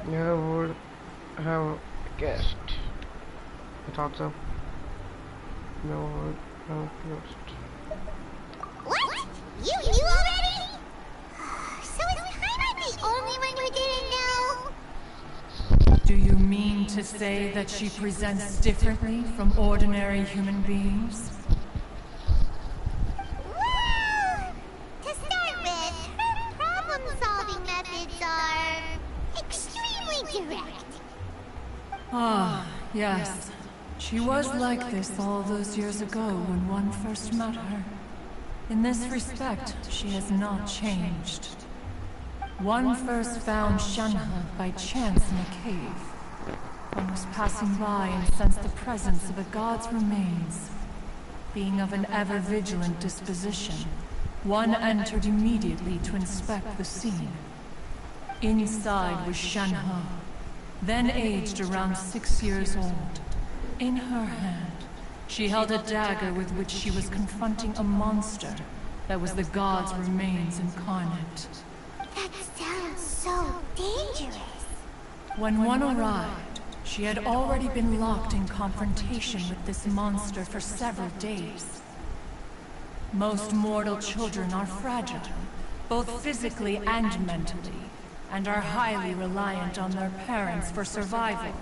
You would have guessed. I thought so. No would have guessed. What? You knew already? So is Paimon the only one who didn't know? Do you mean to say that she presents differently from ordinary human beings? Well, to start with, her problem-solving methods are extremely direct. Ah, yes. She was like this all those years ago when one first met her. In this respect, she has not changed. One first found Shen He by chance in a cave. One was passing by and sensed the presence of a god's remains. Being of an ever-vigilant disposition, one entered immediately to inspect the scene. Inside was Shen He, then aged around 6 years old. In her hand, she held a dagger with which she was confronting a monster that was the god's remains incarnate. That sounds so dangerous. When one arrived, she had already been locked in confrontation with this monster for several days. Most mortal children are fragile, both physically and mentally, and are highly reliant on their parents for survival.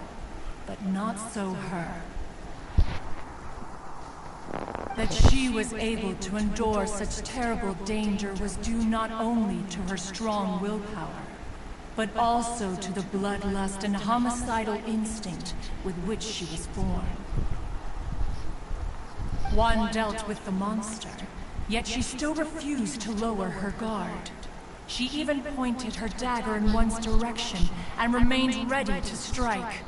But not so her. That she was able to endure such terrible danger was due not only to her strong willpower, but also to the bloodlust and homicidal instinct with which she was born. One dealt with the monster, yet she still refused to lower her guard. She even pointed her dagger in one's direction and remained ready to strike.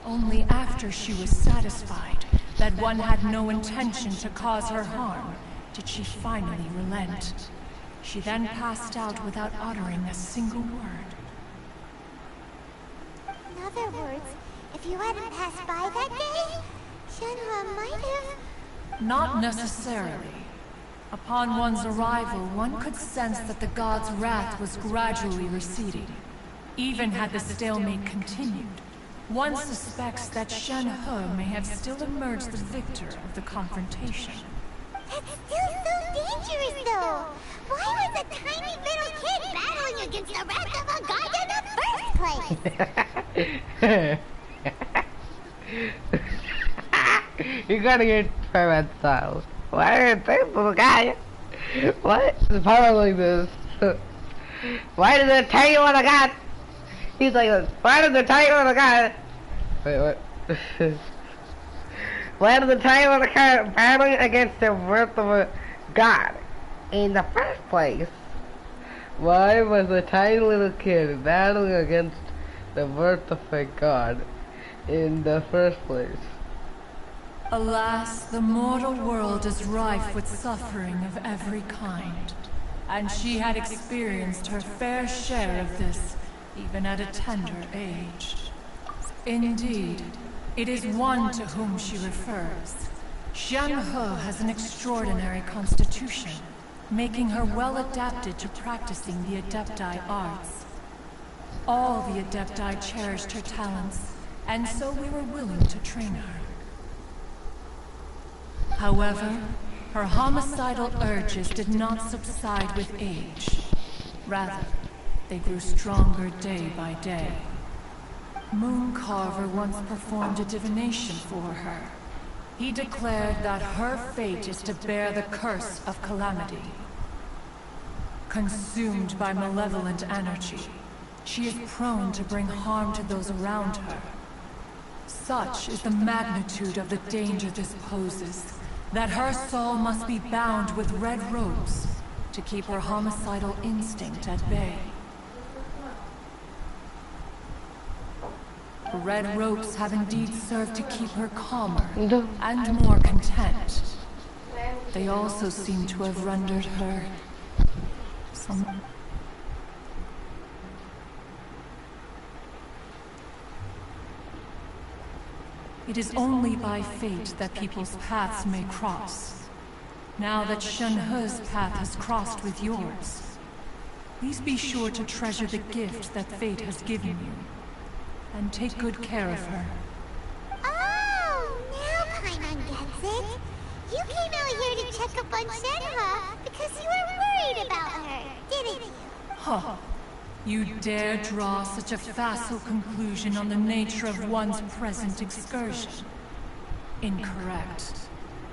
Only after she was satisfied that one had no intention to cause her harm did she finally relent. She then passed out without uttering a single word. In other words, if you hadn't passed by that day, Shenhua might have... Not necessarily. Upon one's arrival, one could sense that the god's wrath was gradually receding. Even had the stalemate continued, one suspects that Shen He may have still emerged the victor of the confrontation. That's still so dangerous, though. Why was a tiny little kid battling against the wrath of a god in the first place? You gotta get Pyramid style. Why are you thankful, guy? What? Is Pyramid like this? Why did it tell you what I got? He's like this. Why did it tell you what I got? Wait, what? Why did it tell you what I got? Battling against the worth of a god in the first place? Why was a tiny little kid battling against the worth of a god in the first place? Alas, the mortal world is rife with suffering of every kind, and she had experienced her fair share of this, even at a tender age. Indeed, it is one to whom she refers. Shen He has an extraordinary constitution. making her well adapted to practicing the Adepti arts. All the Adepti cherished her talents, and so we were willing to train her. However, her homicidal urges did not subside with age. Rather, they grew stronger day by day. Mooncarver once performed a divination for her. He declared that her fate is to bear the curse of calamity. Consumed by malevolent energy, she is prone to bring harm to those around her. Such is the magnitude of the danger this poses, that her soul must be bound with red ropes to keep her homicidal instinct at bay. Red ropes have indeed served to keep her calmer and more content. They also seem to have rendered her some... It is only by fate that people's paths may cross. Now that Shenhe's path has crossed with yours, please be sure to treasure the gift that fate has given you, and take good care of her. Oh, now Paimon gets it. You came out here to check up on Shenhe because you were worried about her, didn't you? Huh. You dare draw such a facile conclusion on the nature of one's present excursion? Incorrect.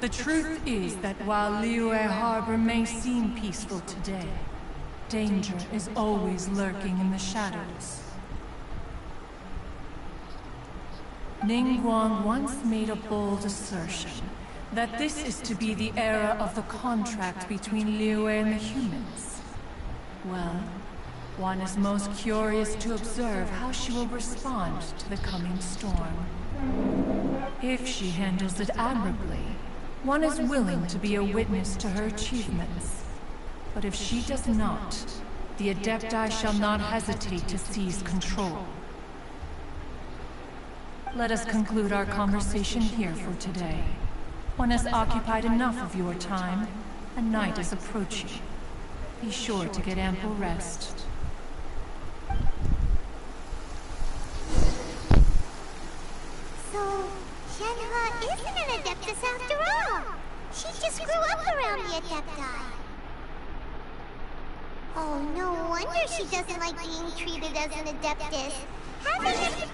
The truth is that while Liyue Harbor may seem peaceful today, danger is always lurking in the shadows. Ningguang once made a bold assertion that this is to be the era of the contract between Liyue and the humans. Well, one is most curious to observe how she will respond to the coming storm. If she handles it admirably, one is willing to be a witness to her achievements. But if she does not, the Adepti shall not hesitate to seize control. Let us conclude our conversation here for today. One has occupied enough of your time, and night is approaching. Be sure to get ample rest. So, Shenhe isn't an Adeptus after all. She just grew up around the Adepti. Oh, no wonder she doesn't like being treated as an Adeptus. Having a...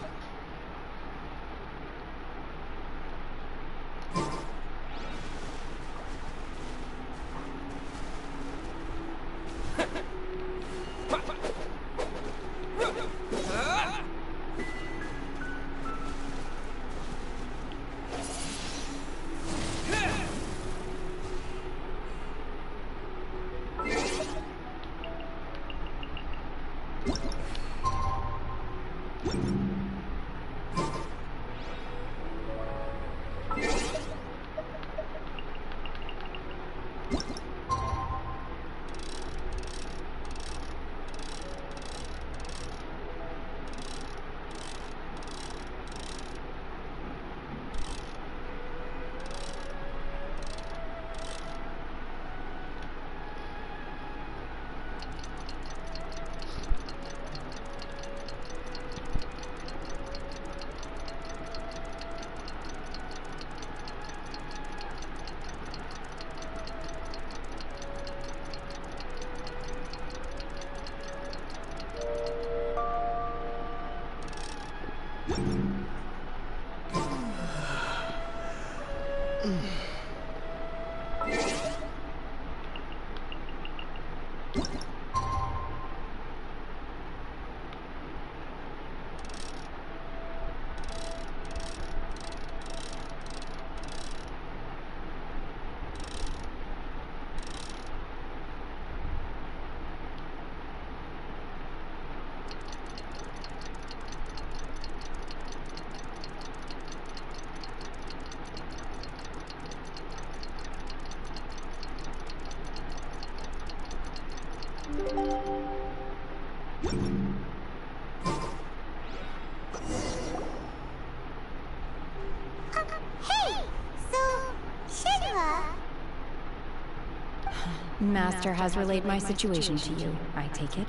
Master has relayed my situation to you, I take it?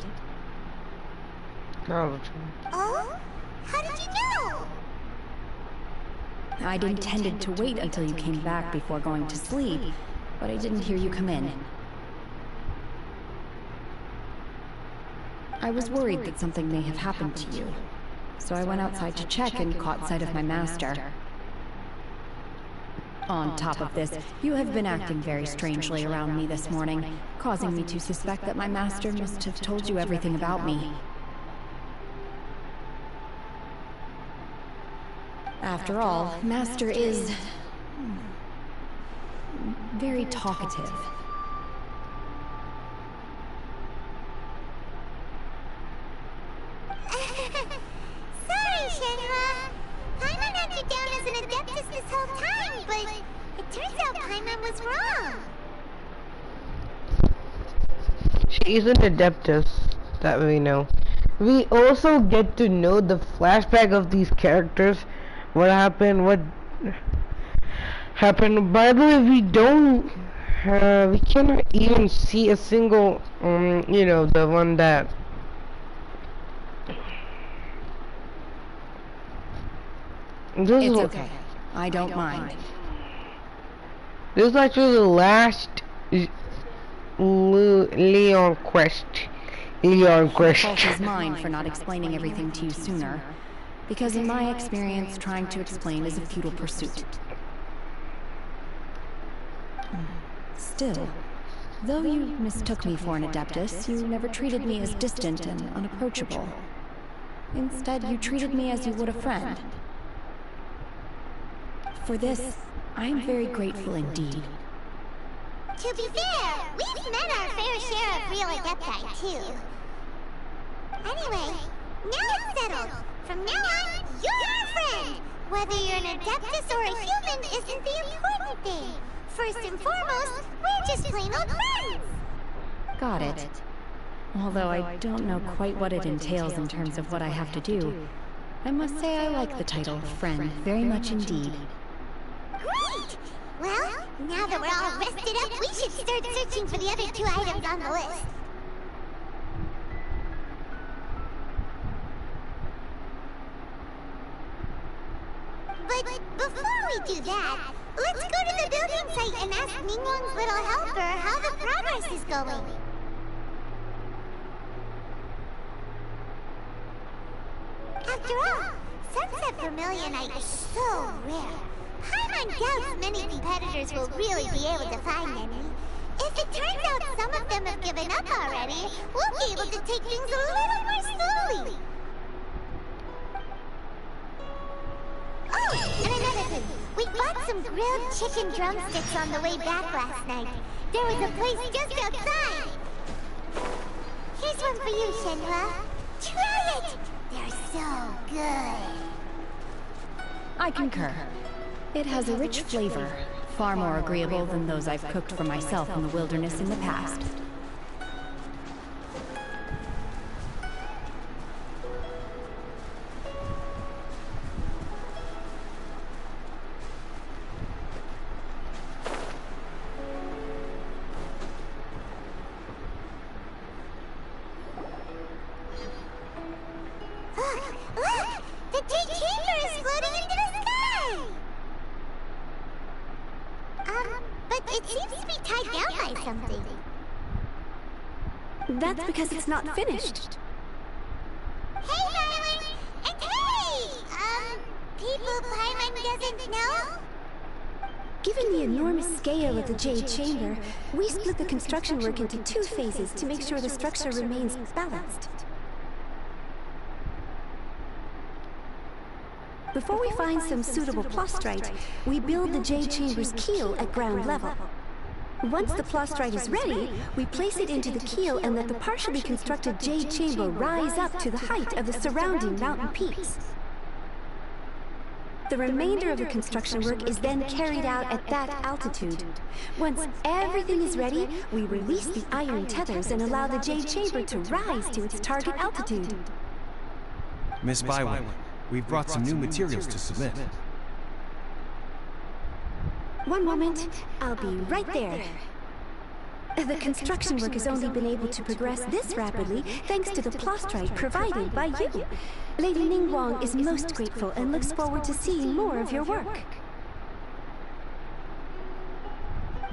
No. Oh? How did you know? I'd intended to wait until you came back before going to sleep, but I didn't hear you come in. I was worried that something may have happened to you, so I went outside to check and caught sight of my master. On top of this, you have been acting very strangely around me this morning, causing me to suspect that my master must have told you everything about me. After all, Master is very talkative. Sorry, Shenhua. Paimon had you down as an Adeptus this whole time, but it turns out Paimon was wrong. She is an Adeptus, that we know. We also get to know the flashback of these characters. What happened, by the way, we cannot even see a single, you know, the one that, it's okay, I don't mind. This is actually the last Leon quest. The fault is mine for not explaining everything to you sooner. Because in my experience, trying to explain is a futile pursuit. Still, though you mistook me for an Adeptus, you never treated me as distant and unapproachable. Instead, you treated me as you would a friend. For this, I am very grateful indeed. To be fair, we've met our fair share of real Adepti, too. Anyway, now it's settled. From now on, you're our friend! Whether you're an Adeptus or a human isn't the important thing. First and foremost, we're just plain old friends! Got it. Although I don't know quite what it entails in terms of what I have to do, I must say I like the title friend very much indeed. Great! Well, now that we're all rested up, we should start searching for the other 2 items on the list. But before we do that, let's go to the building site and ask Ningguang's little helper how the progress is going. After all, Sunset Vermilionite is so rare. Paimon doubts many competitors will really be able to find any. If it turns out some of them have given up already, we'll be able to take things a little more slowly. Oh, and another thing. We bought some grilled chicken drumsticks on the way back last night. There was a place just outside. Here's one for you, Shenhua. Try it! They're so good. I concur. It has a rich flavor, far more agreeable than those I've cooked for myself in the wilderness in the past. Look! The Jade Chamber is floating into the sky! But it seems to be tied down by something. That's because it's not finished. Hey, darling! And hey! People Paimon doesn't know? Given the enormous scale of the Jade Chamber, we split the construction work into 2 phases to make sure the structure remains balanced. Before we find some suitable plastrite, we build the Jade Chamber's keel at ground level. Once the plastrite is ready, we place it into the keel and let the partially constructed Jade Chamber rise up to the height of the surrounding mountain peaks. The remainder of the construction work is then carried out at that altitude. Once everything is ready, we release the iron tethers and allow the Jade Chamber to rise to its target altitude. Miss Bywin, we've brought some new materials to submit. One moment, I'll be right there. The construction work has only been able to progress this rapidly thanks to the plastrite provided by you. Lady Ningguang is most grateful and looks forward to seeing more of your work.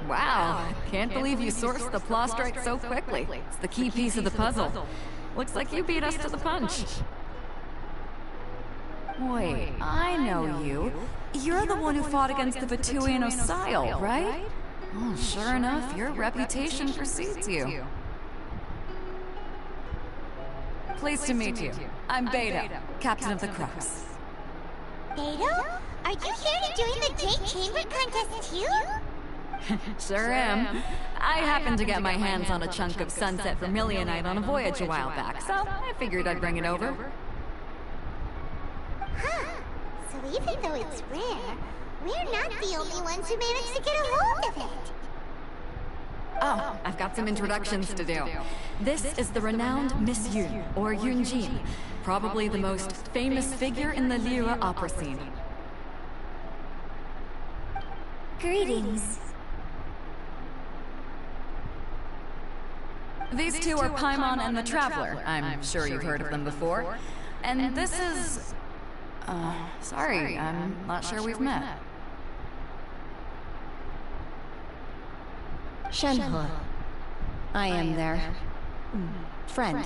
Wow, can't believe you sourced the plastrite so quickly. It's the key piece of the puzzle. Looks like you beat us to the punch. Wait, I know you. You're the one who fought against the Fatui and Osile, right? Oh, sure enough, your reputation precedes you. Pleased to meet you. I'm Beta, captain of the Crux. Beta? Are you here to join the Jade Chamber contest too? Sure am. I happened to get my hands on a chunk of Sunset Vermilionite on a voyage a while back, so I figured I'd bring it over. Huh. So even though it's rare, we're not the only ones who managed to get a hold of it. Oh, I've got some introductions to do. This is the renowned Miss Yun, or Yunjin, probably the most famous figure in the Lyra opera scene. Greetings. These two are Paimon and the Traveler. I'm sure you've heard of them before. And this is... sorry, I'm not sure we've met. Shenhe. I am their... friend.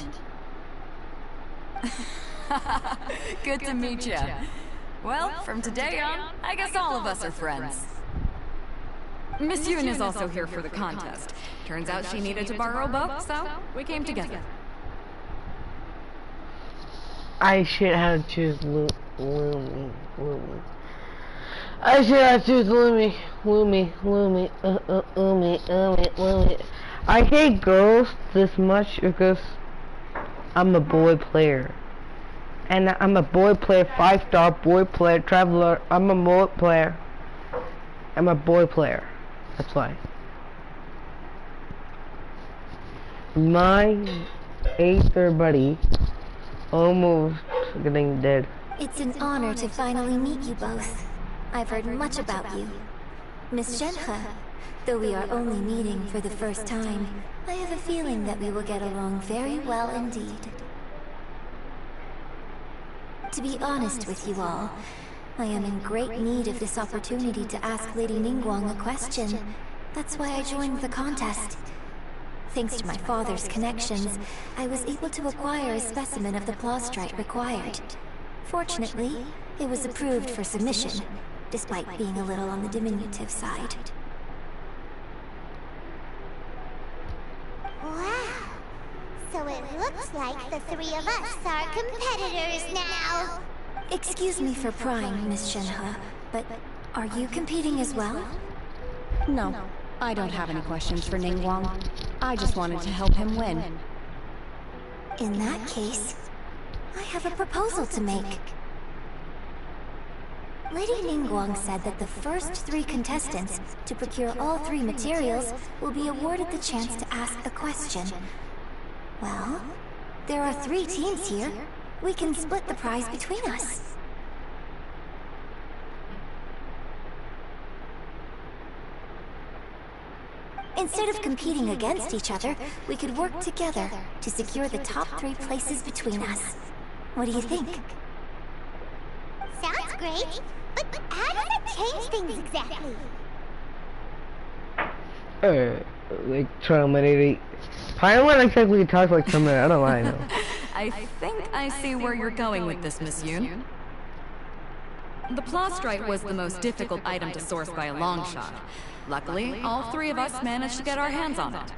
Good to meet you. Well, from today on, I guess all of us are friends. Miss Yun is also here for the contest. Turns out she needed to borrow a boat, so we came together. I should have choose Lumi. I should have choose Lumi. I hate girls this much because I'm a boy player. And I'm a boy player, 5-star boy player, traveler. I'm a boy player. I'm a boy player. That's why. My Aether buddy almost getting dead. It's an honor to finally meet you both. I've heard much about you. Miss Shenhe, though we are only meeting for the first time, I have a feeling that we will get along very well indeed. To be honest with you all, I am in great need of this opportunity to ask Lady Ningguang a question. That's why I joined the contest. Thanks to my father's connections, I was able to acquire a specimen of the plastrite required. Fortunately, it was approved for submission, despite being a little on the diminutive side. Wow! So it looks like the three of us are competitors now! Excuse me for prying, Miss Shenhe, but are you competing as well? No, I don't have any questions for Ningguang. I just wanted to help him win. In that case, I have a proposal to make. Lady Ningguang said that the first 3 contestants to procure all 3 materials will be awarded the chance to ask a question. Well, there are 3 teams here. We can split the prize between us. Instead of competing against each other, we could work together to secure the top 3 places between us. What do you think? Sounds great, but how does it change things exactly? Like Terminator. Paimon exactly talks like Terminator. I don't know why I know. I think I see where you're going with this, Miss Yun. The plastrite was the most difficult item to source by a long shot. Luckily, all 3 of us managed to get our hands on it.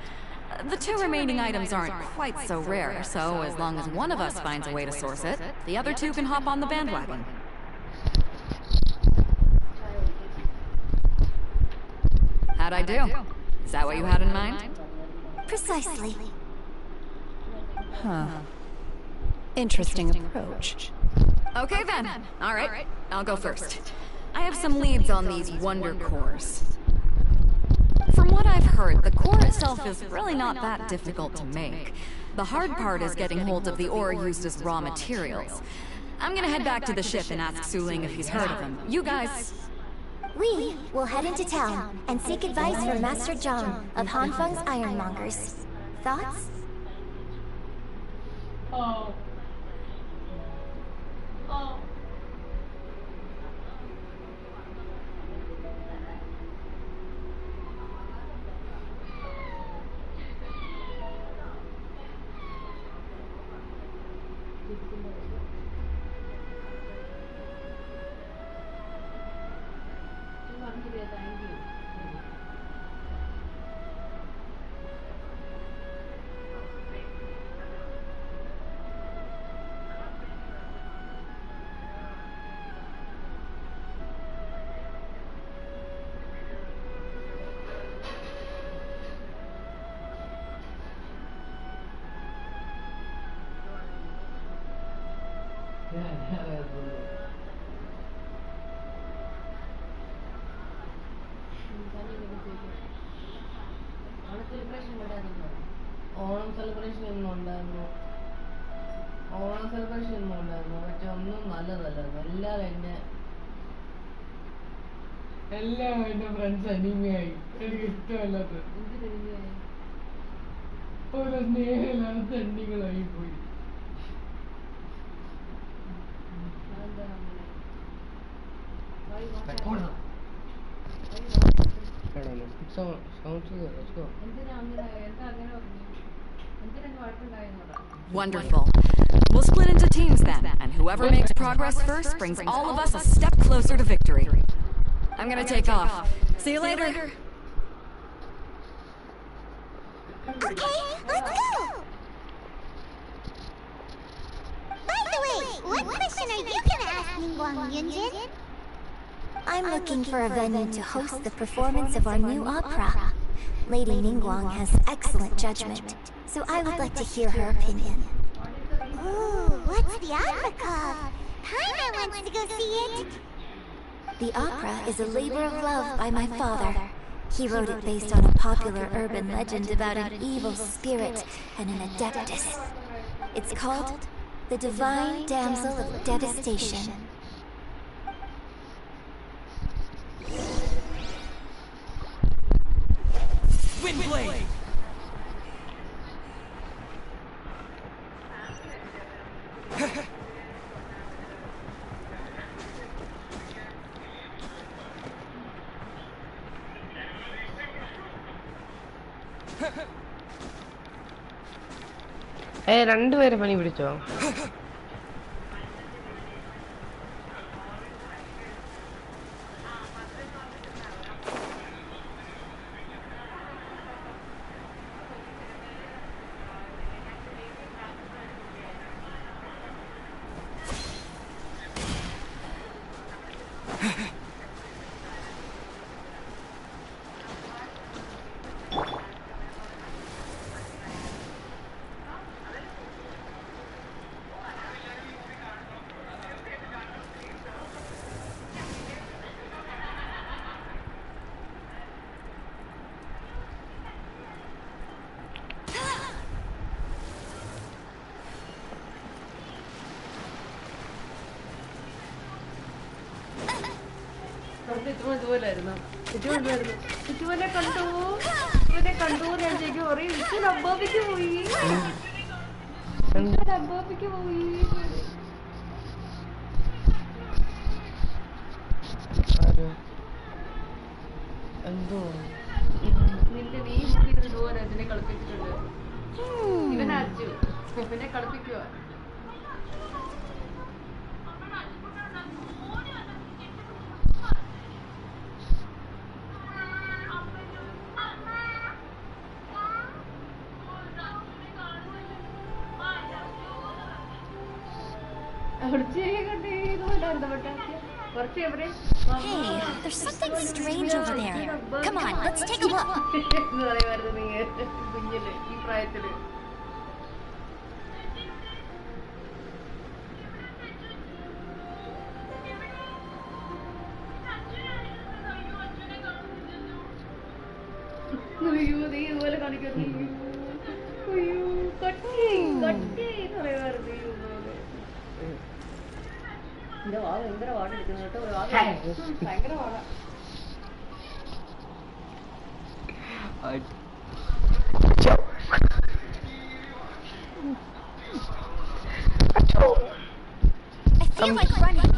The 2 remaining items aren't quite so rare, so as long as one of us finds a way to source it, the other 2 can hop on the bandwagon. How'd I do? Is that what you had in mind? Precisely. Huh. Interesting approach. Okay then. Alright, I'll go first. I have some leads on these wonder cores. From what I've heard, the core itself is really not that difficult to make. The hard part is getting hold of the ore used as raw materials. I'm gonna head back to the ship and ask Su Ling if he's heard of them. You guys... We will head into town and seek advice from Master Zhang of Hanfeng's Ironmongers. Thoughts? Oh. Oh. Onam celebration ഒന്നും ഉണ്ടായിരുന്നു. Onam celebration ഒന്നും ഉണ്ടായിരുന്നു. പക്ഷെ ഒന്നും നല്ലതല്ലായിരുന്നു. എല്ലാം എന്റെ friends അനിമയായി. എനിക്ക് ഇഷ്ടമല്ലാത്ത ഓരോ സ്നേഹമില്ലാത്ത തെണ്ടികളായി പോയി. Wonderful. We'll split into teams then, and whoever makes progress first brings all of us a step closer to victory. I'm gonna take off. See you later. Okay, let's go! By the way, what question are you gonna ask Ningguang, Yunjin? I'm looking for a venue to host the performance of our new opera. Lady Ningguang has excellent judgment, so I would like to hear her opinion. Ooh, what's the opera called? Paimon wants to go see it! The opera is a labor of love by my father. He wrote it based on a popular urban legend about an evil spirit and an adeptus. It's called The Divine Damsel of Devastation. Windblade! രണ്ടുപേരെ പണി പിടിച്ചോ? ഇതുപോലായിരുന്നു. ഇതുപോലെ കണ്ടു ഞാൻ ശരിക്കും പറയും. അബ്ബാബിക്ക് പോയി അബ്ബാബിക്ക് പോയി. എന്തോ നിന്റെ നീ ഇതുപോലെ ഇതിനെ കളിപ്പിച്ചിട്ടുണ്ട്. ഇവനെ അടിച്ചു, ഇവനെ കളിപ്പിക്കുക. Hey, there's something strange over there. Come on, let's take a look. I feel like running.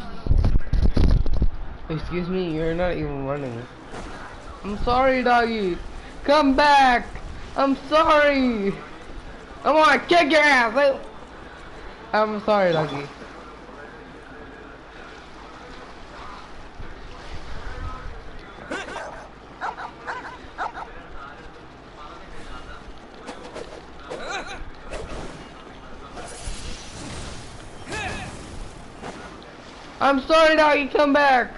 Excuse me, you're not even running. I'm sorry, doggy. Come back. I'm sorry. I wanna kick your ass. I'm sorry, doggy. I'm sorry, doggy. Come back.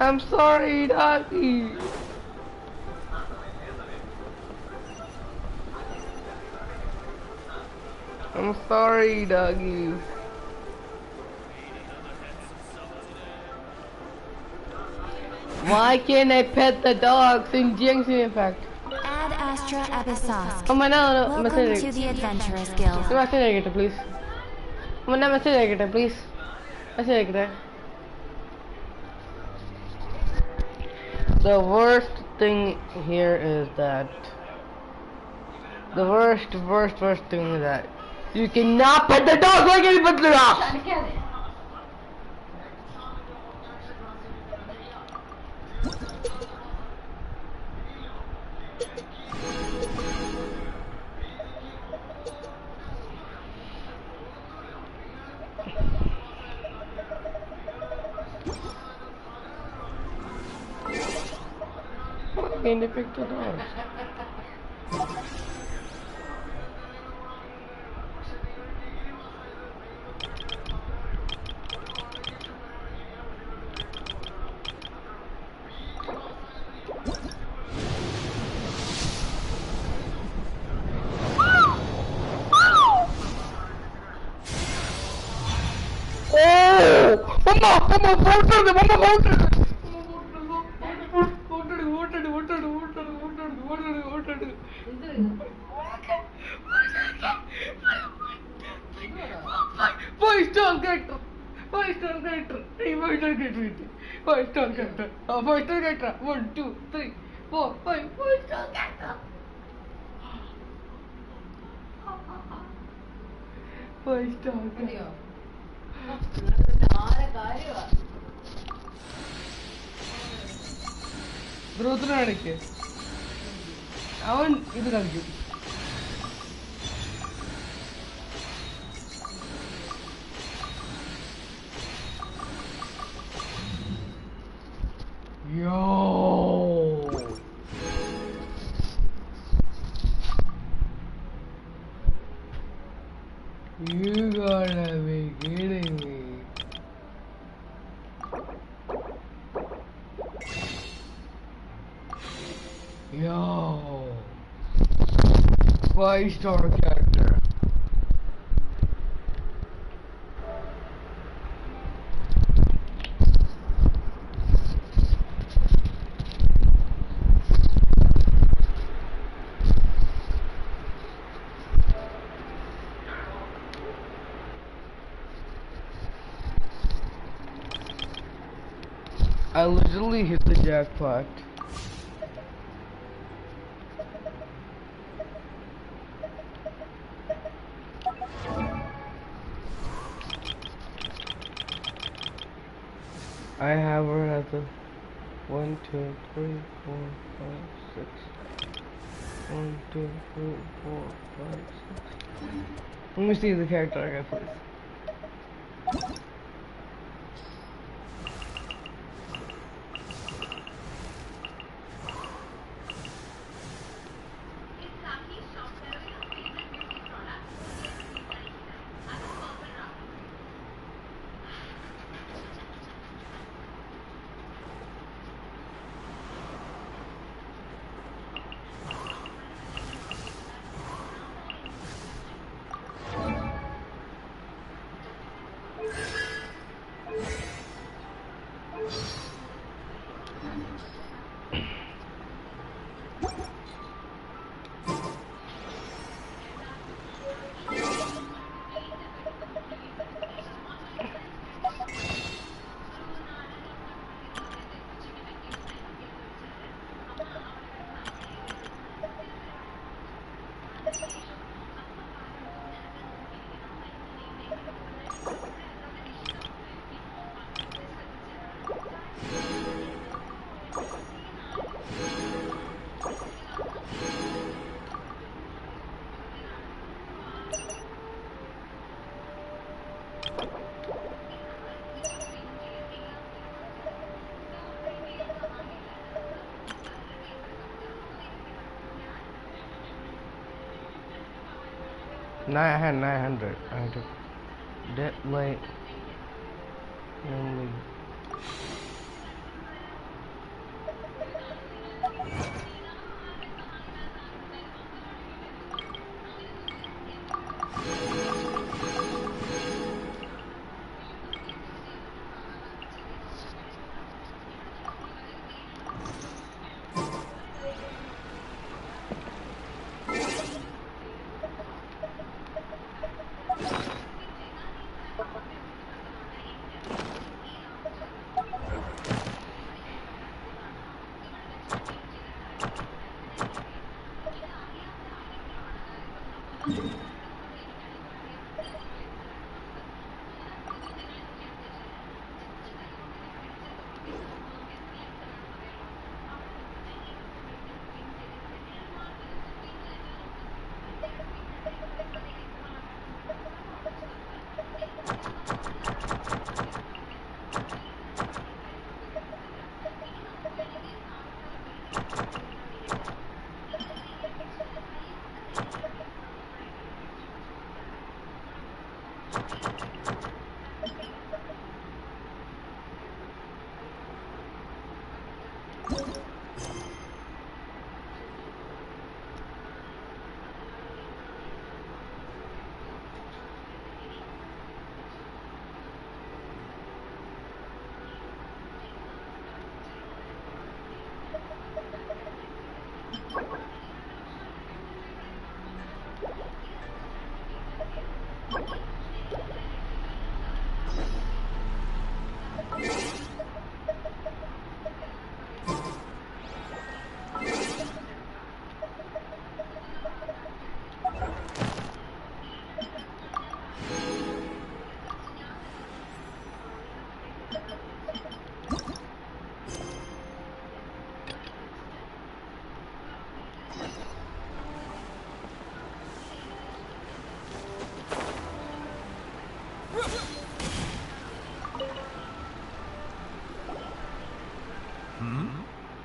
I'm sorry, doggy. I'm sorry, doggy. Why can't I pet the dogs in Genshin, in fact? Ad Astra Abyssos. Oh my no, Welcome to the Adventurers Guild. Please. Please. The worst thing here is that the worst thing is that you cannot pet the dog like you pet the dog. Can they pick the dogs? Five-star character. Hey, five-star character. Five-star character. Five-star character. 1, 2, 3, 4, 5. Five-star character. Five-star character. ബ്രൂത്തിനാണിക്ക് അവൻ ഇത് കളിക്കും. Yo, you gotta be kidding me. Yo, 5-star character. I literally hit the jackpot. I have her as a 1, 2, 3, 4, 5, 6. 1, 2, 3, 4, 5, 6. Let me see the character I got, please. I had 900. I took that late. Only.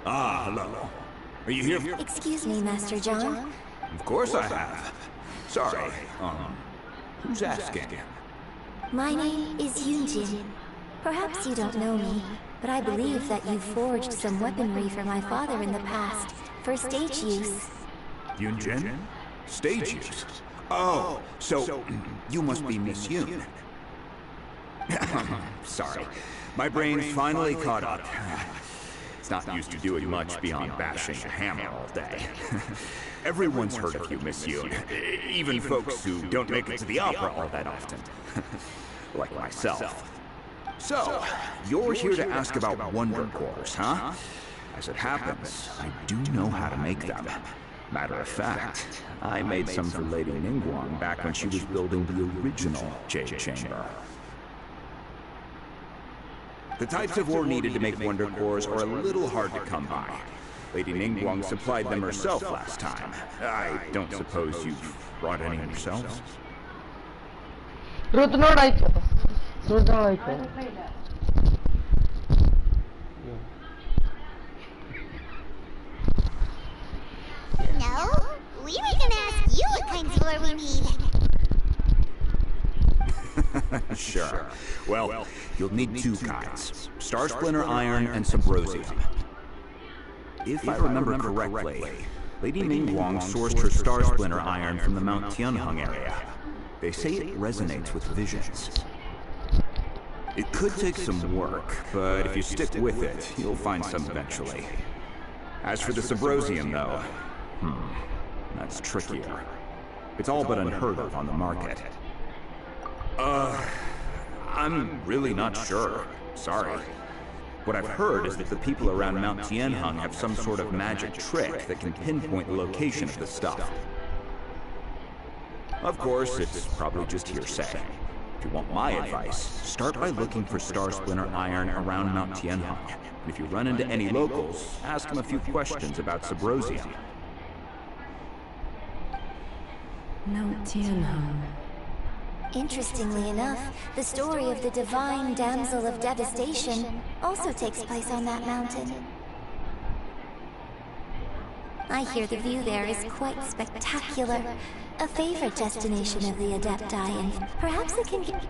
Ah, hello. Are you here? Excuse me, Master John. Of course I have. Sorry, who's asking? My name is Yunjin. Perhaps you don't know me, but I believe that you forged some weaponry for my father in the past, for stage use. Yunjin? Stage use? Oh, so you must be Miss Yun. Sorry, my brain's finally caught up. It's not used to doing much beyond bashing a hammer all day. Everyone's heard of you, Miss Yoon. Even folks who don't make it to the opera all that often. Like myself. So, you're here to ask about Wonder Cores, huh? As it happens, I do know how to make them. Matter of fact, I made some for Lady Ningguang back when she was building the original Jade Chamber. The types of ore needed to make Wonder Cores are a little hard to come by. Lady Ningguang supplied them herself last time. I don't suppose you've brought any yourselves? No, we were gonna ask you what kinds of ore we need. Sure. Well, you'll need two kinds. Star Splinter Iron and Symbrosium. If I remember correctly, Lady Ningguang sourced her Star Splinter Iron from the Mount Tianheng area. They say it resonates with visions. It could take some work, but if you stick with it, you'll find some eventually. As for the Symbrosium, though, that's trickier. It's all but unheard of on the market. I'm really not sure. Sorry. What I've heard is that the people around Mount Tianheng have some sort of magic trick that can pinpoint the location of the stuff. Of course, it's probably just hearsay. If you want my advice, start by looking for Star Splinter Iron around Mount Tianheng. And if you run into any locals, ask them a few questions about Symbrosium. Mount Tianheng. Interestingly enough, the story of the divine damsel of devastation also takes place on that mountain. I hear the view there is quite spectacular, A favorite destination of the Adepti, and perhaps it can get...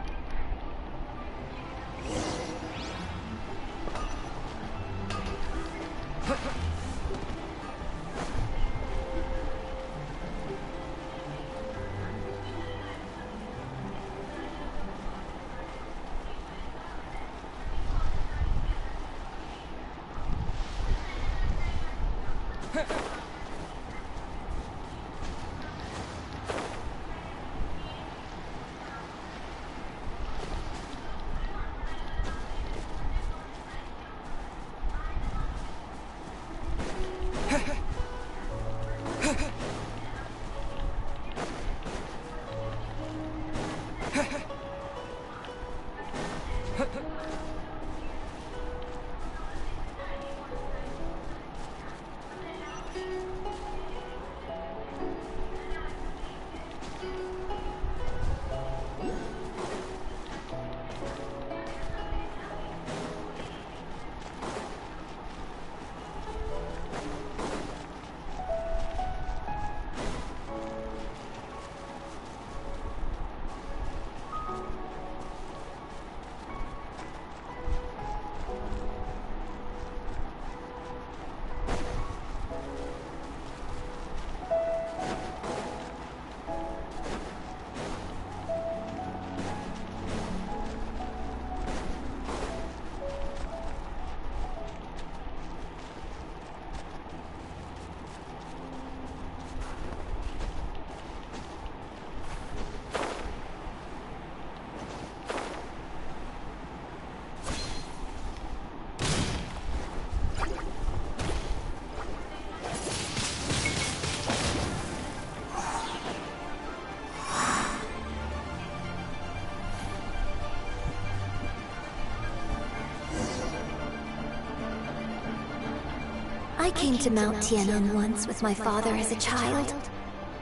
I came to Mount Tianan once with my father as a child.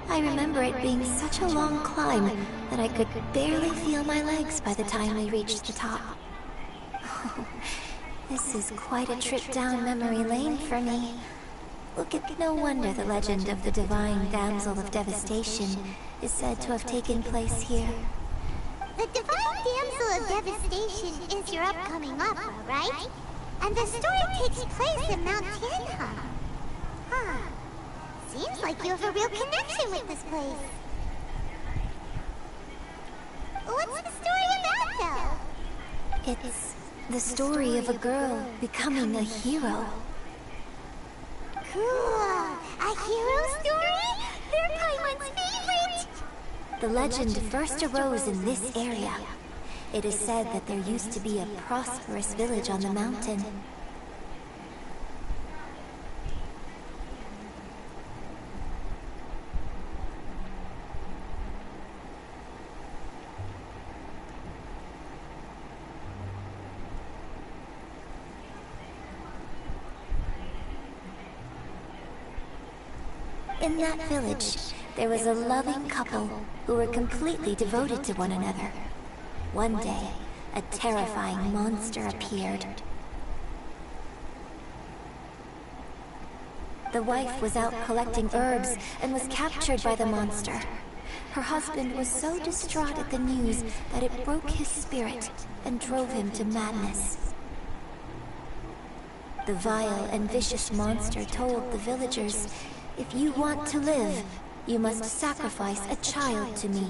I remember it being such a long climb that I could barely feel my legs by the time we reached the top. This is quite a trip down memory lane for me. Look, it's no wonder the legend of the divine damsel of devastation is said to have taken place here. The divine damsel of devastation is your upcoming opera, right? And the story takes place in Mount Tianhe. Huh. Seems like you have a real connection with this place. What's the story about, though? It's the story of a girl becoming a hero. Cool. A hero story? They're Paimon's favorite! The legend first arose in this area. It is said that there used to be a prosperous village on the mountain. In that village, there was a loving couple who were completely devoted to one another. One day, a terrifying monster appeared. The wife was out collecting herbs and was captured by the monster. Her husband was so distraught at the news that it broke his spirit and drove him to madness. The vile and vicious monster told the villagers, "If you want to live, you must sacrifice a child to me."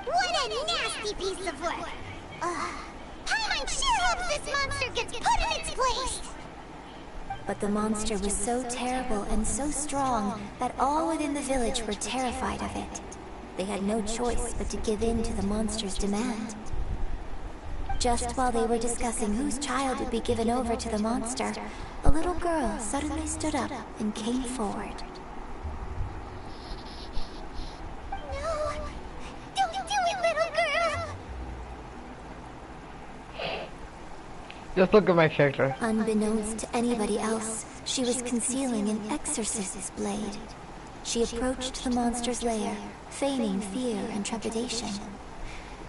What a nasty piece of work! Paimon sure hopes this monster gets put in its place! But the monster was so terrible and so strong that all within the village were terrified of it. They had no choice but to give in to the monster's demand. Just while they were discussing whose child would be given over to the monster, a little girl suddenly stood up and came forward. Just look at my character. Unbeknownst to anybody else, she was concealing an exorcist's blade. She approached the monster's lair, feigning fear and trepidation.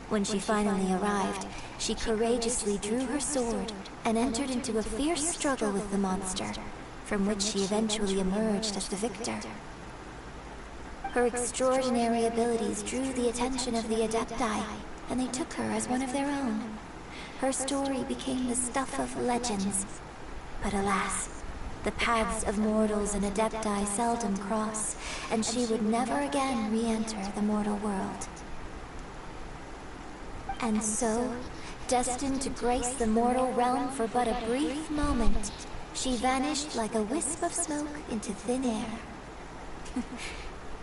When she finally arrived, she courageously drew her sword and entered into a fierce struggle with the monster, from which she eventually emerged as the victor. Her extraordinary abilities drew the attention of the Adepti, and they took her as one of their own. Her story became the stuff of legends. But alas, the paths of mortals and Adepti seldom cross, and she would never again re-enter the mortal world. And so, destined to grace the mortal realm for but a brief moment, she vanished like a wisp of smoke into thin air.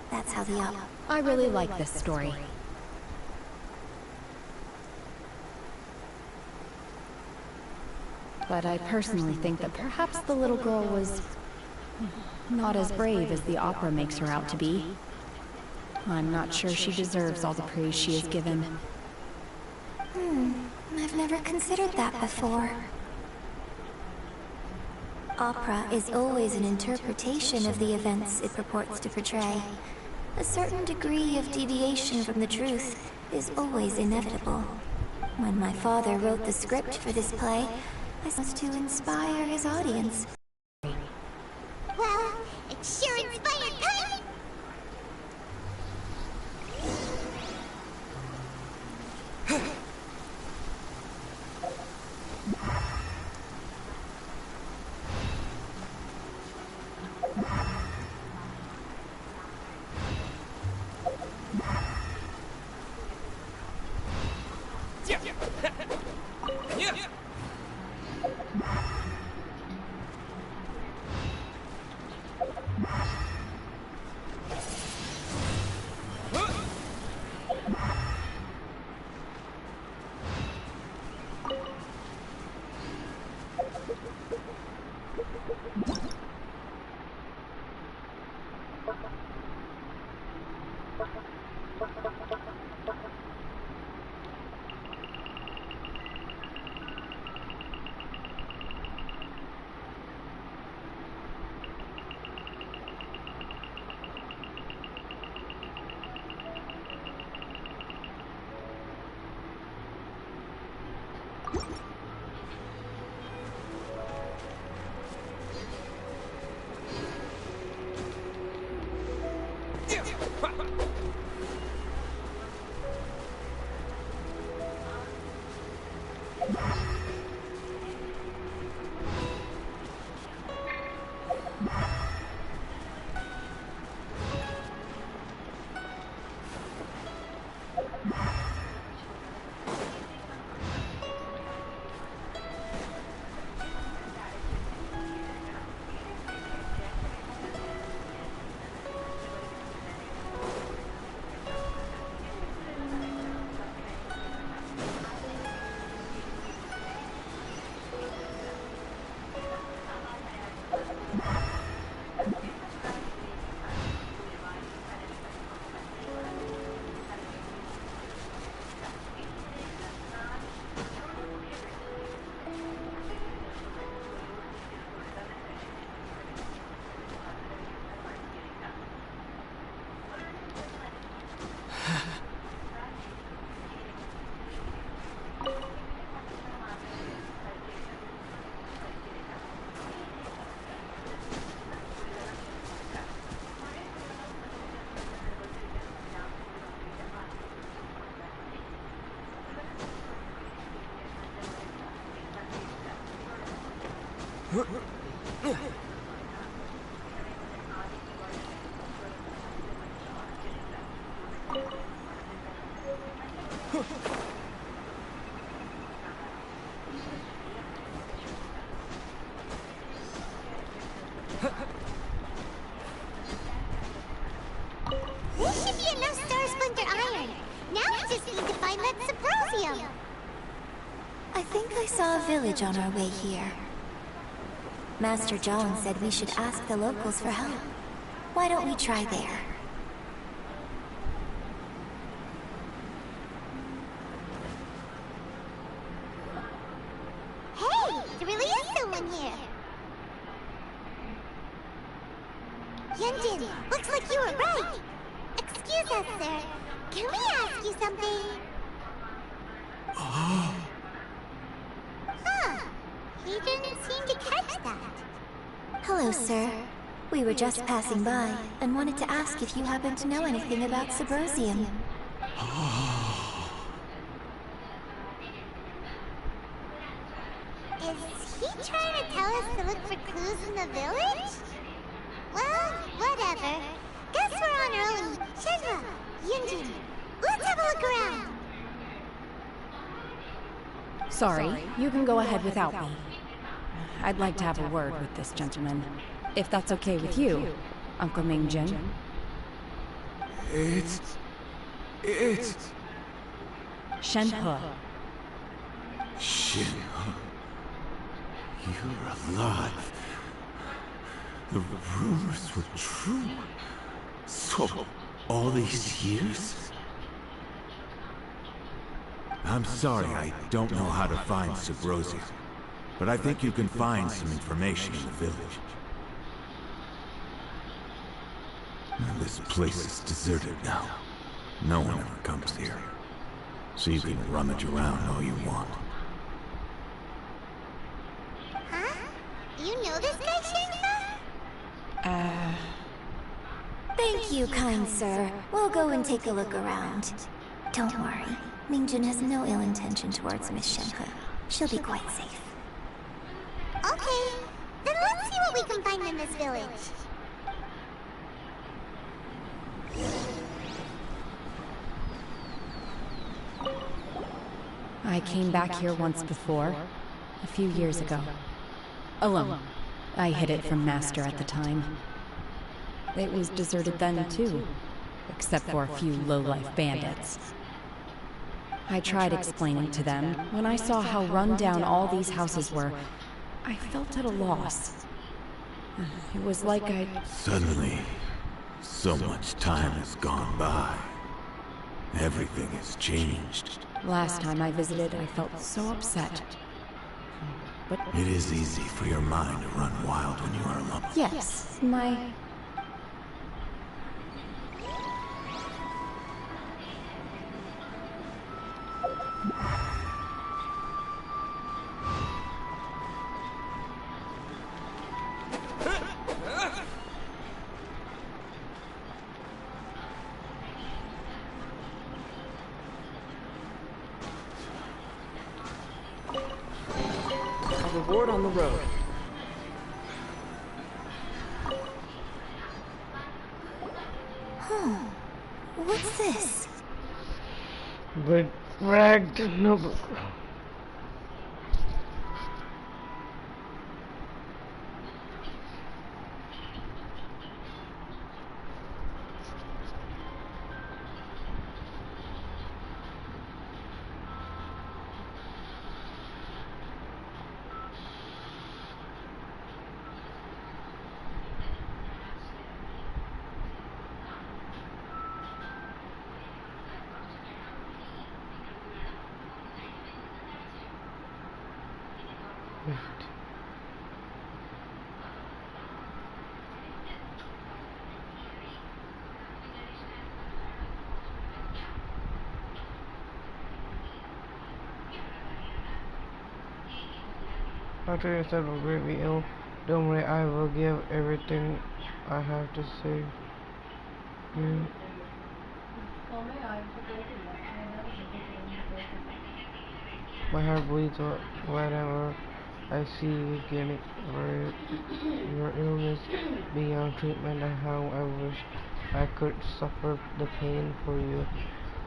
That's how the I really like this story. But I personally think that perhaps the little girl was not as brave as the opera makes her out to be. I'm not sure she deserves all the praise she is given. I've never considered that before. Opera is always an interpretation of the events it purports to portray. A certain degree of deviation from the truth is always inevitable. When my father wrote the script for this play, I was to inspire his audience. Well, it sure inspired time! This should be enough Star Splinter iron. Now we just need to find that Symposium. I think I saw a village on our way here. Master John said we should ask the locals for help. Why don't we try there? Hey, there really is someone here. Yunjin, looks like you were right. Excuse us, sir. Can we ask you something? Huh. He didn't seem to catch that. Hello, sir. We were just passing by and wanted to ask if you happen to know anything about Subrosium. Is he trying to tell us to look for clues in the village? Well, whatever. Guess we're on early. Shenhua, Yunjin, let's have a look around. Sorry, you can go ahead without me. I'd like to have a word with this gentleman. If that's okay with you, Uncle Mingjin. It's... Shenhua. Shenhua. You're alive. The rumors were true. So, all these years? I'm sorry, I don't know how to find Subrosium, but I think you can find some information in the village. This place is deserted now. No one ever comes here. So you can rummage around all you want. Huh? You know this guy, Shenhua? Thank you, kind sir. We'll go and take a look around. Don't worry. Mingjin has no ill intention towards Miss Shenhua. She'll be quite safe. Okay, then let's see what we can find in this village. I came back here once before, a few years ago. Alone. I hid it from Master at the time. It was deserted then, too, except for a few low-life bandits. I tried explaining to them. When I saw how run-down all these houses were, I felt at a loss. It was like I'd... Suddenly, so much time has gone by. Everything has changed. Last time I visited, I felt so upset. But... It is easy for your mind to run wild when you are alone. Yes, my... A reward on the road. Huh. What's this? But ragged notebook. After yourself will greatly ill, don't worry, I will give everything I have to say. My heart bleeds whenever I see you getting worried. Your illness beyond treatment and how I wish I could suffer the pain for you.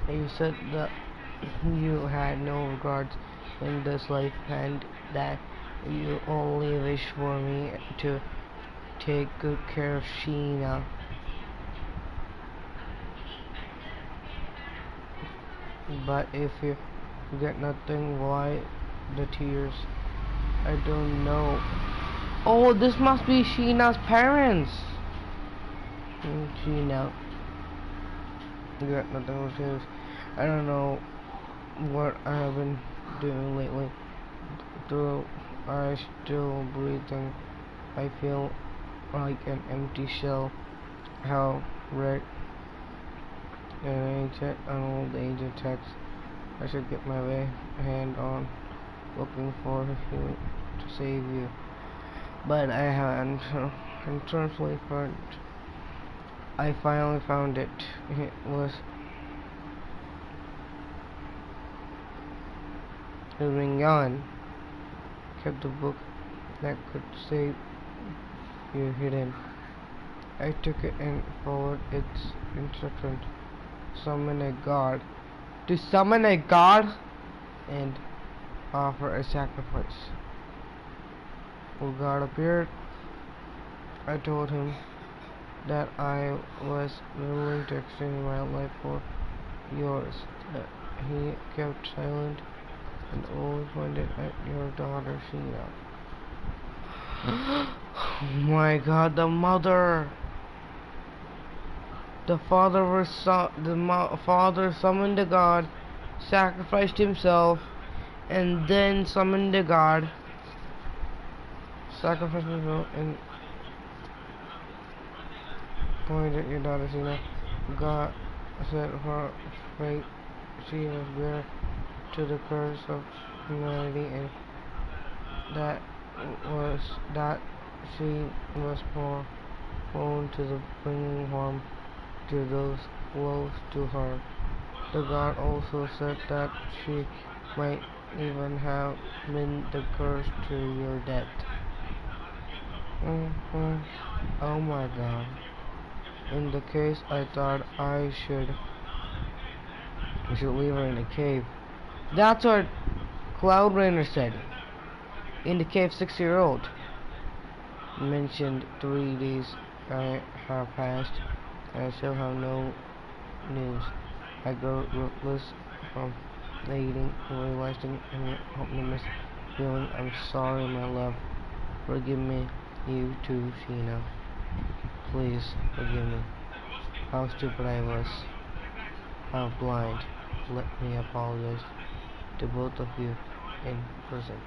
You said that you had no regards in this life and that you only wish for me to take good care of Sheena. But if you get nothing, why the tears? I don't know. Oh, this must be Sheena's parents. Sheena. You got nothing with tears. I don't know what I have been doing lately. Though I still breathing, I feel like an empty shell. How red an old ancient text. I should get my hand on looking for you to save you. but I haven't unfortunately found. I finally found it. It was Ringan kept the book that could save you hidden. I took it and followed its instructions. Summon a god. To summon a god and offer a sacrifice. When God appeared, I told him that I was willing to exchange my life for yours. He kept silent and always pointed at your daughter Sheena. Oh my God, the mother! The father father summoned a god, sacrificed himself, and then summoned a god, sacrificed himself, and pointed at your daughter Sheena. God said her fate, she was bare to the curse of humanity, and that was that she was more prone to the bringing harm to those close to her. The god also said that she might even have been the curse to your death. Oh my God. In the case, I thought we should leave her in a cave. That's what Cloud Rainer said. In the cave, 6-year-old. Mentioned 3 days have passed, and I still have no news. I grow ruthless from eating, realizing, and hopelessness, feeling. I'm sorry, my love. Forgive me, you too, Sheena. Please forgive me. How stupid I was. How blind. Let me apologize to both of you in person.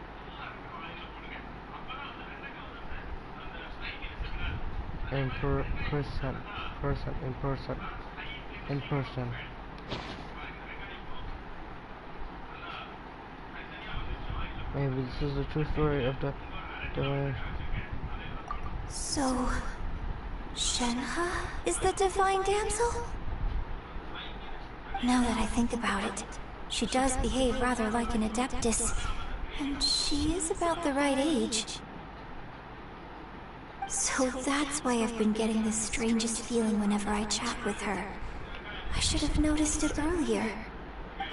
In person. Maybe this is the true story of the divine. So, Shenhe is the divine damsel? Now that I think about it, she does behave rather like an Adeptus, and she is about the right age. So that's why I've been getting the strangest feeling whenever I chat with her. I should have noticed it earlier.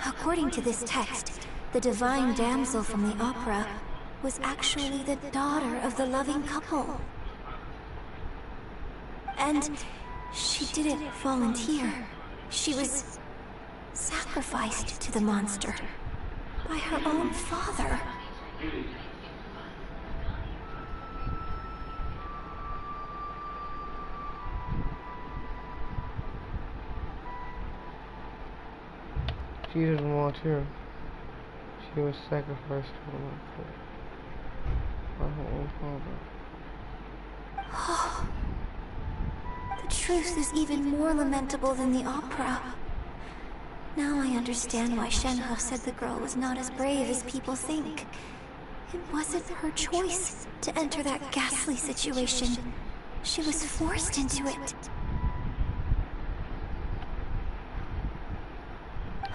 According to this text, the divine damsel from the opera was actually the daughter of the loving couple. And she didn't volunteer. She was sacrificed to the monster by her own father. She didn't volunteer. She was sacrificed to her own father. The truth is even more lamentable than the opera. Now I understand why Shenhe said the girl was not as brave as people think. It wasn't her choice to enter that ghastly situation. She was forced into it.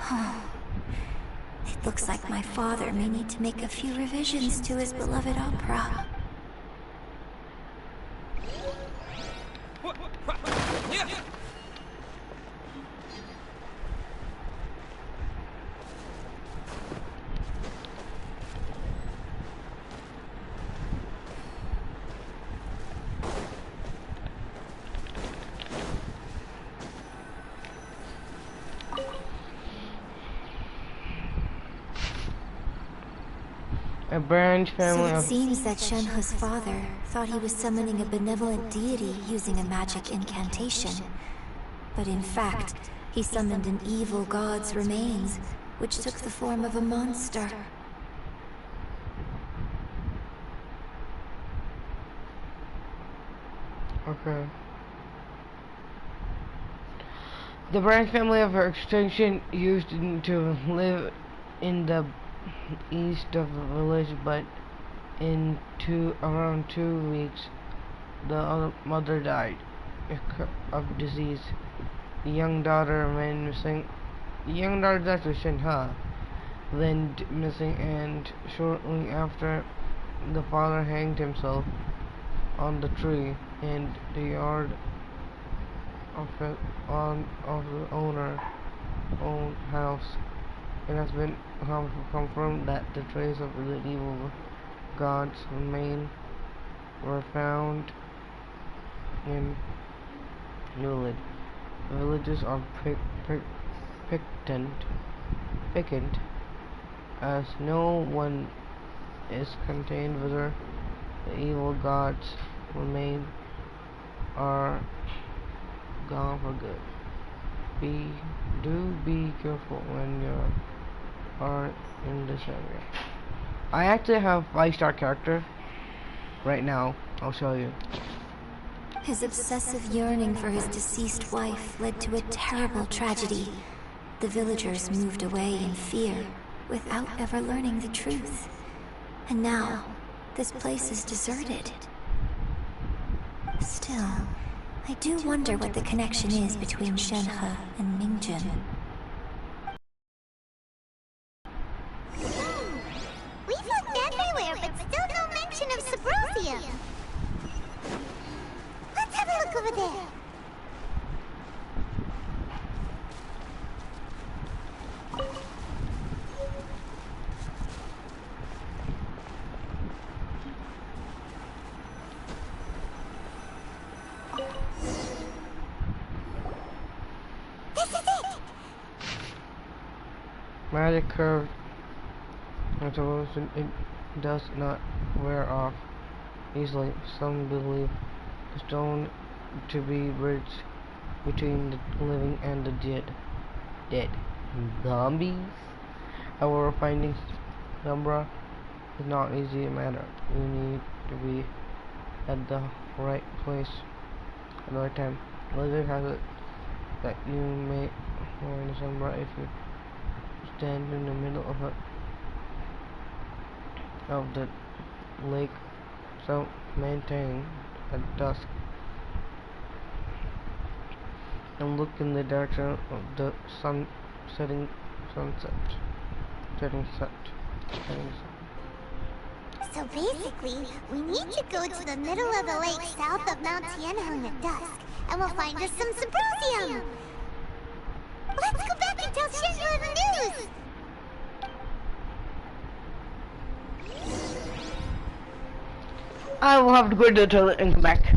Oh. It looks like my father may need to make a few revisions to his beloved opera. A branch family So it seems that Shenhe's father thought he was summoning a benevolent deity using a magic incantation. But in fact, he summoned an evil god's remains, which took the form of a monster. Okay. The branch family of her extinction used to live in the east of the village, but around 2 weeks, the other mother died of disease. The young daughter remained missing. The young daughter died to Shenhe, then missing, and shortly after, the father hanged himself on the tree in the yard of the owner own house. It has been confirmed that the traces of the evil gods were found in Newland. The villages are piquant, as no one is contained whether the evil gods remain are gone for good. Be careful when you are in this area. I actually have 5-star character right now. I'll show you. His obsessive yearning for his deceased wife led to a terrible tragedy. The villagers moved away in fear, without ever learning the truth. And now, this place is deserted. Still, I do wonder what the connection is between Shenhe and Ningjin. We've looked everywhere, but still no mention of Subrosia. Let's have a look over there. This is it! Magic curve. It does not wear off easily. Some believe the stone to be bridge between the living and the dead. Zombies? However, finding Umbra is not easy matter. You need to be at the right place at the right time. Legend has it that you may find Umbra if you stand in the middle of the lake, so maintain at dusk and look in the direction of the setting sun. So basically, we need to go to the middle of the lake south of Mount Tianheng at dusk, and we'll find us some Symposium! Let's go back and tell Shenhe the news! I will have to go to the toilet and come back.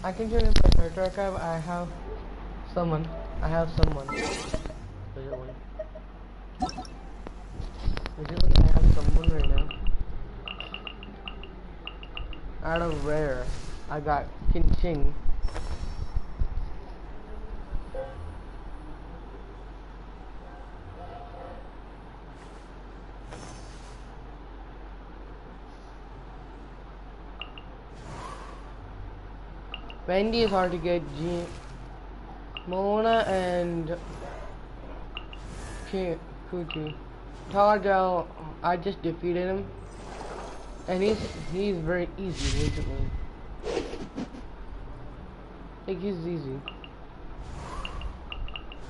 I can turn in my character archive. I have someone. Visually, I have someone right now. Out of rare, I got Genshin. Wendy is hard to get. Mona and Kuchi. Targal, I just defeated him, and he's very easy recently. Like he's easy.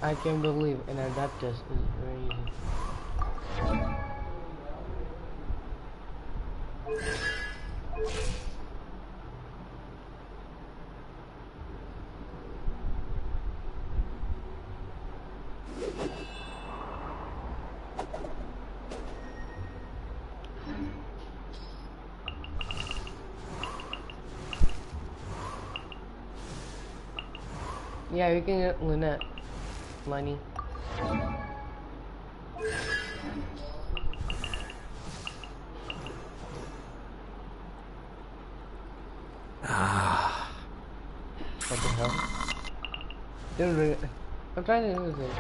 I can't believe an Adeptus is very easy. Yeah, you can get Lynette. Lenny. What the hell? Dude, I'm trying to do this.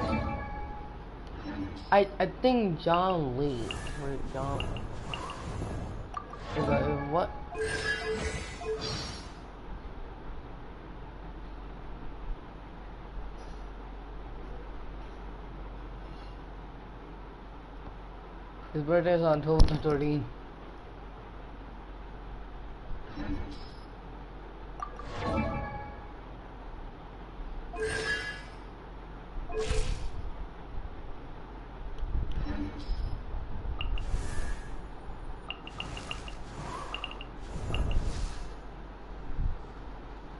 I think John Lee. Or John. What? His birthday is on 12/13.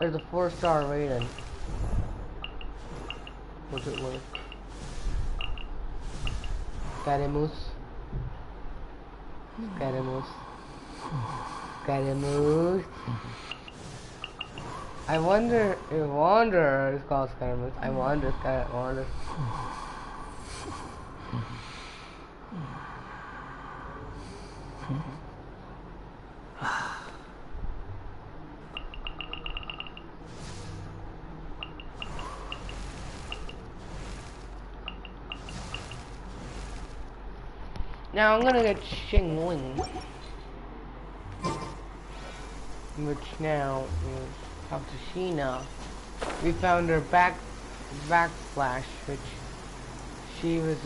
There's a 4-star rating. What's it worth? Carimus. I wonder if Wanderer is called Scaramus. I wonder. Now I'm gonna get Xingling, which now is Tatsushina. We found her backflash, which she was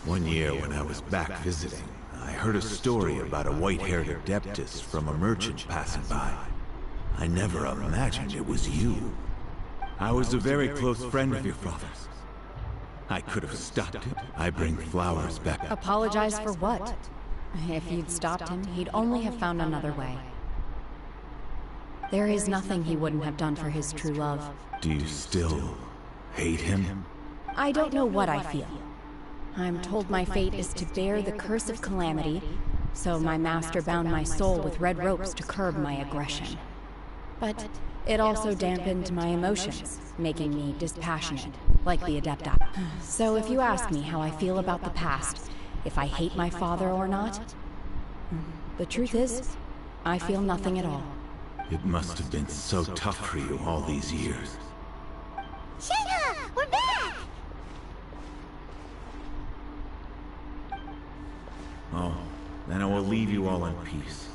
One year when I was back visiting, I heard a story about a white-haired Adeptus from a merchant passing by. I never imagined it was you. I was a very close friend of your father's. I could have stopped it. I bring flowers back. Apologize for what? If you'd stopped him, he'd only have found another way. There is nothing he wouldn't have done for his true love. Do you still hate him? I don't know what I feel. I'm told my fate is to bear the curse of calamity, so my master bound my soul with red ropes to curb my aggression. But It also dampened my emotions, making me dispassionate, like the Adepti. So if you ask me how I feel about the past, if I hate my father or not, the truth is, I feel nothing at all. It must have been so tough for you all these years. Shenhe, we're back! Oh, then I will leave you all in peace.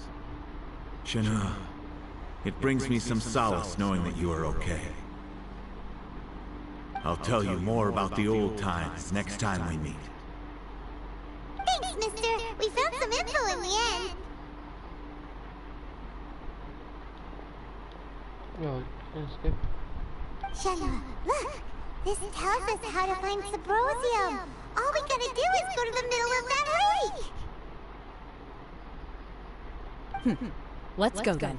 Shenhe, it brings me some solace knowing that you are okay. I'll tell you more about the old times next time we meet. Thanks, mister. We found some info in the end. No, skip. Shenhe, look! This tells us how to find Subrosium. All we gotta do is go to the middle of that lake! Let's go then.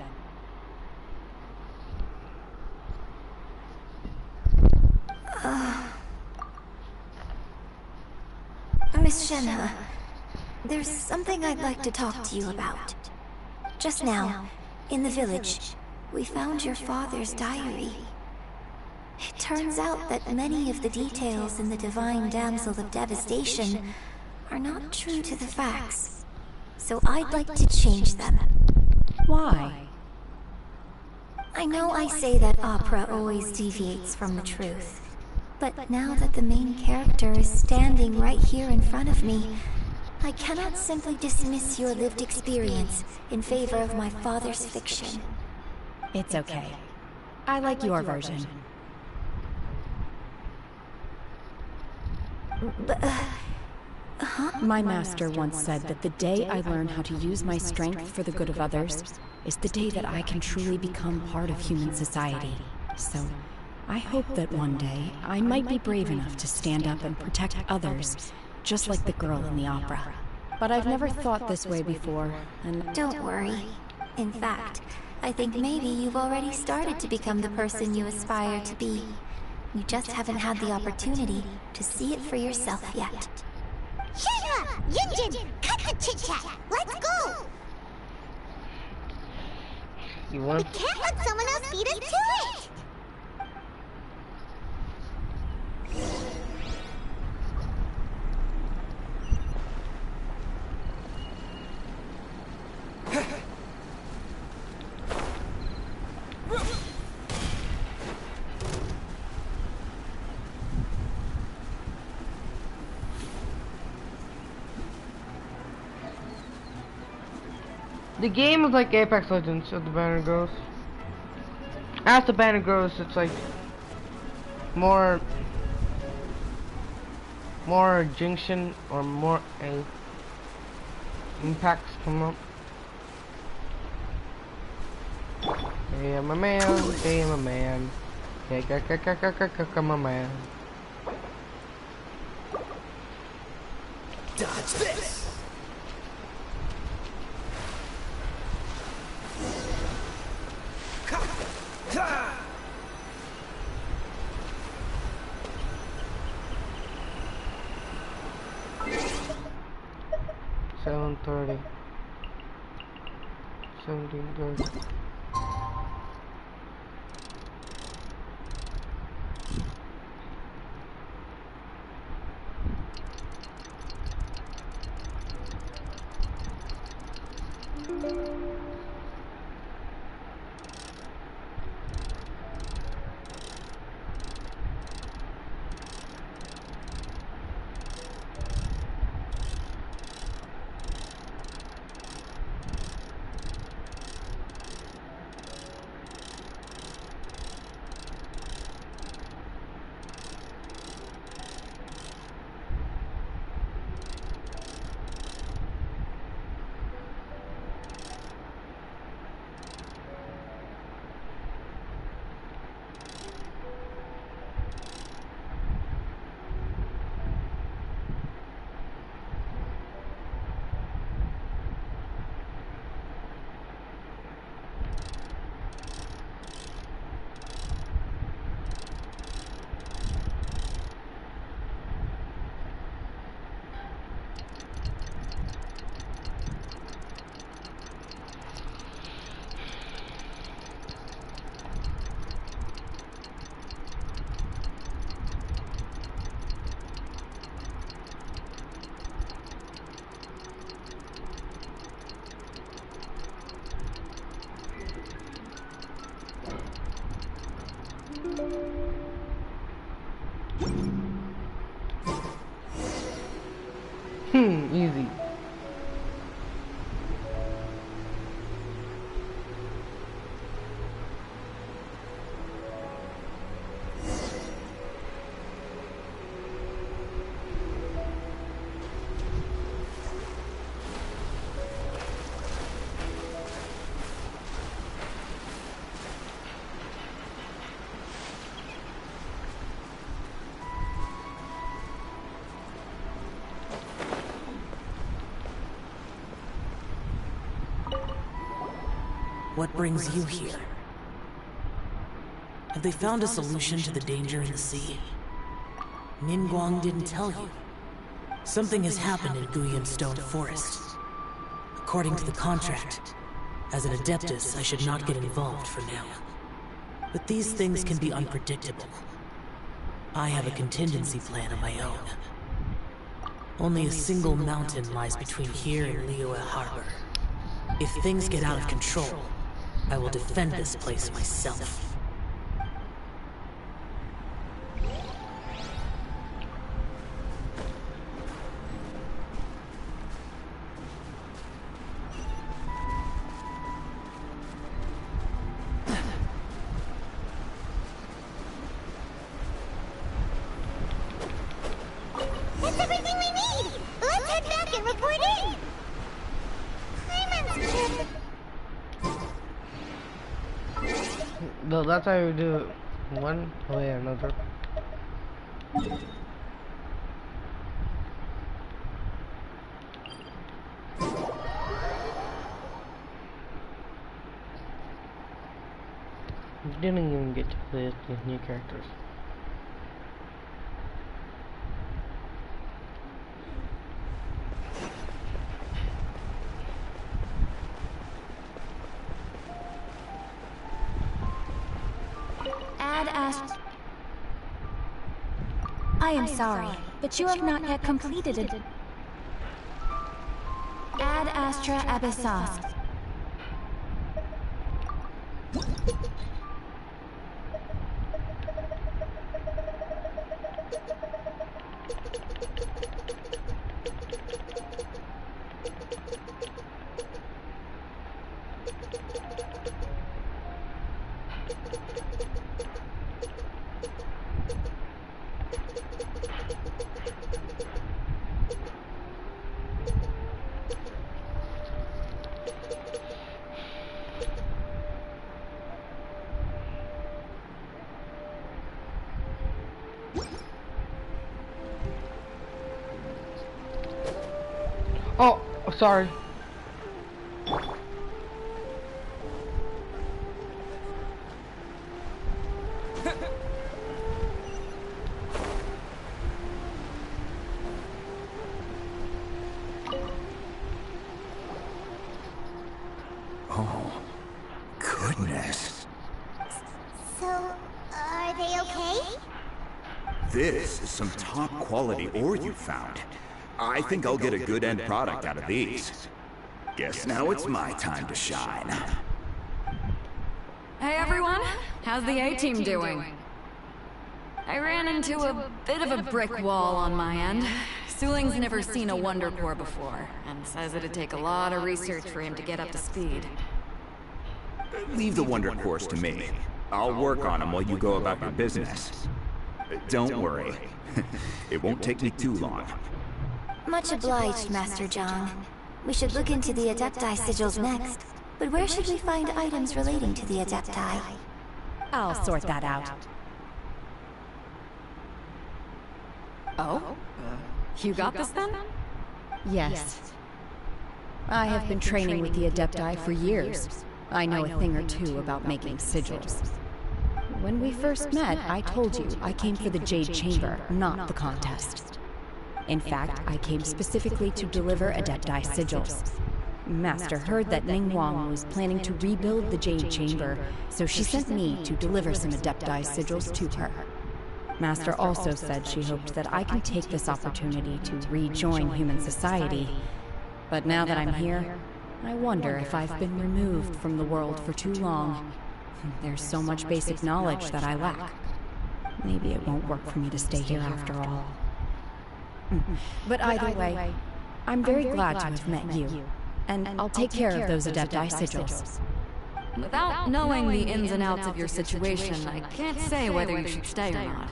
Miss Shenhe, there's something I'd like to talk to you about. Just now, in the village, we found your father's diary. It turns out that many of the details in the Divine Damsel of Devastation are not true to the facts. So I'd like to change them. Why? I know I say that opera always deviates from the truth. But now that the main character is standing right here in front of me, I cannot simply dismiss your lived experience in favor of my father's fiction. It's okay. I like your version. But, My master once said that the day I learn how to use my strength for the good of others is the day that I can truly become part of human society. So, I hope that one day I might be brave enough to stand up and protect others, just like the girl in the opera. But I've never thought this way before, and... Don't worry. In fact, I think maybe you've already started to become the person you aspire to be. You just haven't had the opportunity to see it for yourself yet. Shenhe! Yunjin! Cut the chit-chat! Let's go! You want? We can't let someone else beat us to it! The game is like Apex Legends, as the banner goes. As the banner goes, it's like more Genshin or more impacts come up. Hey, my man. Hey, my man. Hey, my man. Dodge this! Ha! 7:30. 17:30. Easy. What brings you here? Have they found a solution to the danger in the sea? Ningguang didn't tell you. Something has happened in Guyan Stone Forest. According to the contract, as an Adeptus, I should not get involved for now. But these things can be unpredictable. I have a contingency plan of my own. Only a single mountain lies between here and Liyue Harbor. If things get out of control, I will defend this place myself. That's everything we need! Let's head back and report in! No, that's how you do it. One way or another. Didn't even get to play as these new characters. I am sorry, but you have not yet completed it. Ad Astra Abyssos. Oh, sorry. Oh, goodness. So, are they okay? This is some top quality ore you found. I think I'll get a good end product out of these. Guess now it's my time to shine. Hey everyone, how's the A-team doing? I ran into a bit of a brick wall on my end. Suling's never seen a Wonder Core before, and says it'd take a lot of research for him to get up to speed. Leave the Wonder Cores to me. I'll work on them while you go about your business. Don't worry. It won't take me too long. Much obliged, Master Zhang. We should look into the Adepti sigils next. But where should we find items relating to the Adepti? I'll sort that out. Oh? You got this then? Yes. I have been training with the Adepti for years. I know a thing or two about making sigils. When we first met, I told you I came for the Jade Chamber, not the contest. In fact, I came specifically to deliver Adepti sigils. Master heard that Ningguang was planning to rebuild the Jade Chamber, so she sent me to deliver some Adepti sigils to her. Master also said she hoped that I can take this opportunity to rejoin human society. But now that I'm here, I wonder if I've been removed from the world for too long. There's so much basic knowledge that I lack. Maybe it won't work for me to stay here after all. But either way, I'm very glad to have met you. And I'll take care of those Adepti sigils. Without knowing the ins and outs of your situation, I can't say whether you should stay or not.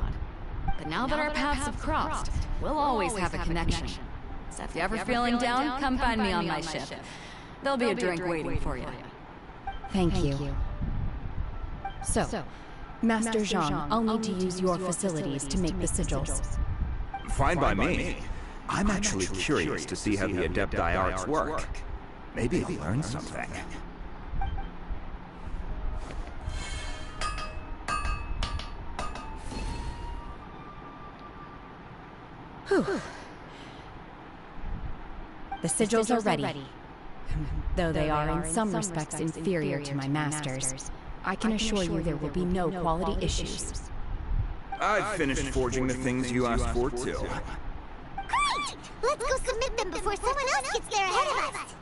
But now that our paths have crossed, we'll always have a connection. So if you're ever feeling down, come find me on my ship. There'll be a drink waiting for you. Thank you. So, Master Zhang, I'll need to use your facilities to make the sigils. Fine by me. I'm actually curious to see how the Adepti arts work. Maybe I'll learn something. Whew. The sigils are ready. Though they are in some respects inferior to my master's, I can assure you there will be no quality issues. I've finished forging the things you asked for, too. Great! Let's go submit them before someone else gets there ahead of us.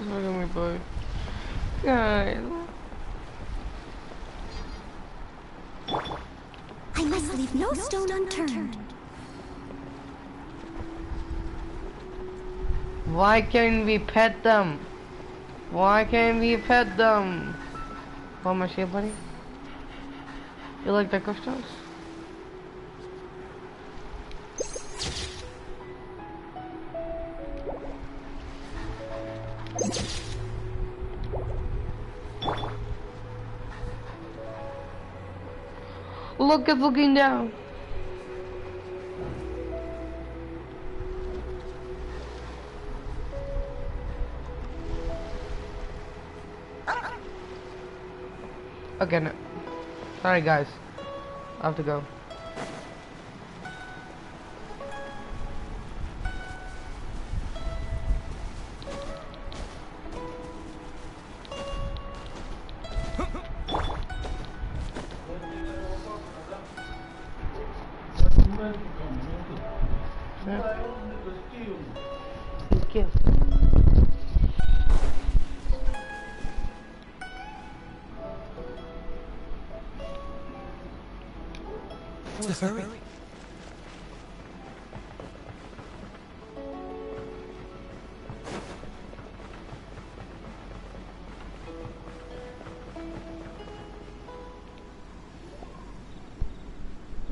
Look at me, boy. Guys. I must leave no stone unturned. Why can't we pet them? Why can't we pet them? Oh, my shit, buddy. You like the crystals? Look at looking down. Okay, no. Sorry guys, I have to go. Thank you. What's the hurry?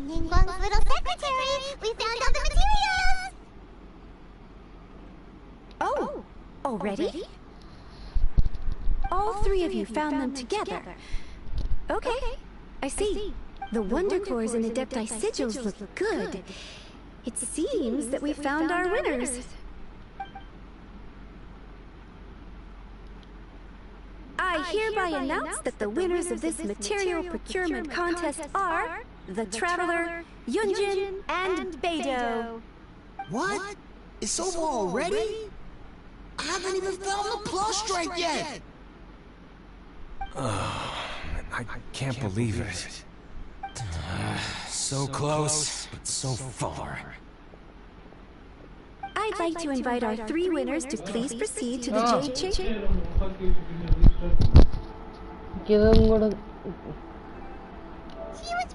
Ningguang's little secretary! We found all the materials! Oh, already? All three of you found them together. Okay, I see. The Wonder Cores and Adepti sigils look good. It seems that we found our winners. I hereby announce that the winners of this material procurement contest are the Traveler, Yunjin, and Beidou. What? It's over already? I haven't even found the plus strike yet! I can't believe it. So close, but so far. I'd like to invite our three winners to please proceed to the Jade Chamber. She was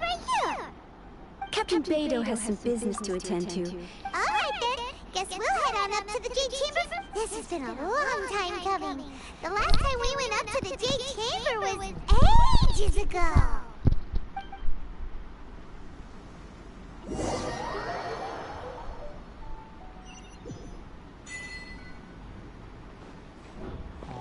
right here! Captain Beidou has some business to attend to. Alright then, guess we'll head on up to the Jade Chamber. This has been a long time coming. The last time we went up to the Jade Chamber was ages ago.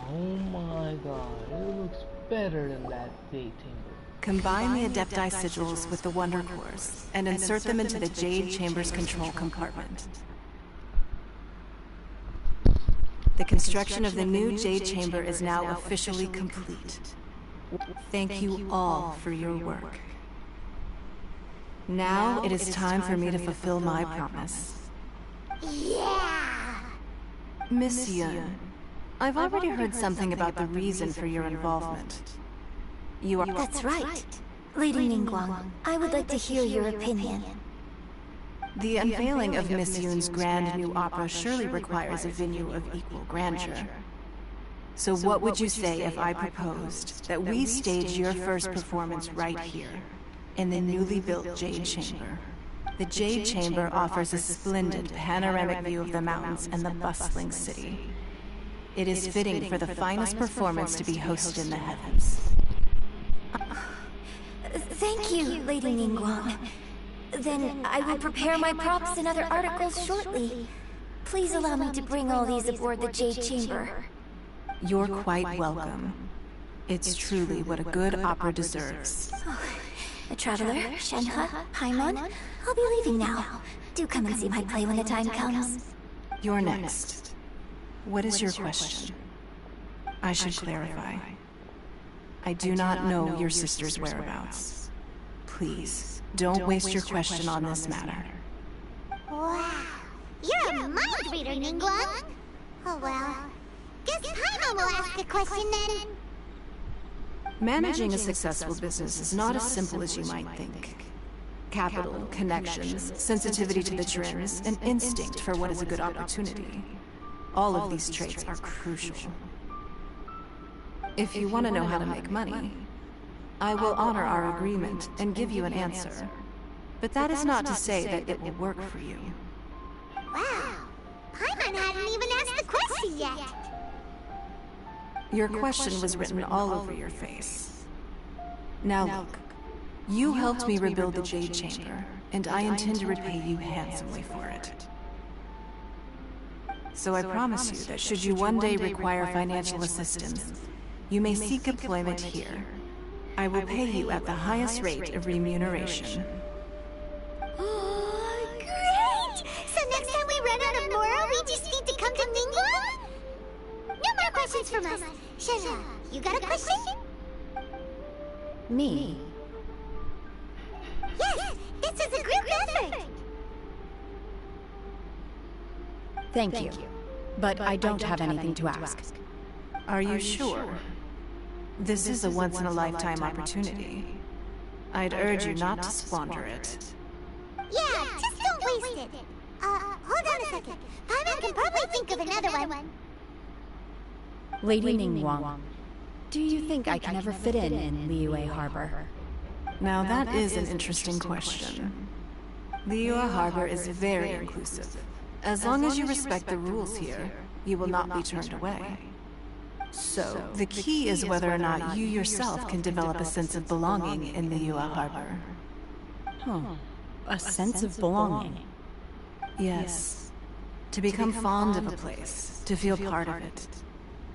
Oh my god, it looks better than that Jade Chamber. Combine the Adepti sigils with the Wonder Cores and insert them into the Jade Chamber's control compartment. The construction of the new Jade Chamber is now officially complete. Thank you all for your work. Now it is time for me to fulfill my promise. Yeah! Miss Yun, I've already heard something about the reason for your involvement. You are— That's right. Lady Ningguang, I would like to hear your opinion. The unveiling of Miss Yun's grand new opera surely requires a venue of equal grandeur. So what would you say if I proposed that we stage your first performance right here, in the newly built Jade Chamber? The Jade Chamber offers a splendid panoramic view of the mountains and the bustling city. It is fitting for the finest performance to be hosted in the heavens. Thank you, Lady Ningguang. Then I will prepare my props and other articles shortly. Please allow me to bring all these aboard the Jade Chamber. You're quite welcome. It's truly what a good opera deserves. A traveler, Shenhe, Paimon, I'll be leaving now. Do come and see my play when the time comes. You're next. What is your question? I should clarify. I do not know your sister's whereabouts. Please, don't waste your question on this matter. Wow. You're a mind reader, Ningguang. Oh well. Guess Paimon will ask a question then. Managing a successful business is not as simple as you might think. Capital, connections, sensitivity to the trends, and instinct for what is a good opportunity. All of these traits are crucial. If you want to know how to make money, I will honor our agreement and give you an answer. But that is not to say that it will work for you. Wow. Paimon hadn't even asked the question yet. Your question was written all over your face. Now look, you helped me rebuild the Jade Chamber, and I intend to repay you handsomely for it. So I promise you that should you one day require financial assistance, you may seek employment here. I will pay you at the highest rate of remuneration. Oh, great! So next time we run out of Mora, we just need to come to Ningguang? No more questions from us. Shenhe, you got a question? Me? Yes, this is a group effort. Thank you. But I don't have anything to ask. Are you sure? This is a once-in-a-lifetime opportunity. I'd urge you not to squander it. Yeah, just don't waste it. Hold on a second. Paimon can probably think of another one. Lady Ningguang, do you think I can ever fit in Liyue Harbor? Now that is an interesting question. Liyue Harbor is very inclusive. As long as you respect the rules here, you will not be turned away. So, the key is whether or not you yourself can develop a sense of belonging in Liyue Harbor. Huh. A sense of belonging? Yes. To become fond of a place, to feel part of it.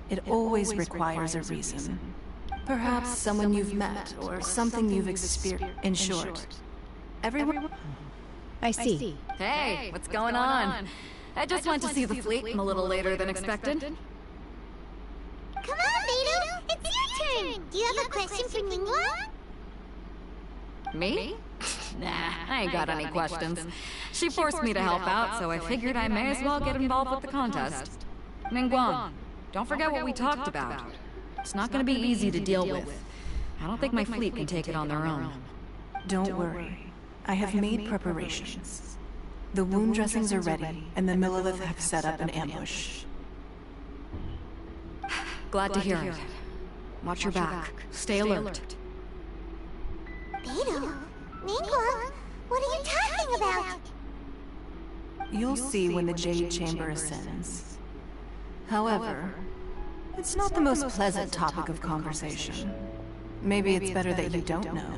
It always requires a reason. Perhaps someone you've met, or something you've experienced. In short, everyone... I see. Hey, what's going on? I just went to see the fleet a little later than expected. Come on, Beidou! It's your turn! Do you have a question for Ningguang? Me? Nah, I ain't got any questions. She forced me to help out, so I figured I may as well get involved with the contest. Ningguang, don't forget what we talked about. It's not gonna be easy to deal with. I don't think my fleet can take it on their own. Don't worry. I have made preparations. The wound dressings are ready, and the Millilith have set up an ambush. Glad to hear it. Watch your back. Stay alert. Beidou? Ningguang? What are you talking about? You'll see when the Jade Chamber ascends. However, it's not the most pleasant topic of conversation. Maybe it's better that you don't know.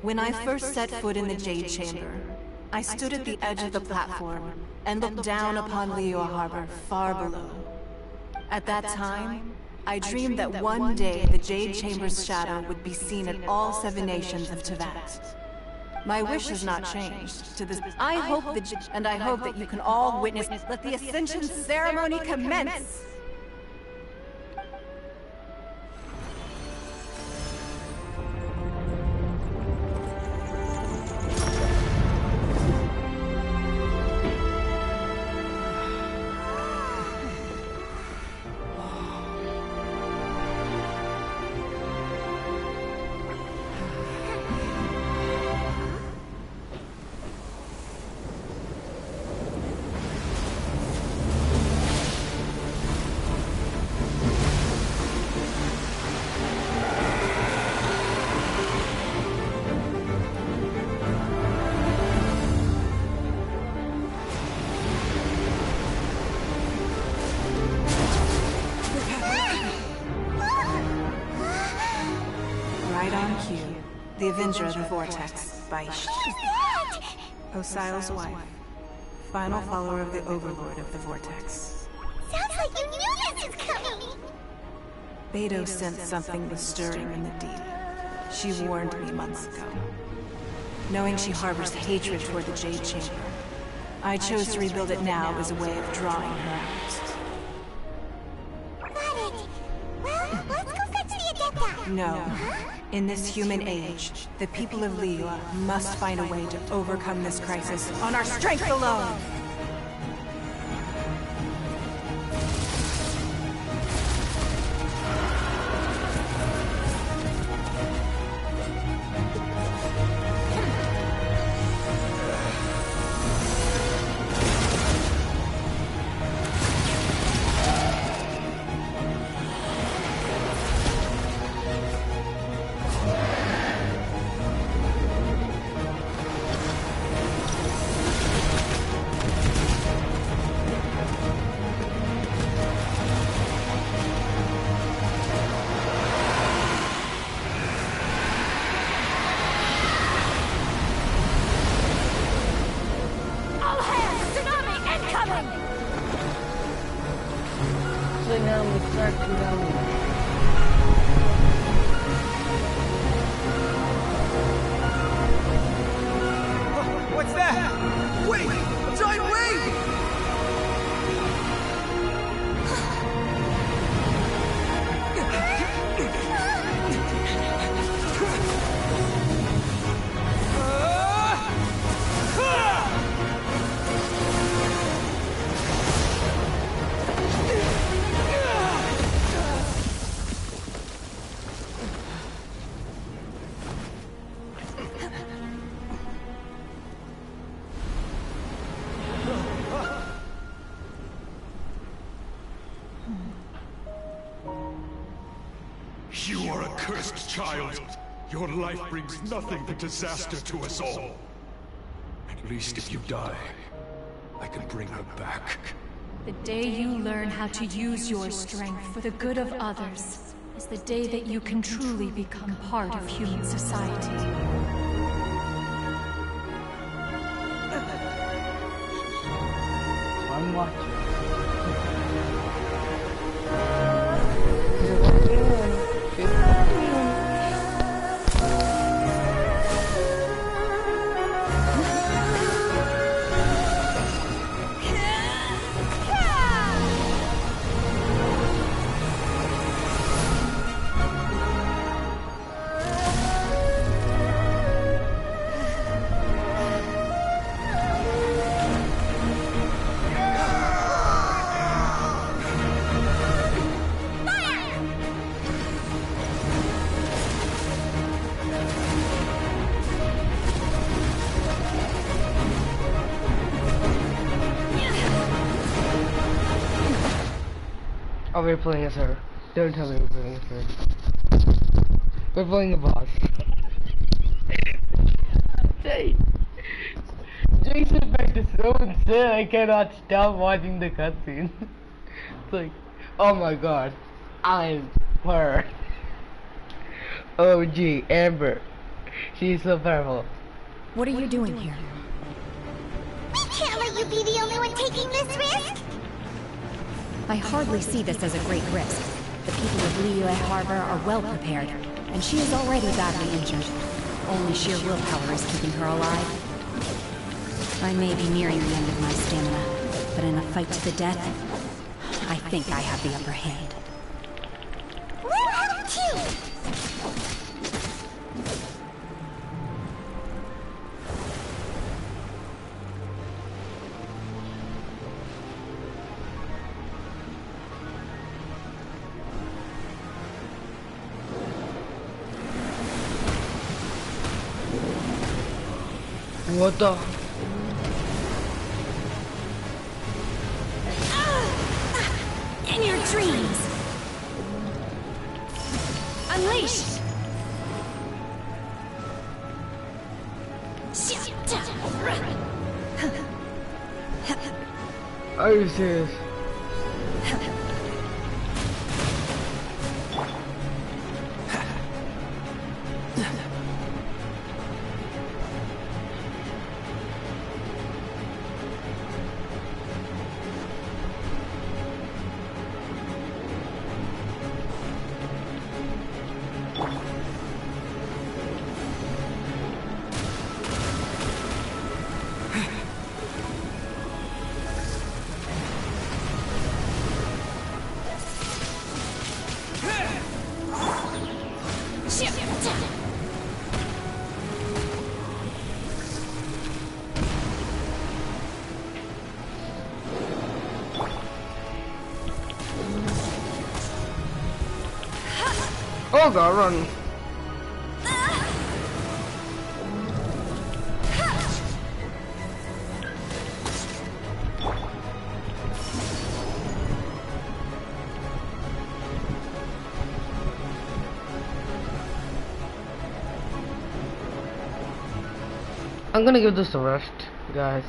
When I first set foot in the Jade Chamber, I stood at the edge of the platform and looked down upon Liyue Harbor far below. At that time, I dreamed that one day the Jade Chamber's shadow would be seen in all 7 nations of Teyvat. My wish has not changed to this. I hope that you can all witness. Let the Ascension ceremony commence! Right on cue. The Avenger of the Vortex, by Osial's wife. Final follower of the Overlord of the Vortex. Sounds like you knew this was coming! Beidou sensed something was stirring in the deep. She warned me months ago. Knowing she harbors hatred toward the Jade Chamber, I chose to rebuild it now as a way of drawing her out. Got it! Well, let's go fetch the Adepti! No. In this human age, the people of Liyue must find a way to overcome this crisis on our strength alone! What's that? Wait! A giant wave! You are a cursed child. Your life brings nothing but disaster to us all. At least if you die, I can bring her back. The day you learn how to use your strength for the good of others is the day that you can truly become part of human society. I'm watching. Oh, we're playing as her. Don't tell me we're playing as her. We're playing a boss. Jason Beck is so insane, I cannot stop watching the cutscene. It's like, oh my god, I'm her. Oh gee, Amber. She's so powerful. What are you doing here? We can't let you be the only one taking this risk! I hardly see this as a great risk. The people of Liyue Harbor are well prepared, and she is already badly injured. Only sheer willpower is keeping her alive. I may be nearing the end of my stamina, but in a fight to the death, I think I have the upper hand. We'll help too! What the? In your dreams! Unleash! Are you serious? Oh god, run. I'm gonna give this a rest, guys.